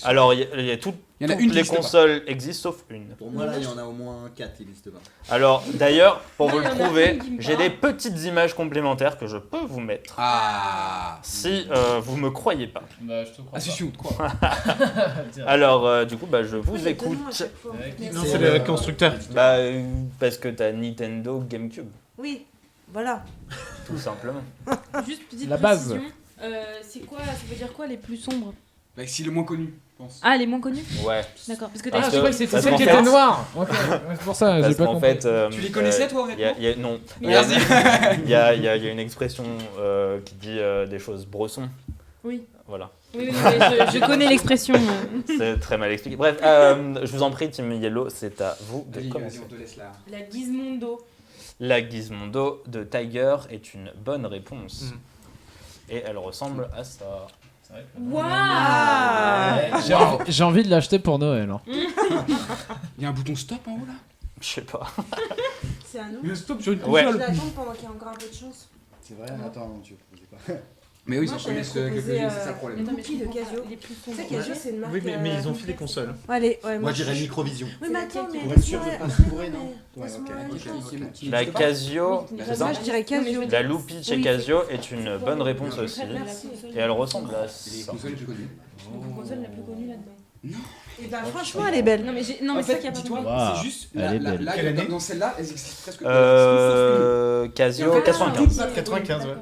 Alors, il y a toutes les consoles existent sauf une. Pour moi, là, il y en a au moins 4 qui n'existent pas. Alors, d'ailleurs, pour vous le prouver, j'ai des petites images complémentaires que je peux vous mettre. Si vous me croyez pas. Bah, je te crois. Ah, si, on te croit. Alors, du coup, bah, je vous écoute. Non, c'est les constructeurs. Bah, parce que t'as Nintendo GameCube, Oui, voilà. tout simplement. Juste petite La base. précision. C'est quoi, ça veut dire quoi les plus sombres? Bah, si le moins connu, je pense. Ah, les moins connus? Ouais. D'accord, parce que Ah, t'as je sais pas que c'était parce celle qu'en qui fait- était noire. Ok, c'est pour ça, j'ai Parce pas qu'en compris. fait, Tu les connaissais, toi, non. Mais Il y a une expression qui dit des choses bressons. Oui. Voilà. Oui, je connais l'expression. C'est très mal expliqué. Bref, je vous en prie, Team Yellow, c'est à vous de Vas-y, commencer. on te laisse là. La Gizmondo. La Gizmondo de Tiger est une bonne réponse. Et elle ressemble à ça. Waouh! J'ai envie de l'acheter pour Noël. Hein. Il y a un bouton stop en haut là? Je sais pas. C'est à nous. Il y a stop sur une Ouais. Je l'attends pendant qu'il y a encore un peu de chance. C'est vrai, attends, tu veux pas. Mais oui, Moi, ils en connaissent j'avais quelques-unes, proposé, c'est ça le problème. Attends, mais Cookie de Casio. Les plus Tu sombres. sais, Casio, c'est une marque. Oui, mais ils ont fait les consoles. Allez, ouais, Moi, je dirais Microvision. Oui, mais attends, mais. Pour être sûr de laisse-moi- pas se bourrer, non laisse-moi- laisse-moi Ouais, une ok. chance. La Casio, c'est ça Moi, je dirais Casio. La Loupi chez Casio est une bonne réponse aussi. Et elle ressemble à Les ça. consoles les plus connues. La console la plus connue là-dedans. Et bah, franchement, elle est belle. Non, mais En c'est ça fait, qui a pas dis-toi, compris. Waouh, c'est juste elle est belle. là, Quelle année dans celle-là, elles existent presque toutes. Casio Ah, 95. 95, ouais.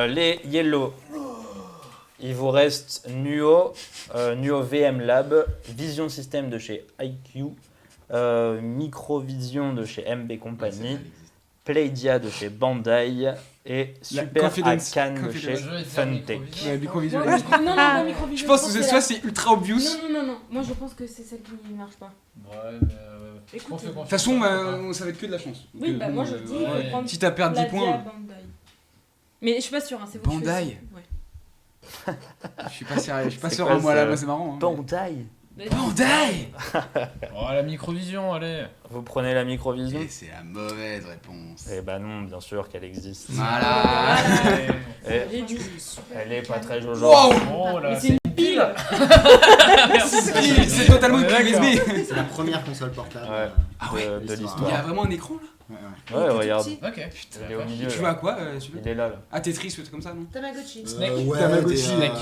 Les Yellow. Il vous reste Nuo, Nuo VM Lab, Vision System de chez IQ, Microvision de chez MB Company, Playdia de chez Bandai et Super Confidence. Akan de Confidence. chez Funtech. Ouais, Microvision. Non, non, pas Microvision. Je pense que c'est soit c'est ultra obvious. Non. Moi, je pense que c'est celle qui marche pas. Ouais, mais. Écoute, De toute façon, ça va être que de la chance. Oui, Donc, bah moi je dis, il ouais. faut prendre Si t'as perdu 10 Pladia, points, Bandai. Mais je suis pas sûre, hein, c'est vous qui Bandai. choisissez. Ouais. je suis pas sérieux, je suis pas C'est sûr quoi, à moi là, ça moi c'est marrant. hein. Bandai. Bandai. Oh, la microvision, allez. Vous prenez la Microvision? Et c'est la mauvaise réponse. Eh ben non, bien sûr qu'elle existe. Voilà. Et Et du elle est pas très jojo. Wow. Oh là, Mais c'est une pile. C'est totalement une clé USB. C'est la première console portable Ouais. Ah ouais. De Il y a l'histoire. vraiment un écran là? Ouais, regarde. Ok. Il est au milieu. Tu joues là. à quoi celui-là? Il est là. Ah Tetris ou truc comme ça non? Tamagotchi. Ouais, Tamagotchi, des, mec.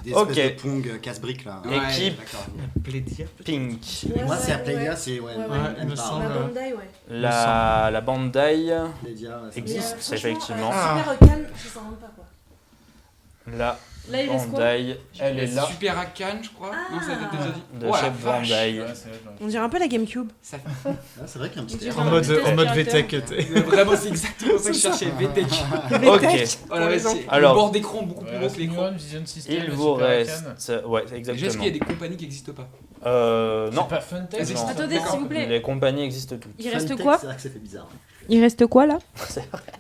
des Ok. espèces de Pong casse-briques là. Ouais, Équipe D'accord. Playdia. Pink. Moi, c'est à Playdia, c'est. Ouais, Ouais, il me pas. semble. La Bandai, ouais. La Bandai Playdia, ouais, ça existe, franchement, effectivement. Super Ocan, je s'en rends pas quoi. La Là, il reste quoi? Bandai, elle est là. Super Akan, je crois. Non, ça a été déjà dit. De Oh, la chez vache. Bandai. Ouais, c'est vrai, On dirait un peu la GameCube. Ça fait- Ah, c'est vrai qu'il y a un petit Et air. tu En vas mode aspirateur. VTech. Vraiment, c'est exactement ça que je cherchais. VTech. Ok, Oh la vache, c'est Alors- le bord d'écran beaucoup plus Ouais, gros c'est que l'écran. Neuron, Vision System, il et vous Super reste. Arcane. Ouais, Déjà, est-ce exactement. qu'il y a des compagnies qui n'existent pas? Non, C'est pas Funtech. Elles existent. Non. Attendez, s'il vous plaît. les compagnies existent toutes. Il reste Funtech, quoi? C'est vrai que ça fait bizarre. Il reste quoi là?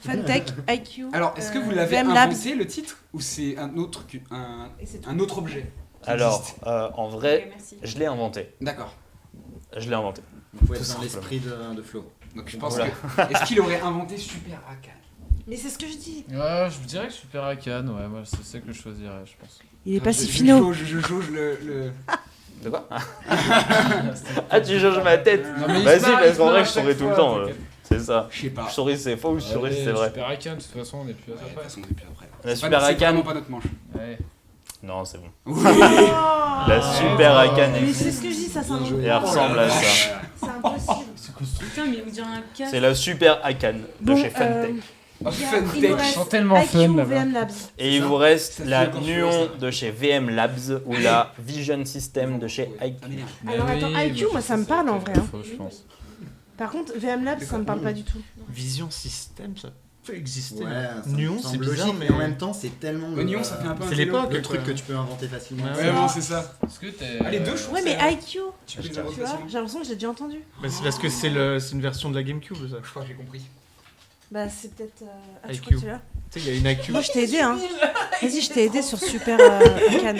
Funtech, IQ. Alors, est-ce que vous l'avez VM Labs. inventé le titre ou c'est un autre Et c'est tout. un autre objet qui Alors, existe en vrai, Ok, merci. je l'ai inventé. D'accord. Je l'ai inventé. Il faut être Tout dans l'esprit de Flo. Donc je pense Voilà. que est-ce qu'il aurait inventé Super Akan? Mais c'est ce que je dis. Ouais, je dirais que Super Arcane, ouais, moi c'est ça que je choisirais, je pense. Il est pas Je- si je finot. jauge le De quoi? Ah, tu changes ma tête. Vas-y, parce qu'en vrai, je souris tout le temps. C'est ça. Je sais pas. Je souris, c'est faux ou je souris, c'est vrai. Super Icon, de toute façon, on est plus à De toute ça façon, on est plus après. La Super C'est Icon. vraiment pas notre manche. Ouais. Non, c'est bon. Oui. La Super Icon Mais c'est existe. ce que je dis, ça s'invente. Et elle ressemble à ça. C'est impossible. Putain, mais on dirait un casque. C'est la Super Icon de Bon, chez Funtech. Oh, il Funtech. nous reste sont tellement IQ fun, ou là-bas. VM Labs. Et il vous reste Ça la fait encore Nuon chose, de chez VM Labs ou la Vision System de chez IQ. Ça m'énerve. Alors attends, IQ, moi ça me parle en vrai. Hein. Faux, je pense. Par contre, VM Labs, ça me parle pas du tout. Vision System, ça peut exister. Ouais, ça Nuon, me c'est semble bizarre, logique, mais en même temps, c'est tellement. Oignon, ça fait un peu un c'est télo. l'époque. Le truc que tu peux inventer facilement. Ouais, Ouais, c'est ça. Est-ce que t'es. Allez, deux choix. Ouais, mais IQ, Tu peux les tu inventer vois, facilement. j'ai l'impression que j'ai déjà entendu. Bah, c'est parce que c'est une version de la GameCube, ça. Je crois que j'ai compris. Bah, c'est peut-être. Ah, tu IQ. crois que tu l'as? Tu sais, il y a une IQ. Moi, je t'ai aidé, hein. Vas-y, je t'ai aidé sur Super Icon.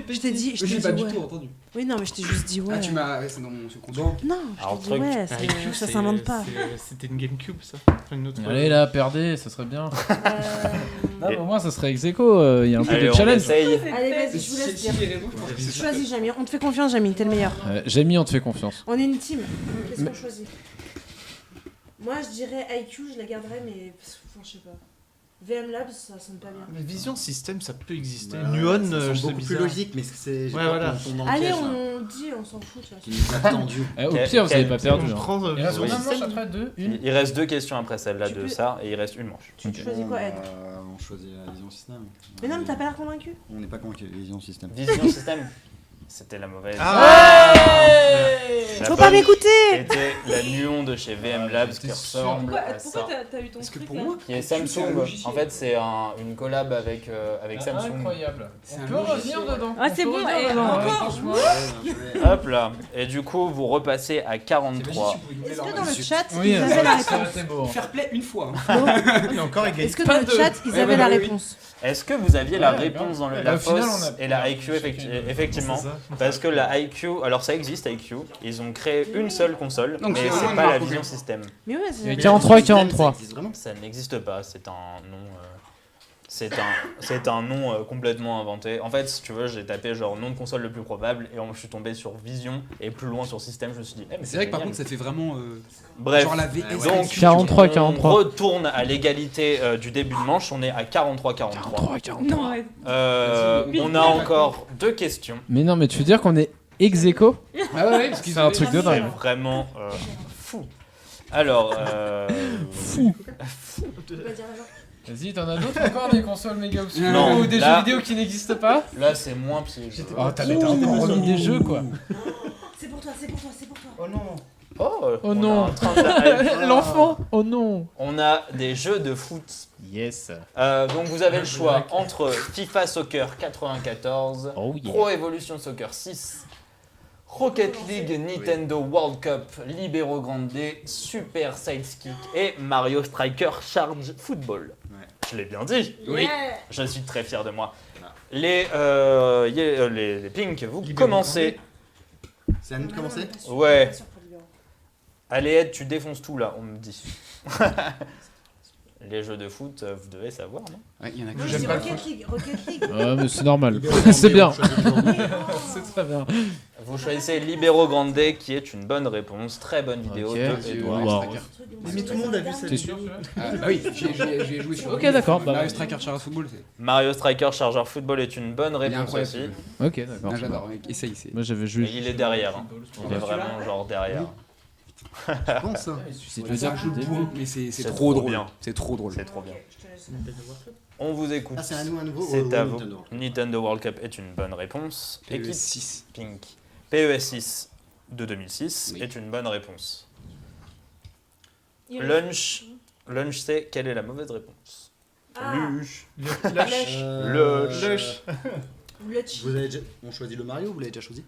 Je t'ai dit, J'ai pas du ouais. tout entendu. Oui, non, mais je t'ai juste dit ouais. Ah, tu m'as. Ouais, c'est dans mon subconscient. Bon, Non, Alors, je t'ai dit truc, ouais, IQ, ça s'invente pas. C'était une GameCube, ça. Enfin, une autre. Allez là, perdez, ça serait bien. Euh, Non, au moins, ça serait ex aequo, il y a un peu Allez, de on challenge. essaye. Allez, vas-y, je vous laisse dire. Choisis, Jamie. On te fait confiance, Jamie, t'es le meilleur. Jamie, on te fait confiance. On est une team. Qu'est-ce qu'on choisit? Moi, je dirais IQ, je la garderais, mais. Enfin, je sais pas. VM Labs, ça sonne pas bien. Mais Vision System, ça peut exister. bah, Nuon, ça semble c'est beaucoup plus bizarre. logique, mais c'est. j'ai Ouais, peur voilà. qu'on tombe dans le Allez, piège, là, on dit, on s'en fout, de toute qui façon. nous a tendu. Au Quel- pire, vous avez pas quel- perdu. On hein. prend Il reste Oui. combien de manches après? Deux? Une? Il reste 2 questions après celle-là Tu de peux- ça et il reste une manche. Tu choisis quoi, Ed? On choisit la Vision System. Mais non, mais t'as pas l'air convaincu? On n'est pas convaincu, Vision System. Vision System, c'était la mauvaise. Ah La Faut pas bonne m'écouter! était la Nuon de chez VM Labs qui ressemble Pourquoi, à pourquoi ça. t'as eu ton Parce que truc pour là moi, Qui est c'est un Samsung. logiciel. En fait, c'est une collab avec Samsung. Incroyable. C'est On un peut logiciel. revenir dedans. Ah, On c'est peut bon, revenir et dedans, encore. ouais, franchement. Hop là. Et du coup, vous repassez à 43. Est-ce que dans le chat, Oui, ils avaient la ça aurait réponse? été beau. Fair play une fois. Hein. Il y a encore égalité. Est-ce que dans le chat, ils Ouais, avaient ouais, la ouais, oui. réponse? Est-ce que vous aviez la Ouais, réponse dans bien. la Au final, fosse on a et la perdu IQ chacune. effectivement? C'est ça. Parce que la IQ, alors ça existe IQ, ils ont créé une seule console, Donc, mais c'est c'est vraiment pas une la marque, Vision ok. System. Mais ouais, Il y a c'est. 43 et Vision System, 43. ça existe vraiment. Ça n'existe pas, c'est un nom. C'est un nom complètement inventé. En fait, si tu veux, j'ai tapé genre nom de console le plus probable et je suis tombé sur Vision et plus loin sur System, je me suis dit, eh, mais C'est vrai que par génial. contre, ça fait vraiment. Bref, Genre la VS. donc 43, on 43. retourne à l'égalité du début de manche, on est à 43-43. Non, arrête. On a encore 2 questions. Mais non, mais tu veux dire qu'on est ex aequo? Ah ouais, parce qu'ils C'est un truc de C'est dingue. vraiment fou. Alors, Fou. Tu vas dire alors. Vas-y, t'en as d'autres encore des consoles méga obscures Non, ou des là- jeux vidéo qui n'existent pas? là c'est moins piège. Oh, t'as encore remis des jeux quoi. C'est pour toi, c'est pour toi, c'est pour toi. Oh non. Oh, Oh on non. a un train de- L'enfant. Oh non. On a des jeux de foot. Yes. Donc vous avez le choix entre FIFA Soccer 94, Oh yeah. Pro Evolution Soccer 6, Rocket League Nintendo World Cup Libero Grande, Super Sidekick et Mario Striker Charge Football. Ouais. Je l'ai bien dit. Oui. Je suis très fier de moi. Voilà. Les Pink, vous Libero commencez. C'est à nous de commencer. Ouais. Allez Ed, tu défonces tout là, on me dit. Les jeux de foot, vous devez savoir, non? Ouais, il y en a Moi, que je j'aime dis pas le Rocket foot. League, Rocket League. Ouais, mais c'est normal. Libero Grande, C'est bien. on choisit Libero Grande. C'est très bien. Vous choisissez Libero Grande, qui est une bonne réponse. Très bonne vidéo Ok. de Edouard. Wow. Mais tout le monde a vu cette T'es sûr? Ah, bah oui, j'ai joué sur. Ok, d'accord, bah, Mario vas-y. Striker Charles Football, c'est. Mario Striker Charger Football est une bonne Il est réponse incroyable. aussi. ce jeu. Ok, d'accord. Ah, j'adore, mec. Essaye, c'est. Moi j'avais Mais joué. il est derrière. Hein. Il est Ouais. vraiment genre derrière. Je pense ça. C'est C'est un jeu de boum, mais c'est C'est trop trop drôle. bien. C'est trop drôle. C'est trop bien. Je te laisse. On vous écoute. Ah, c'est à nous à nouveau. C'est à vous. Nintendo. Nintendo World Cup est une bonne réponse. Équipe PES6. Pink. PES 6 de 2006 Oui. est une bonne réponse. Il Lunch, c'est quelle est la mauvaise réponse? Ah, Luche. Lâche. Lutch. Vous avez déjà... On choisit le Mario ou vous l'avez déjà choisi?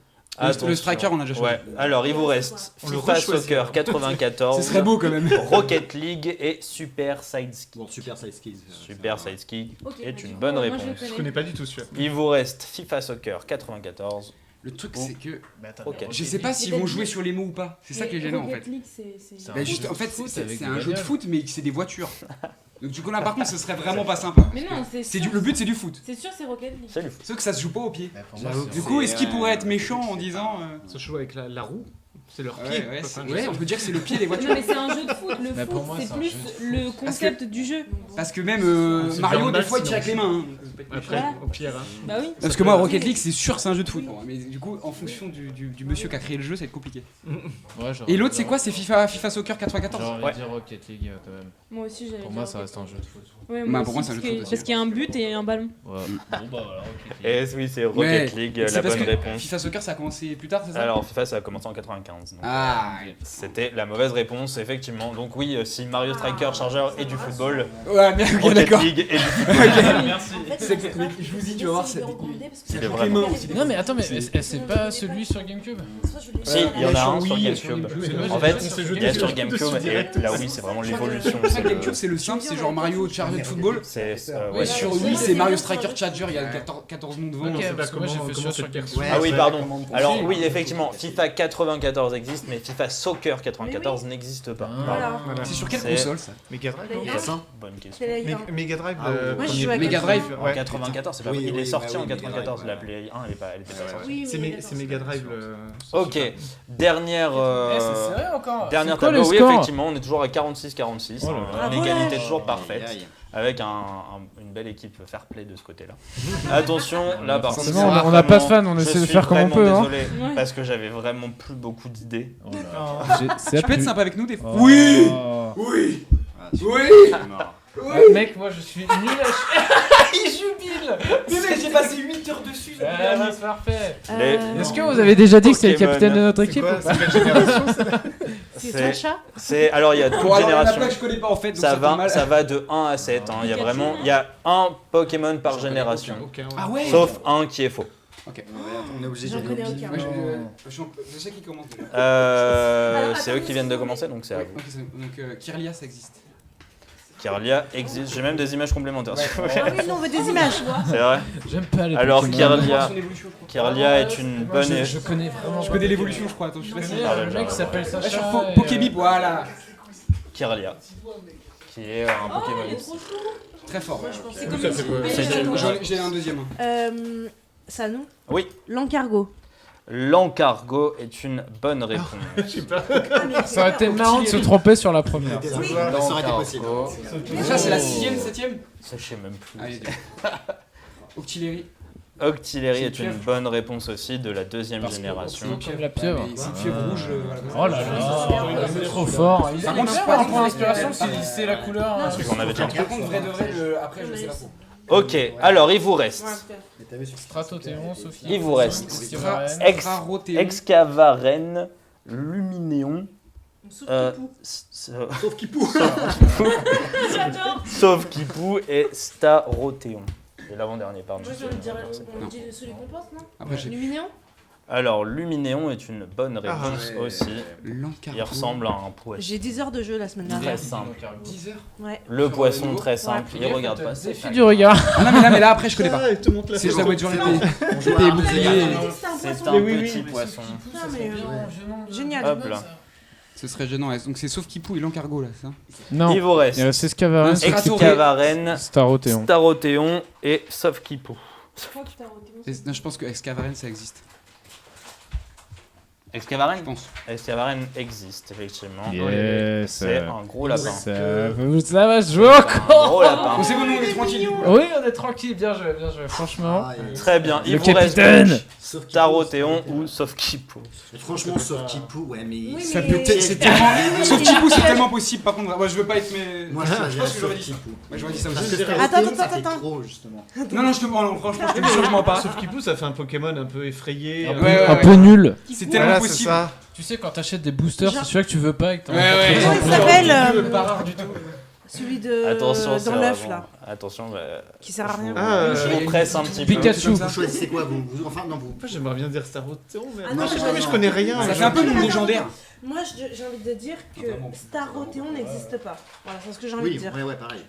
Le Striker, on a déjà Ouais, choisi. alors il vous reste On le FIFA rechoisit, Soccer alors. 94, Ce serait beau quand même. Rocket League et Super Sidekick. Bon, Super Sidekick. Super Sidekick Ok, est bah, une du coup, bonne moi, je réponse. le Je connais pas du tout celui-là. Il vous reste FIFA Soccer 94. Le truc, Oh. c'est que. Rocket Je sais pas s'ils vont jouer sur les mots ou pas. C'est ça qui est gênant en fait. Rocket League, c'est- C'est Bah, un juste, jeu en fait, de foot c'est avec c'est des un jeu de bagnoles. foot, mais c'est des voitures. Donc du coup là par contre ce serait vraiment pas sympa. Mais non, Le but c'est du foot. C'est sûr, c'est Rocket League. C'est du foot. Sauf que ça se joue pas au pied. J'avoue. Du coup, est-ce qu'il pourrait être méchant en disant Ça joue avec la roue. C'est leur Ouais, pied. ouais, quoi. c'est- Enfin, ouais, on peut dire que c'est le pied des Non, voitures. mais c'est un jeu de foot. Le Mais pour foot, moi, c'est c'est un plus jeu le concept du jeu. Parce que même C'est Mario, bien des mal, fois, il tire avec les sinon. mains. Hein. Après, au pire. Hein. Bah oui. Parce que moi, Rocket League, c'est sûr, c'est un jeu de foot. Bon, mais du coup, en fonction du monsieur qui a créé le jeu, ça va être compliqué. Ouais, Et l'autre, c'est quoi? C'est FIFA Soccer 94. J'ai envie Ouais. de dire Rocket League quand même. Moi aussi, j'avais Pour dit moi, ça Rocket reste un jeu de foot. Ouais, Bah, moi pour moi, aussi, c'est un jeu de parce foot parce qu'il y a un but et un ballon. Ouais. Bon, bah voilà, Rocket League. Et oui, c'est Rocket Ouais. League, C'est la parce bonne que réponse. FIFA Soccer, ça a commencé plus tard, c'est ça? Alors FIFA, ça a commencé en 95. Donc, Ah, c'était la mauvaise réponse, effectivement. Donc oui, si Mario Striker Charger est du football, ouais, bien, ok, Rocket d'accord. League est du football. Merci. C'est que- mais je vous dis, tu vas voir, c'est Il est les vraiment- mains aussi. Non mais attends, mais c'est pas celui sur GameCube? Si, il y en a un sur Wii, GameCube. Wii. En fait, C'est il y a sur GameCube et là oui, c'est vraiment l'évolution. C'est ça, GameCube, c'est le simple, c'est genre Mario Charger de football. C'est Ouais, ouais. Sur Wii, c'est Mario Striker Charger, il y a 14 noms devant. Ok, c'est parce que moi j'ai comment- fait comment ça sur c'est GameCube. Ouais. Ah oui, pardon. commande pour Alors suivre. oui, effectivement, FIFA 94 existe, mais FIFA Soccer 94 n'existe pas. Ah. Pardon. Voilà. C'est sur quelle C'est- console ça? Mega Drive. D'ailleurs, C'est ça. Bonne question. c'est la Ligue 1. Mega Drive. Ah, le moi, je premier joue à Mega Drive. En Ouais. 94, c'est pas Oui, il oui, est sorti bah en oui, 94, Mega la Drive, Play 1, elle était pas sortie. Oui, C'est oui, Mega- c'est Mega Drive. Ok, dernière Eh, c'est serré encore. dernière C'est quoi tableau. le Oui, score? effectivement, on est toujours à 46-46, Oh là là. une Ah, égalité ouais. toujours parfaite, Aïe, aïe. avec une belle équipe fair play de ce côté-là. Attention, là par contre, Forcément, on n'a pas de fans, on je essaie de suis faire comme on vraiment peut. Hein. désolé, Ouais. parce que j'avais vraiment plus beaucoup d'idées. Oh là. Tu peux être sympa avec nous des fois? Oui. Oui! Ah, Oui! c'est mort. Mec, moi je suis nul à Il jubile. Mais mec, j'ai passé 8 heures dessus. Ah, c'est parfait. Les- Est-ce que vous avez déjà dit que c'est le Pokémon. capitaine de notre C'est équipe quoi ou pas? C'est quelle génération C'est toi, chat? Alors il y a toute Bon, alors, il y en a génération. plein que je connais pas en fait, donc Ça ça tombe mal. va de 1 à 7. Il y a vraiment, il y a un Pokémon par génération, Aucun. Ah ouais? sauf un qui est faux. Ok. Ouais, on est obligé J'en d'aller connais au pif. aucun. Ouais, je sais qui commence déjà. C'est eux qui viennent de commencer, donc c'est à vous. Ok, donc Kirlia ça existe. Kirlia existe. J'ai même des images complémentaires. si vous voulez. Ah oui, nous on veut des images. C'est vrai. J'aime pas les Alors, Pokémon. Kirlia. Son évolution, je crois. Kirlia est une Moi, bonne. je connais vraiment. Je pas connais les l'évolution, Pokémon. je crois. Attends, je sais pas Je si. connais un mec qui s'appelle Ah, Sacha. sur et, Pokébip, voilà. Kirlia, qui est un Oh, il est Pokémon. trop chou. Très fort. Moi, je pense C'est que comme ça une fait soupe quoi? C'est végétale. une- J'ai un deuxième. C'est à nous? Oui, L'encargot. l'encargot est une bonne réponse. Je sais pas. Ça aurait été marrant de se tromper sur la première. Ça Oui. aurait été possible. Ça, c'est la 6ème, 7ème? Ça, je sais même plus. Allez, Octillery. Octillery C'est est une pieuvre. bonne réponse aussi de la deuxième génération. Comme la pieuvre. C'est une pieuvre rouge. Oh là là, c'est trop fort. Il Par est contre, bien c'est pas un point d'inspiration si c'est la couleur. hein. Parce qu'on avait déjà. Par contre, vrai de vrai, après, je sais la peau. Ok, alors il vous reste. Stratothéon, Sophie. Il vous reste Estivaren. Extrarotéon. Excavaren, Luminéon, Sauf qu'il pousse. J'adore. sauf Kipou et Starothéon. C'est l'avant-dernier, pardon. Moi, j'ai envie de dire, on dit celui qu'on pense, non? Après, j'ai Luminion? Alors, Luminéon est une bonne réponse ouais. aussi. l'encargot. Il ressemble à un poisson. J'ai 10 heures de jeu la semaine dernière. Très simple. 10 heures. Ouais. Le poisson très simple, il regarde pas. C'est fille du regard. Ah non, mais là, après, je connais pas. Ah, il te montre la C'est photo. la voiture d'été. On joue T'es à bouclier. C'est un Mais oui, petit oui. poisson. Putain, mais génial. Hop là. Ce serait gênant. Ouais. Donc c'est sauf Kipou et l'encargot là, c'est ça? Non, Il vous reste il reste Escavaren, Excavaren, Starothéon. Starothéon et sauf Kipou. Je crois que t'as retenu. Non, je pense que Excavaren ça existe. Excavaren Je pense. Excavaren existe, effectivement. Yes. C'est un gros lapin. Ça va se jouer Un encore. gros lapin. Bon, c'est bon, nous on est tranquille du coup. Oui, on est tranquille, bien joué, franchement. Très bien, il Le vous reste capitaine. donc Starothéon ou sauf Kipou. Franchement, sauf Kipou, ouais, mais. Oui, Ça mais- peut être. C'est tellement. Sauf Kipou, c'est tellement possible. Par contre, moi je veux pas être mais. Moi, je je pense que choisirais j'aurais sauf dit ça. Kipou. Moi j'aurais dit ça Parce aussi. que Attends, ça fait attends. trop, justement. Non, je te non, franchement, je te jure, je mens pas. Sauf Kipou, ça fait un Pokémon un peu effrayé. Ouais, Un peu nul. C'est tellement Voilà, c'est possible. ça. Tu sais, quand t'achètes des boosters, Genre- c'est celui que tu veux pas et que t'en Ouais, ouais. Comment il s'appelle Pas rare du tout. celui de Attention, c'est dans l'œuf vraiment- là, Attention, qui sert à rien. je vous presse un petit peu. Pikachu. Vous choisissez quoi, vous Enfin, non, vous. Moi, j'aimerais bien dire Starothéon, mais. Ah non, je sais mais pas, mais non. je connais rien. Ça fait un peu nom légendaire. Moi j'ai envie de dire que Starothéon n'existe pas. Voilà, c'est ce que j'ai envie Oui, de dire. ouais, pareil.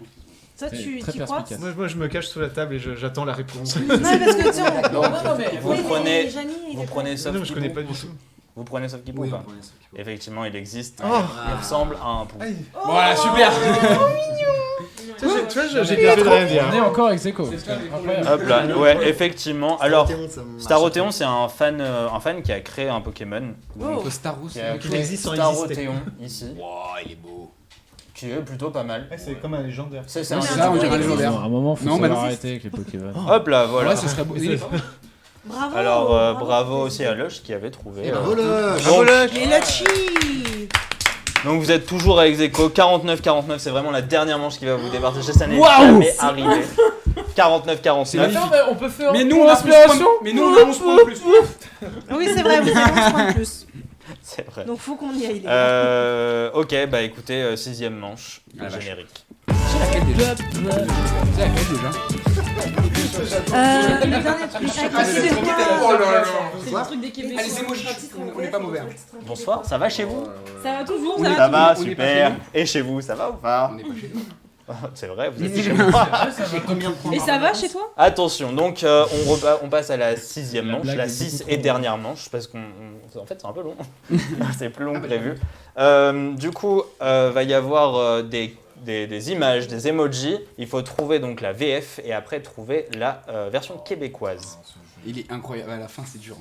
Toi C'est tu très y crois? perspicace. Moi, je me cache sous la table et j'attends la réponse. Non mais parce que tu sais, on... Donc, Oui, mais vous prenez, Jani, il vous est prenez sauf Non, je connais Kipou. pas du tout. Vous prenez sauf Kipou Oui, ou on pas prenait sauf Kipou. Effectivement, il existe. Oh. Il ressemble à un pou. Voilà, super. Ça, tu vois, j'ai bien fait de rien dire. On est encore ex aequo. Hop là, ouais, effectivement. Alors, Starothéon, ça marche. Starothéon, c'est un fan qui a créé un Pokémon. Donc Starous. Qui a Qui créé existe sans exister. Starothéon ici. Wow, il est beau. Qui est plutôt pas mal. C'est comme un légendaire. C'est C'est ça, on dirait un légendaire. À un moment, faut Non, savoir mais non. arrêter avec les Pokémon. Hop là, voilà. Ouais, ce serait beau. Il est pas beau. Bravo. Alors, bravo aussi à Lush qui avait trouvé. Bravo le. Donc, Les Lucky. donc vous êtes toujours à ex-aequo, 49-49, c'est vraiment la dernière manche qui va vous départager, ça n'est Waouh jamais arrivé. 49-49. C'est magnifique. on peut faire Mais nous, on a 11 points. Mais nous, on a 11 points de plus. Oui, c'est vrai, vous avez 11 points de plus. C'est vrai. Donc faut qu'on y aille, les gars. Ok, bah écoutez, 6ème manche, Ah, le vache. générique. C'est laquelle déjà C'est laquelle déjà Le dernier truc. Ah, c'est C'est trop quoi vite, elle a- Oh là là. C'est le truc des Québécois. Allez, les emojis, on n'est pas mauvais. Hein. Bonsoir, ça va chez vous? Ça va toujours, On ça est va Ça va, on est pas super. chez Et chez vous, ça va ou pas? On n'est pas chez nous. C'est vrai, vous êtes chez moi. Et ça va chez toi? Attention, donc on passe à la 6ème manche, blague la est 6 beaucoup et trop dernière manche, parce qu'en fait c'est un peu long. C'est plus long que prévu. Du coup, va y avoir des images, des emojis. Il faut trouver donc la VF et après trouver la version québécoise. Il est incroyable. À la fin, c'est dur.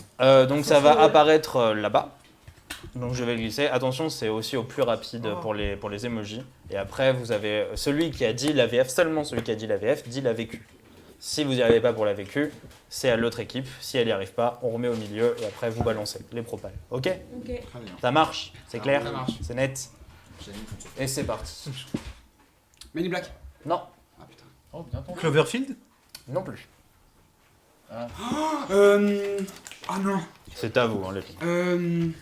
Donc ça va apparaître là-bas. Donc je vais glisser. Attention, c'est aussi au plus rapide pour les emojis. Et après, vous avez celui qui a dit la VF, seulement celui qui a dit la VF, dit la vécu. Si vous n'y arrivez pas pour la vécu, c'est à l'autre équipe. Si elle n'y arrive pas, on remet au milieu et après vous balancez les propales. Ok? Ok. Très bien. Ça marche? C'est clair? Ça marche. C'est net? Et c'est parti. Men in Black. Non, Ah putain. Oh, bien tenté. Cloverfield? non plus. Ah non. C'est à vous, hein, les filles.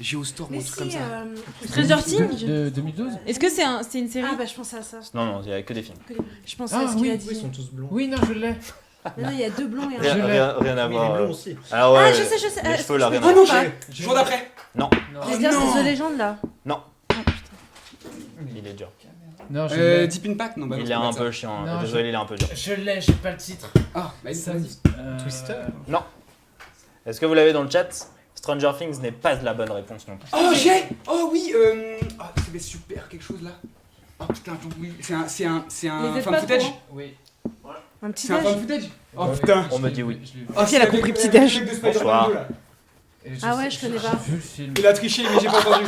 Geostorm ou un Mais truc comme si, ça. Stranger Things? De 2012 Est-ce que c'est une série? Ah bah je pensais à ça. Non, non, il n'y a que des films. Je pensais Ah, à ce qu'il oui, a oui, dit. Ils sont tous blonds. Oui, non, je l'ai. Non, il y a deux blonds et un Rien, Je l'ai. rien à Oui, il est voir. blond aussi. Alors ouais, Ah, je sais. les cheveux, là, rien à Oh voir. non, pas. Jour d'après. Non, Les gars, c'est The Legend là. il est dur. Non, je l'ai. Deep Impact. Non, bah non, Il c'est est pas un ça. peu chiant. Non, Désolé, il est un peu dur. Je l'ai, j'ai pas le titre. Ah, bah vas-y. Twister. Est-ce que vous l'avez dans le chat? Stranger Things n'est pas la bonne réponse non plus. Oh, j'ai. Oh oui. Ah, c'est super quelque chose là. Oh putain, attends, oui. C'est un Les fan pas footage. trop, hein. Oui. Un petit C'est un déj. fan footage. Oh putain. On me dit oui. Je l'ai vu. Ah, Si, elle a compris petit déj. Bonsoir. Et Ah ouais, sais- je connais j'ai pas. vu le film. Il a triché, mais j'ai pas entendu.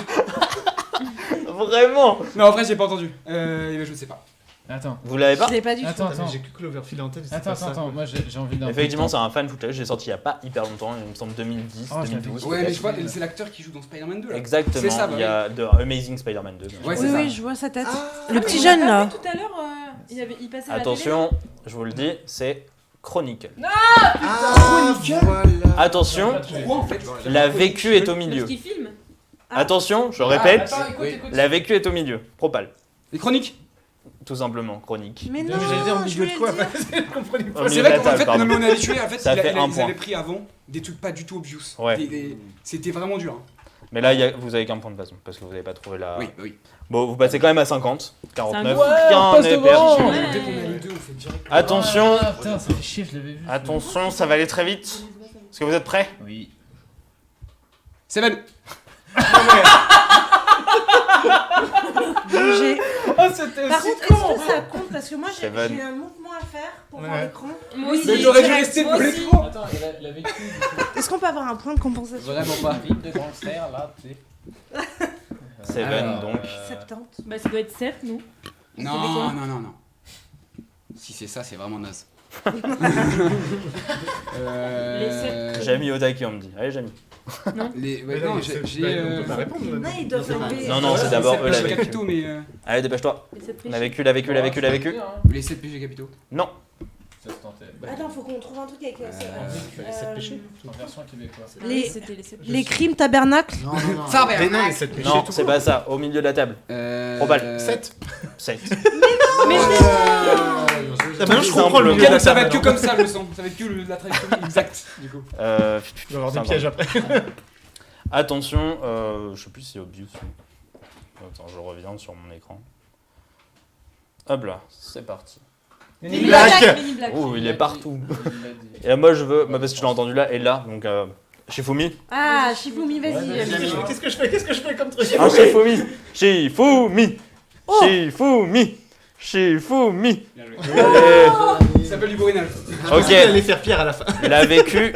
Vraiment? Non, en vrai, j'ai pas entendu. Je sais pas. Attends. Vous l'avez pas? Je l'ai pas du tout. Attends, attends. J'ai que Cloverfield en tête. c'est Attends, pas ça, attends, quoi. moi j'ai envie d'un. Effectivement, c'est un fan footage. J'ai sorti il y a pas hyper longtemps. Il me semble 2010, Oh, je l'avais 2012. dit. Ouais, mais peut-être. je vois, c'est l'acteur qui joue dans Spider-Man 2 là. Exactement. C'est ça, bah il y a de Amazing Spider-Man 2. bien sûr. Ouais, c'est Oui, ça. oui, je vois sa tête. Ah, Le petit On jeune l'a là. pas vu tout à l'heure, il passait à la télé. Attention, je vous le dis, c'est Chronicle. Ah, voilà. Attention, Pourquoi en fait la vécu est au Parce milieu. qu'il filme. Attention, je répète, Attends, écoute, Oui. écoute. la vécu est au milieu. Propal. Les chroniques. Tout simplement, chronique. Mais non, J'allais dire au je milieu voulais de quoi le dire. Je comprenais pas. Au milieu C'est de vrai la qu'en table, fait, pardon. non, mais on est habitué, en fait, Ça fait un ils point. avaient pris avant des trucs pas du tout obvious. Ouais. C'était vraiment dur. Hein. Mais là, vous avez qu'un point de façon, parce que vous n'avez pas trouvé la... Oui, bah oui. Bon, vous passez quand même à 50. 49, Ouais, on rien passe n'est devant. perdu. Ouais. Dès qu'on a les deux, on fait direct. Attention, Ah, putain, ça fait chier, je l'avais vu. attention, ça va aller très vite. Est-ce que vous êtes prêts? Oui. Seven. J'ai- Ah, c'était Par contre, est-ce que ça compte? Parce que moi, j'ai Seven. un mouvement à faire pour Ouais. voir l'écran. Moi aussi. Mais j'aurais dû direct, rester moi pour aussi. l'écran. Attends, il a vécu. Est-ce qu'on peut avoir un point de compensation? Vraiment pas. Film de gangster là, tu sais. Seven, Alors, donc. 70. Bah, ça doit être 7, nous. Non, non, non, non. Si c'est ça, c'est vraiment naze. Les sept. Jamie Otaki, on me dit. Allez, Jamie. Ouais, Mais non, non, j'ai. on peut pas répondre. Non, ils doivent enlever. Non, non, c'est d'abord eux, la Les vécu. capitaux, mais. Allez, dépêche-toi. Les 7 La vécu, la vécu, la vécu, la vécu. Les 7 péchés capitaux. Non. Ça se tentait. Attends, faut qu'on trouve un truc avec Les 7 péchés. En version québécoise. C'était les 7 les crimes tabernacles. Non, non, non. Faber. Mais non, les 7 péchés. Non, tout c'est court. pas ça. Au milieu de la table. Probable. 7. 7. Mais Ah bah non, je comprends le Ok, milieu de Ok, la donc ça va table, être que comme ça, je le sens. Ça va être que la traduction exacte, du coup. Il va y avoir des pièges après. Attention, je sais plus si c'est obvious. Attends, je reviens sur mon écran. Hop là, c'est parti. Men in Black. Oh, il est partout. Il l'a dit. Et là, moi, je veux, parce que je l'ai entendu là et là, donc Shifumi. Ah, Shifumi, vas-y. Qu'est-ce que je fais comme truc? Un Shifumi. Shifumi. Shifumi. Shifumi. Bien joué. Allez. Ça s'appelle du bourrinage. Ok. Il allait faire Pierre à la fin. Il a vécu.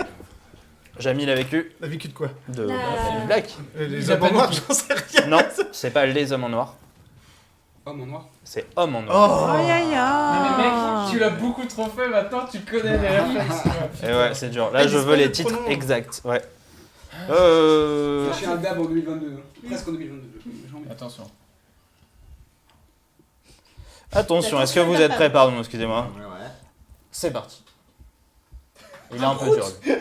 Jamie, il a vécu T'as vécu de quoi? de La- Black. Les hommes en noir, j'en sais rien. Non, c'est pas les hommes en noir. Homme en noir. C'est homme en noir. Oh. Aïe aïe Non, mais mec, aïe. tu l'as beaucoup trop fait, maintenant tu connais les réflexes. Et ouais, c'est dur. Là, Ah, je ils veux les disent pas titres le pronom. exacts. Ouais. Je suis un dab en 2022. Presque en 2022. J'ai envie. Attention. Attention, est-ce que vous êtes prêts? Pardon, excusez-moi. Ouais. C'est parti. Il est un peu dur. lui.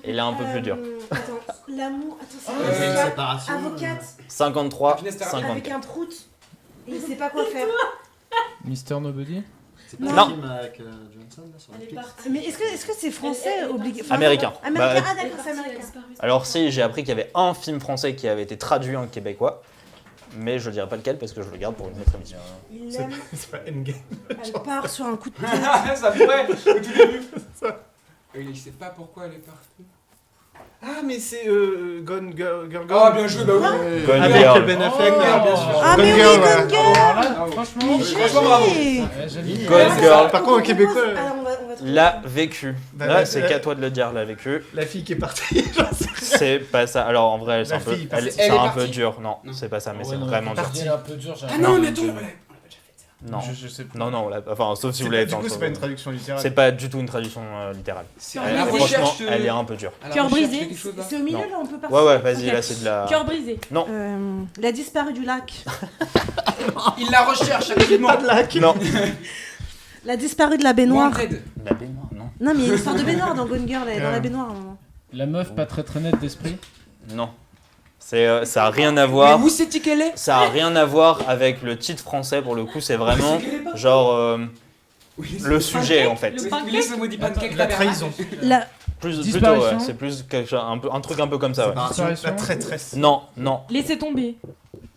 Il est un peu plus dur. Attends, l'amour. Attends, Une c'est quoi séparation. Avocate 53, Avec 54. avec un prout. Et il sait pas quoi faire. Mister Nobody. C'est pas Non. un film avec Johnson là, sur Elle est Netflix. partie. Mais est-ce que c'est français Elle est obligé partie. Américain. Américain, Bah, ah Elle est d'accord, c'est partie, elle a américain. disparu. Alors si, j'ai appris qu'il y avait un film français qui avait été traduit en québécois, mais je dirai pas lequel parce que je le garde pour une autre émission. Il C'est l'aime, c'est pas Endgame. elle part sur un coup de pied. Ça pourrait, au tout début. Il sait pas pourquoi elle est partie. Ah, mais c'est Gone Girl. Ah, bien joué, bah oui. Gone Avec Girl. Ben Affleck. Oh, là. bien sûr. Ah Gone mais oui, Girl, Gone ouais. Girl. Alors là, Ah oui. franchement, Mais Franchement, bravo. GG. ouais, j'ai Gone Girl. Par contre, en québécois, Alors, on va trouver. L'a vécu. Bah, Là, bah, c'est bah. qu'à toi de le dire, l'a vécu. la fille qui est partie. j'en sais rien. C'est pas ça. Alors en vrai, c'est La un peu, fille, elle- elle c'est est un peu partie. dur. Non, Non. c'est pas ça, mais Ouais, c'est non, vraiment dur. partie, elle est un peu dur. Ah non, mais attends, on l'a déjà fait. Non, Je sais pas. non, non. Enfin, sauf si C'est vous pas- l'avez Du fait coup, entre c'est pas une vous. traduction littérale. C'est pas du tout une traduction littérale. C'est À à la la Franchement, recherche. elle est un peu dure. à la Cœur recherche de brisé. quelque chose, là. C'est au milieu Non. là, on peut partir. Ouais, ouais, vas-y, Ok. là c'est de la. Cœur brisé. La disparue du lac. Il la recherche activement. Non. La disparue de la baignoire. Wanted. La baignoire, non. Non mais il y a une histoire de baignoire dans Gone Girl, elle est dans Ouais. la baignoire à un moment. La meuf pas très très nette d'esprit. Non. C'est, ça a rien à Mais voir. où c'est-il qu'elle est? Ça a rien à voir avec le titre français pour le coup. C'est vraiment genre Oui, le sujet en fait. Le Oui, pancake. ce maudit pancake La tabernacle. trahison. La... Plus plutôt, Disparition. ouais, c'est plus quelque chose, un truc un peu comme ça. Ouais. Séparation. La traîtresse. Non, non. Laissez tomber.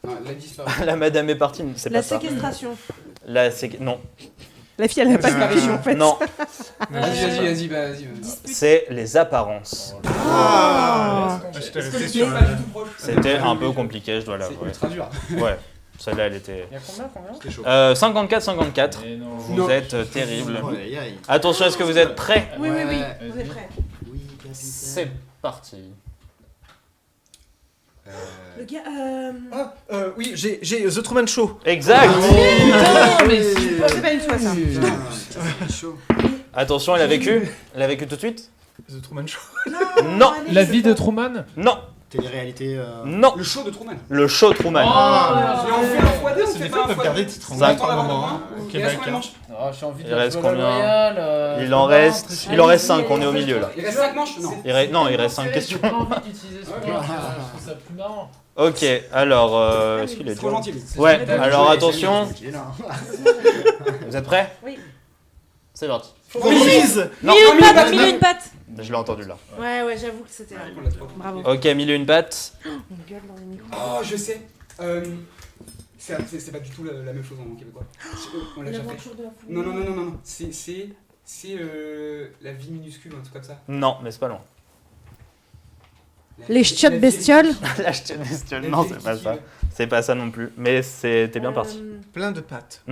Non, la disparition. La madame est partie, c'est La pas ça. séquestration. Non, La fille elle a pas de Disparition. en fait. non. Vas-y. C'est les apparences. Ah, j'étais resté sur Pas la... du tout proche. C'était un peu compliqué, je dois C'est l'avouer. ultra dur. Ouais, celle-là elle était. Il y a combien C'était chaud. 54-54. Eh non. Vous Non. êtes terrible. Oh, aïe, aïe. Attention, est-ce que vous êtes prêts? Oui, oui, oui, Ouais. on est prêts. Oui, capitaine. C'est parti. Le gars, Ah, oui, j'ai The Truman Show. Exact. Putain, mais si. Oh, c'est pas une fois ça. C'est chaud. Attention, elle a vécu. Elle a vécu tout de suite? The Truman Show. Non. allez, La c'est vie pas- de Truman. Non, Télé-réalité. non. Le show de Truman. Le show Truman. Et on fait un fois deux, on C'est fait des pas fois, un on peut fois regarder deux. des titres en Cinq. même temps à un moment. Il Québec. reste combien de manches? Oh, j'ai envie de Il reste jouer à la combien Loyale, Il en reste 5, on est au milieu là. Il reste 5 manches? Non. Non, il reste 5 questions. J'ai pas envie d'utiliser ce mot, je trouve ça plus marrant. Ok, alors, est-ce qu'il est Trop dur? gentil. Ouais, C'est alors Ouais, attention, c'est là. vous êtes prêts? Oui. C'est parti. Mise. Non, Mille une patte, mille une patte. je l'ai entendu là. Ouais, ouais, j'avoue que c'était. Bravo. Ok, mille et une pattes. On gueule dans les micros. Oh, je sais. C'est pas du tout la même chose en québécois. On l'a déjà fait. L'aventure de la foule. Non. C'est la vie minuscule ou un truc comme ça. Non, mais c'est pas loin. Les chiottes bestioles. L'acheter de bestiole, non, c'est pas ça. C'est pas ça non plus, mais t'es bien parti. Plein de pâtes.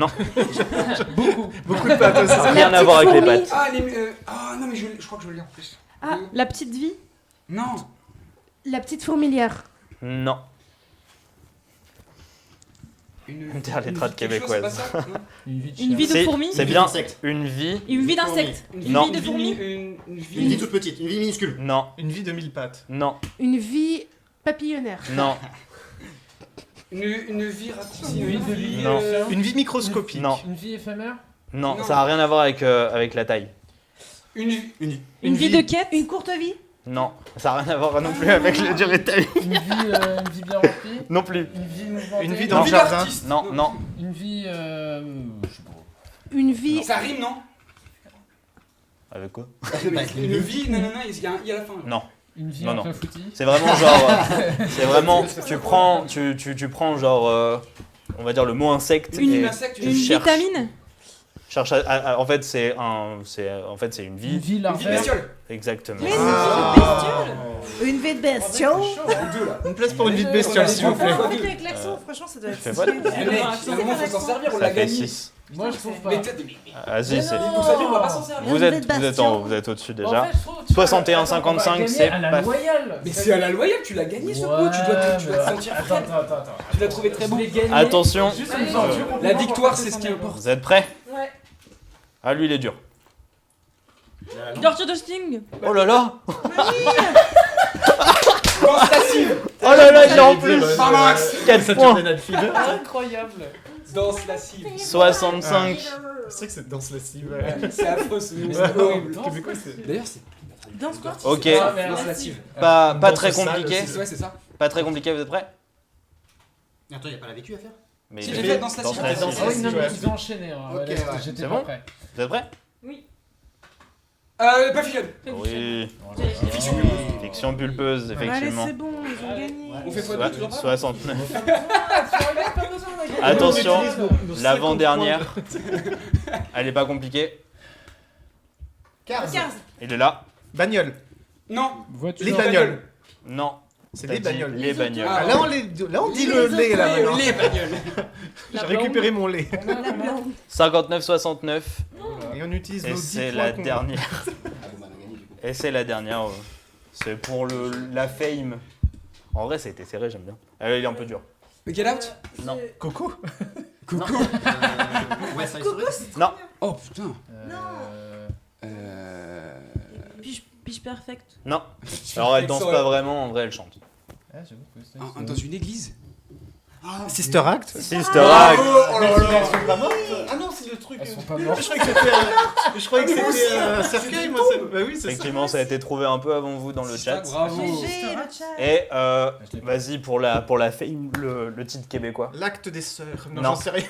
Beaucoup. Beaucoup de pâtes. Ça n'a aussi. rien à voir avec les pattes. Ah, non, mais je crois que je veux le lire en plus. Ah, la petite vie. Non. La petite fourmilière. Non. Dire les traits québécoises. Une vie de Une chien. vie de C'est- fourmi. C'est bien Insecte. une vie. Une vie d'insecte. Une Non. vie de fourmi. Une Une vie. vie toute petite, une vie minuscule. Non, Une vie de 1000 pattes. non, Une vie papillonnaire. non, Une vie raccourcie. Une vie de vie. Non. Une vie microscopique. non, Une vie éphémère. non, Non. ça a rien à voir avec la taille. Une Une vie de quête. Une courte vie. Non, ça a rien à voir non plus avec la durée de taille. Une vie bien remplie. Non plus. Une vie mouvementée. Une vie Non. dans le jardin. d'artiste. Non, non, Une vie. Je sais pas. Une vie. Ça rime, non? avec quoi? Une vie, non, il y a un i à la fin. Non, Une vie Non, en non. clafoutis. c'est vraiment genre, c'est vraiment, tu prends genre, on va dire le mot insecte Une et insecte, tu Une cherches. vitamine. Cherche en fait, c'est une Une vie. vie Une larvaire. bestiole. Exactement. Mais une vie de bestiole. Deux là. Une place pour une vie de bestiole, s'il vous plaît. En fait, avec l'accent, franchement, ça doit être. Fais pas stylé. de- Eh mec, à un moment faut s'en servir, on Ça l'a fait gagné. 6. Moi, je trouve pas. Mais Vas-y, c'est. vous savez, on va pas s'en servir. Vous êtes au-dessus déjà. 61, 55, c'est à la pas- loyale. Mais c'est à la loyale, tu l'as gagné ce coup, tu dois te sentir Attends, frais. attends. Tu l'as trouvé très bon. Attention, Juste une ceinture. La victoire, c'est ce qui importe. vous êtes prêts? Ouais. Ah, lui, il est dur. Torture de Sting. Oh là là! Danse lascive. Oh là là, j'ai en plus! Pas max. 4 points! Incroyable. Danse lascive. 65. C'est vrai que c'est danse lascive. C'est affreux ce mot, c'est horrible. Québécois, c'est. D'ailleurs, c'est Danse quoi? Ok, danse lascive. pas Danse très sale, compliqué. Ouais, c'est ça. Pas très compliqué, vous êtes prêts? Attends, y'a pas la vécu à faire? Mais Si, il j'ai est- fait danse lascive. lascive. Ah oui, non, Ouais. ils ont enchaîné. Hein. Ok, Ouais, ouais. J'étais C'est pas bon prêt. Vous êtes prêts? Oui. Pas fiction. Oui. Fiction. Fiction pulpeuse, Allez, effectivement. c'est bon, ils ont gagné. On fait fois deux, toujours pas 69. Attention, l'avant-dernière. Elle est pas compliquée. Cars. 15. Il est là. Bagnole. Non. Voiture. Les bagnoles. Non. C'est T'as des dit bagnoles. Les bagnoles. Ah, Là, on dit le lait, là, maintenant. Les bagnoles. J'ai récupéré mon lait. La blonde. 59-69. Et on utilise Et nos 10 c'est points la qu'on a. dernière. Ah bon, bah, on a gagné du coup. Et c'est la dernière. C'est pour la fame. En vrai, ça a été serré, j'aime bien. Il est un peu dur. Mais Get Out. Non. Coco. Coucou. Ouais, ça reste. Non. Oh putain. Pitch Perfect. Non. Alors elle danse pas vraiment, en vrai, elle chante. Ah, j'avoue que c'était- Dans une église. Sister Act. Sister Act. Oh là là. Elles sont pas mortes. Ah non, c'est le truc. Elles sont pas mortes. Je croyais que c'était un cercueil, moi. Bah oui, c'est ça. Effectivement, ça a été trouvé un peu avant vous dans le chat. Bravo. GG, le chat. Et vas-y pour la fame, le titre québécois. L'acte des sœurs. Non, Non. j'en sais rien.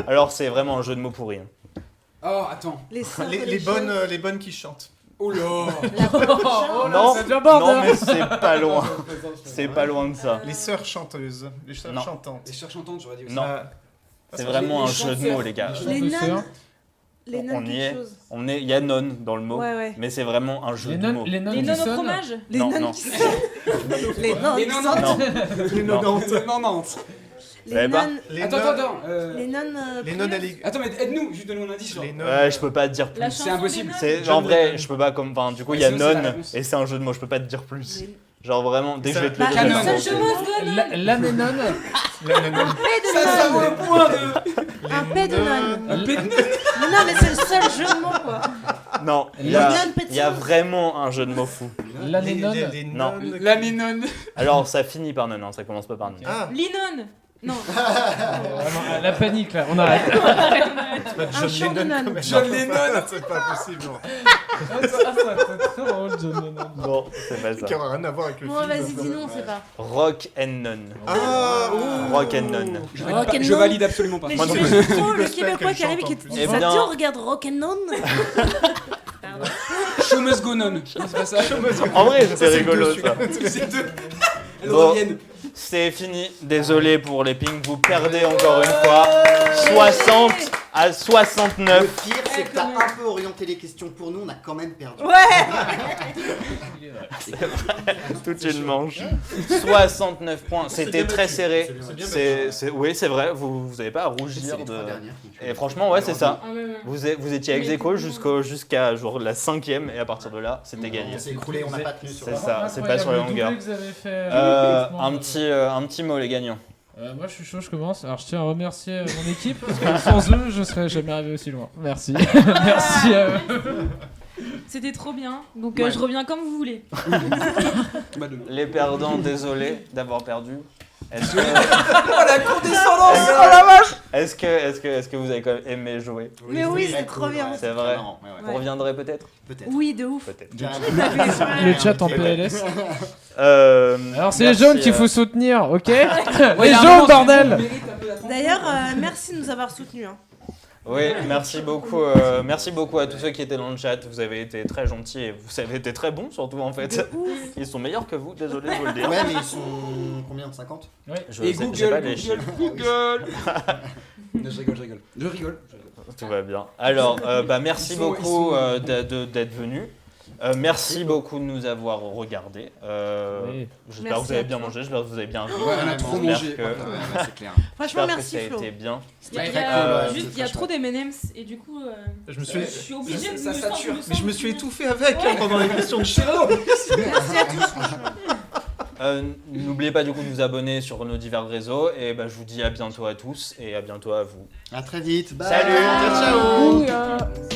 Alors c'est vraiment un jeu de mots pourri. hein. Oh attends. Les sœurs Les religieuses. bonnes qui chantent. Oh là. Non, ça devient non border. mais c'est pas loin. C'est pas loin de ça. Les sœurs chanteuses. Les sœurs Non. chantantes. Les sœurs chantantes, j'aurais dit aussi. Non. Ah. C'est vraiment un jeu de mots les gars. Les de nonnes. sœurs. Les On nonnes, y quelque est. chose. Il y a non dans le mot, Ouais, ouais. mais c'est vraiment un jeu Les de mots. nonnes Les qui nonnes au sonnent. fromage. Les Non, nonnes non. qui sonnent. Les nonnes Les qui nonnes. sonnent. Non, Les nonantes. Non, Nantes. savez Les pas nonnes. Attends. Les nonnes. Les nonnes à l'église. Attends, mais aide-nous, juste donne-nous un indice. Genre. Les nonnes. ouais, je peux pas te dire plus. La C'est chanson impossible. des C'est John en vrai, Lennon. je peux pas comme. Enfin, du coup, il Ouais, y a sinon, c'est la non réponse. et c'est un jeu de mots. Je peux pas te dire plus. Les- Genre vraiment, dès que je vais te Bah, le Canon. dire. le seul c'est- jeu de mots. La nénone. La nonne. Ça vaut le point de. Un paix de nonne. Un P. Mais non, mais c'est le seul jeu de mots, quoi. Non, il y Les a, nonnes il y a pétillantes. vraiment un jeu de mots fou. La nénone. Les Non. nonnes. La nénone. Alors ça finit par non, hein, ça commence pas par non. Ah, Linon. Non. Vraiment, la panique là, on arrête. c'est pas Un John chant de Lennon. nonne. quand même. John Lennon. C'est pas possible. non. C'est très drôle, John Lennon. Non, c'est pas ça. Qui aura rien à voir avec le Bon, film. vas-y, dis non, c'est pas. Rock and non. Ah, Rock and non. Rock and Je non. valide absolument pas. Mais Moi non j'imagine trop le Gospel Québécois qu'elle qui arrive et qui chante, te en dit plus. ça Eh te dit bien- on regarde Rock and Non. Show must go on. Non, c'est pas ça. En vrai, c'était c'est rigolo dessus. ça. C'est deux. Elles Bon. reviennent. C'est fini. Désolé pour les pings, vous perdez encore une fois. 60 à 69. Le pire, c'est que t'as un peu orienté les questions pour nous, on a quand même perdu. Toute une manche. 69 points. C'était très serré. Oui, c'est vrai. Vous avez pas à C'est rougir les de. trois dernières qui ont tué. Et franchement, ouais, c'est ça. Ah ouais, ouais. Vous étiez ex aequo jusqu'à genre la 5ème et à partir de là, c'était gagné. On s'est écroulé, on n'a pas tenu sur C'est la ça, c'est pas sur la longueur. Que vous avez fait, Un petit mot les gagnants. moi je suis chaud, je commence. Alors je tiens à remercier mon équipe parce que sans eux je serais jamais arrivé aussi loin. Merci. Merci à eux. C'était trop bien. Donc Ouais. je reviens comme vous voulez. Bah, demain. Les perdants, désolé d'avoir perdu. Est-ce que, Oh la condescendance. Oh la vache. est-ce que vous avez quand même aimé jouer? Mais oui, c'est très trop cool, bien. ouais, C'est très vrai. marrant, ouais, ouais. Vous reviendrez peut-être? Peut-être. Oui, de ouf. Peut-être. Le chat en PLS. Alors c'est les Merci, jaunes qu'il faut soutenir, ok? Ouais, Les y a un jaunes moment, bordel. tu mérites un peu d'attention. D'ailleurs, merci de nous avoir soutenus. Hein. Oui, merci beaucoup à tous ceux qui étaient dans le chat. Vous avez été très gentils et vous avez été très bons surtout en fait. De ouf. Ils sont meilleurs que vous, désolé de vous le dire. Ouais, mais ils sont combien? 50? Je Et sais- j'ai pas Google, les chiffres. Google. Je rigole. Tout va bien. Alors, merci beaucoup d'être venu. Merci beaucoup de nous avoir regardés. J'espère que vous avez bien mangé, j'espère que vous avez bien ri. Ouais, on a trop mangé. C'est clair. Franchement, J'espère merci que ça a Flo. été bien. Il y a trop d'M&M's et du coup, je suis obligée de Ça me sature. sentir- Mais je me suis étouffé avec pendant l'émission de Chiro. Merci à tous, franchement. N'oubliez pas du coup de vous abonner sur nos divers réseaux et je vous dis à bientôt à tous et à bientôt à vous. À très vite. Bye. Salut. Ciao. Ouh,